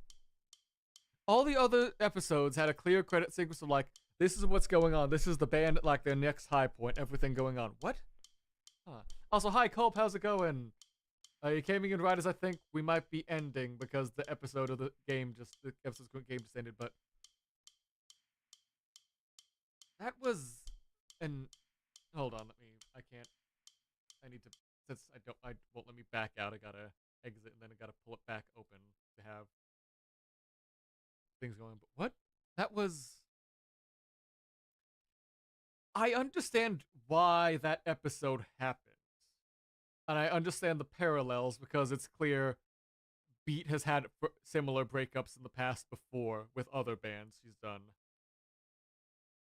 All the other episodes had a clear credit sequence of like, this is what's going on. This is the band at like their next high point. Everything going on. What? Huh. Also, hi, Culp. How's it going? You came in right as I think we might be ending because the episode of the game the game just ended, but that was hold on, I need to, since I won't let me back out, I gotta exit and then I gotta pull it back open to have things going. But what? That was I understand why that episode happened. And I understand the parallels because it's clear Beat has had similar breakups in the past before with other bands she's done.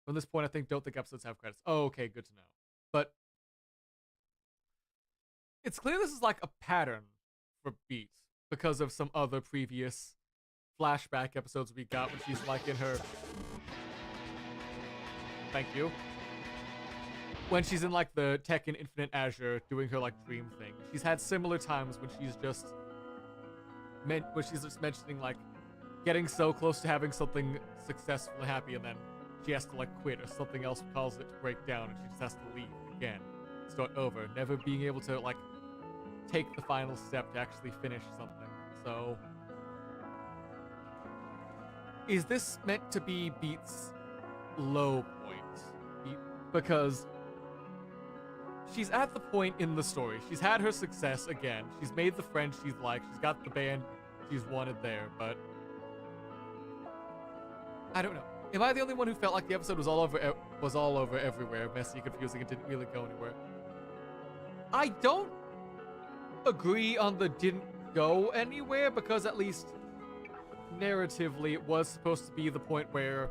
From this point, don't think episodes have credits. Oh, okay, good to know. But it's clear this is like a pattern for Beat because of some other previous flashback episodes we got when she's like in her... Thank you. When she's in like the Tekken Infinite Azure doing her like dream thing. She's had similar times when she's just mentioning like getting so close to having something successful and happy, and then she has to like quit, or something else causes it to break down and she just has to leave again, start over, never being able to like take the final step to actually finish something. So is this meant to be Beat's low point? Because she's at the point in the story. She's had her success again. She's made the friends she's liked. She's got the band she's wanted there, but I don't know. Am I the only one who felt like the episode was all over everywhere, messy, confusing, and didn't really go anywhere? I don't agree on the didn't go anywhere, because at least narratively it was supposed to be the point where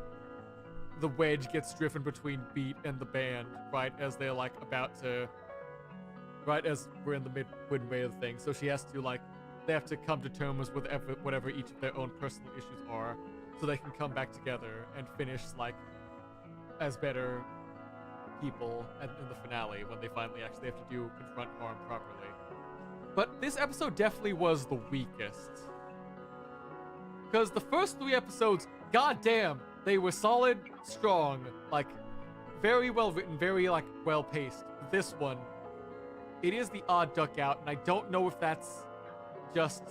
the wedge gets driven between Beat and the band right as they're like right as we're in the midway of the thing. So she has to like, they have to come to terms with whatever each of their own personal issues are, so they can come back together and finish like as better people in the finale when they finally actually have to confront harm properly. But this episode definitely was the weakest, because the first 3 episodes, goddamn, they were solid, strong, like very well written, very like well paced. This one, it is the odd duck out, and I don't know if that's just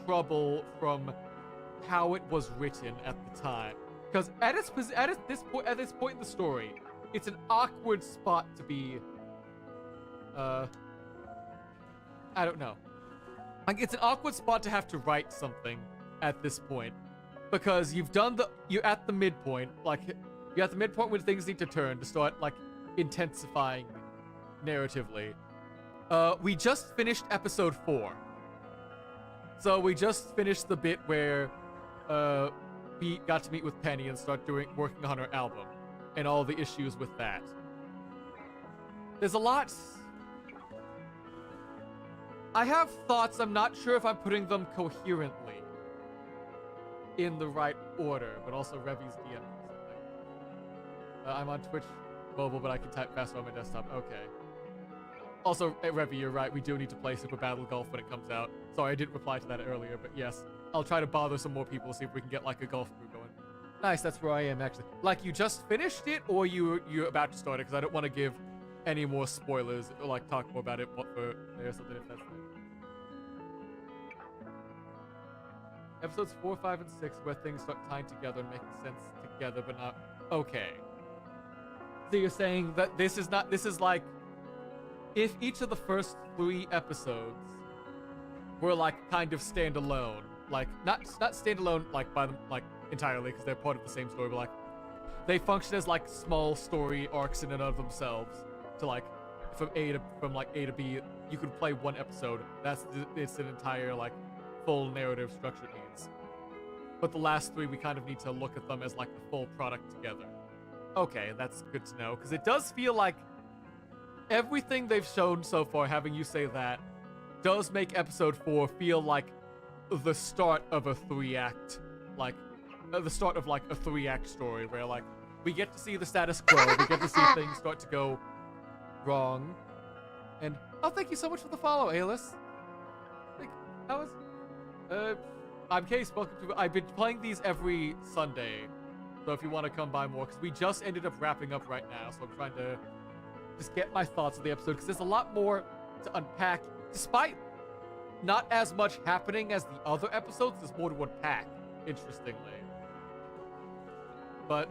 trouble from how it was written at the time. Because at this point in the story, it's an awkward spot to be. I don't know. Like, it's an awkward spot to have to write something at this point, because you're at the midpoint. Like, you're at the midpoint when things need to turn to start like intensifying narratively. We just finished episode 4. So we just finished the bit where Beat got to meet with Penny and start working on her album and all the issues with that. There's a lot. I have thoughts. I'm not sure if I'm putting them coherently in the right order, but also Revy's DM something. I'm on Twitch mobile, but I can type faster on my desktop. Okay. Also, Revy, you're right. We do need to play Super Battle Golf when it comes out. Sorry, I didn't reply to that earlier, but yes. I'll try to bother some more people, see if we can get, like, a golf crew going. Nice, that's where I am, actually. Like, you just finished it, or you're about to start it? Because I don't want to give any more spoilers, or, like, talk more about it or something if that's there. Episodes 4, 5, and 6, where things start tying together and making sense together, but not... Okay. So you're saying that this is like... If each of the first 3 episodes were like kind of standalone, like not standalone like by them like entirely because they're part of the same story, but like they function as like small story arcs in and of themselves. To like from A to B, you could play one episode. It's an entire like full narrative structure it needs. But the last 3, we kind of need to look at them as like the full product together. Okay, that's good to know, because it does feel like everything they've shown so far, having you say that, does make episode 4 feel like the start of a 3-act, like, the start of, like, a 3-act story, where, like, we get to see the status quo, we get to see things start to go wrong, and, oh, thank you so much for the follow, Alice. I'm Case, welcome to, I've been playing these every Sunday, so if you want to come by more, because we just ended up wrapping up right now, so I'm trying to just get my thoughts on the episode, because there's a lot more to unpack. Despite not as much happening as the other episodes, there's more to unpack, interestingly. But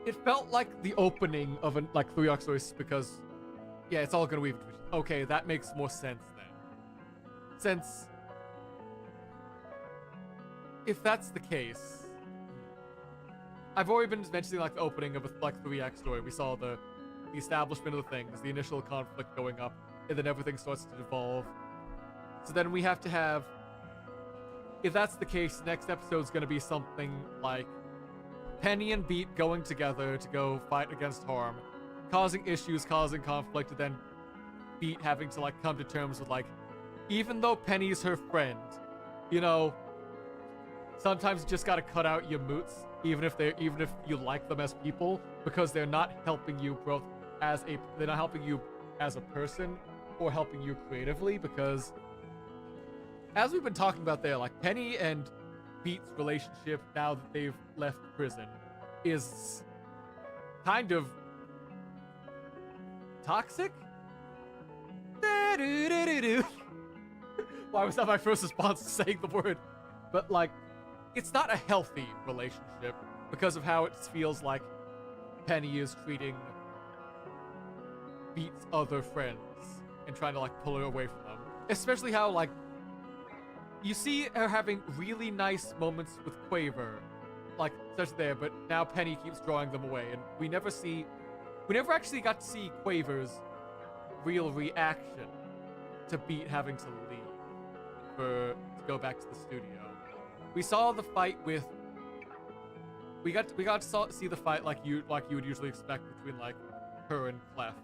it felt like the opening of a 3-arc story, because, yeah, it's all gonna weave into each other. Okay, that makes more sense then. Since, if that's the case, I've already been mentioning like the opening of a like 3-act story. We saw the establishment of the things, the initial conflict going up, and then everything starts to devolve. So then we have to have, if that's the case, next episode's gonna be something like Penny and Beat going together to go fight against harm, causing issues, causing conflict, and then Beat having to like come to terms with like, even though Penny's her friend, you know, sometimes you just gotta cut out your moots, even if you like them as people, because they're not helping you both they're not helping you as a person or helping you creatively, because as we've been talking about there, like Penny and Beat's relationship now that they've left prison is kind of toxic. Why was that my first response to saying the word? But like, it's not a healthy relationship because of how it feels like Penny is treating Beat's other friends and trying to like pull her away from them. Especially how like you see her having really nice moments with Quaver, like such there, but now Penny keeps drawing them away, and we never actually got to see Quaver's real reaction to Beat having to leave to go back to the studio. We saw the fight with. We got to see the fight like you would usually expect between like her and Clef,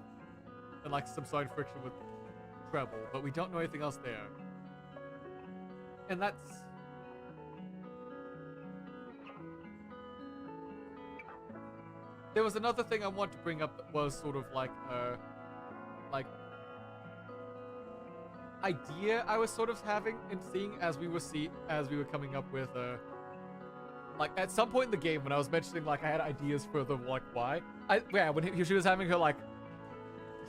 and like some sort of friction with Treble, but we don't know anything else there. And that's... There was another thing I want to bring up that was sort of like idea I was sort of having and seeing as we were coming up with like at some point in the game when I was mentioning like I had ideas for the like why when she was having her like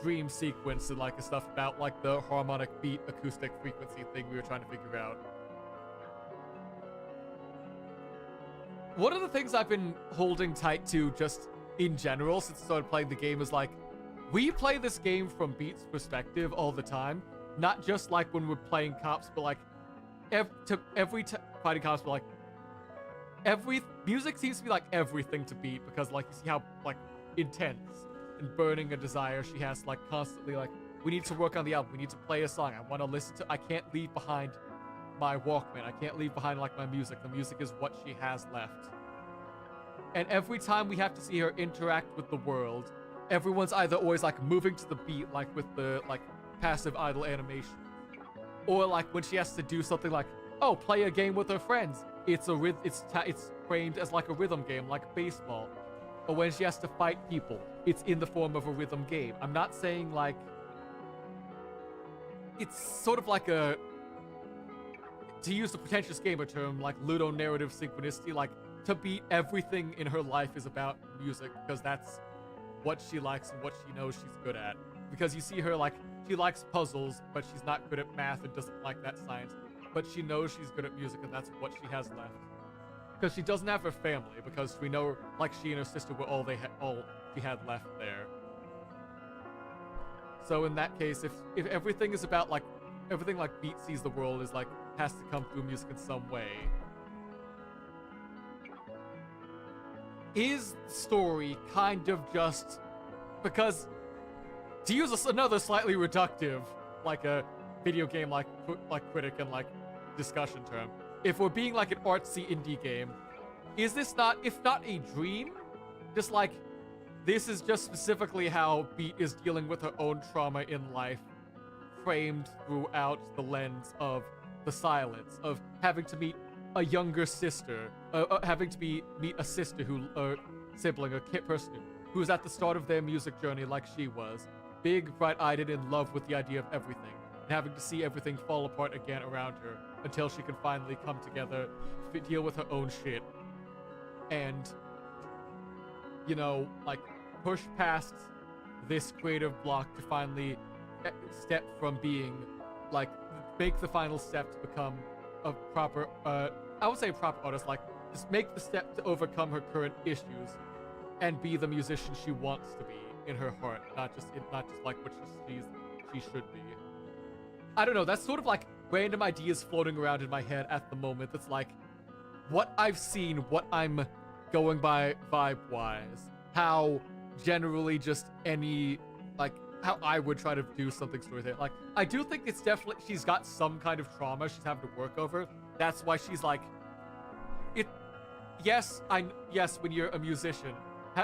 dream sequence and like stuff about like the harmonic beat acoustic frequency thing we were trying to figure out. One of the things I've been holding tight to just in general since I started playing the game is like, we play this game from Beat's perspective all the time. Not just like when we're playing cops, but like fighting cops, but like every music seems to be like everything to Beat, because like you see how like intense and burning a desire she has, like constantly like, we need to work on the album, we need to play a song, I want to listen to, I can't leave behind my Walkman, I can't leave behind like my music, the music is what she has left. And every time we have to see her interact with the world, everyone's either always like moving to the beat, like with the like passive idle animation, or like when she has to do something like, oh, play a game with her friends, it's framed as like a rhythm game, like baseball. Or when she has to fight people, it's in the form of a rhythm game. I'm not saying like, it's sort of like a, to use the pretentious gamer term, like ludonarrative synchronicity, like to Beat, everything in her life is about music, because that's what she likes and what she knows she's good at. Because you see her like, she likes puzzles, but she's not good at math and doesn't like that science. But she knows she's good at music, and that's what she has left. Because she doesn't have her family, because we know like she and her sister were all she had left there. So in that case, if everything is about like, everything like Beat sees the world is like, has to come through music in some way. Is the story kind of just, because to use another slightly reductive, like a video game like critic and like discussion term, if we're being like an artsy indie game, is this not, if not a dream, just like, this is just specifically how Beat is dealing with her own trauma in life, framed throughout the lens of the silence, of having to meet a younger sister, having to meet a sister sibling, a person who's at the start of their music journey like she was, big, bright-eyed, and in love with the idea of everything, and having to see everything fall apart again around her until she can finally come together, deal with her own shit, and, you know, like, push past this creative block to finally step from being, like, make the final step to become a proper, I would say proper artist, like, just make the step to overcome her current issues and be the musician she wants to be in her heart, not just like what she should be. I don't know, that's sort of like random ideas floating around in my head at the moment. That's like what I've seen, what I'm going by vibe-wise, how generally just any, like, how I would try to do something storytelling. Like, I do think it's definitely, she's got some kind of trauma she's having to work over. That's why she's like, yes, when you're a musician,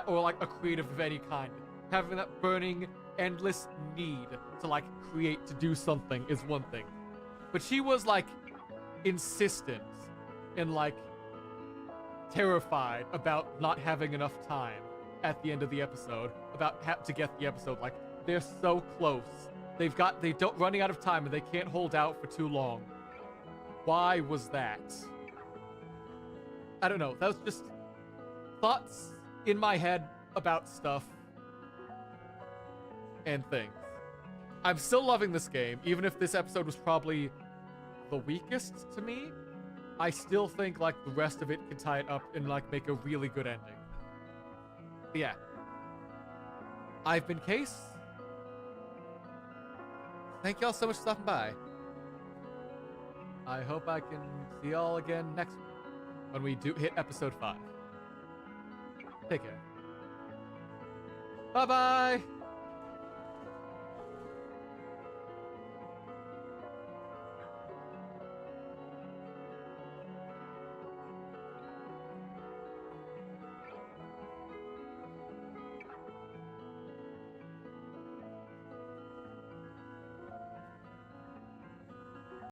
or like a creative of any kind, having that burning, endless need to like create, to do something is one thing. But she was like insistent and like terrified about not having enough time at the end of the episode, about to get the episode. Like, they're so close. They don't running out of time and they can't hold out for too long. Why was that? I don't know. That was just thoughts in my head about stuff and things. I'm still loving this game, even if this episode was probably the weakest to me. I still think like the rest of it can tie it up and like make a really good ending. But yeah. I've been Case. Thank y'all so much for stopping by. I hope I can see y'all again next week when we do hit episode 5. Take care. Bye-bye!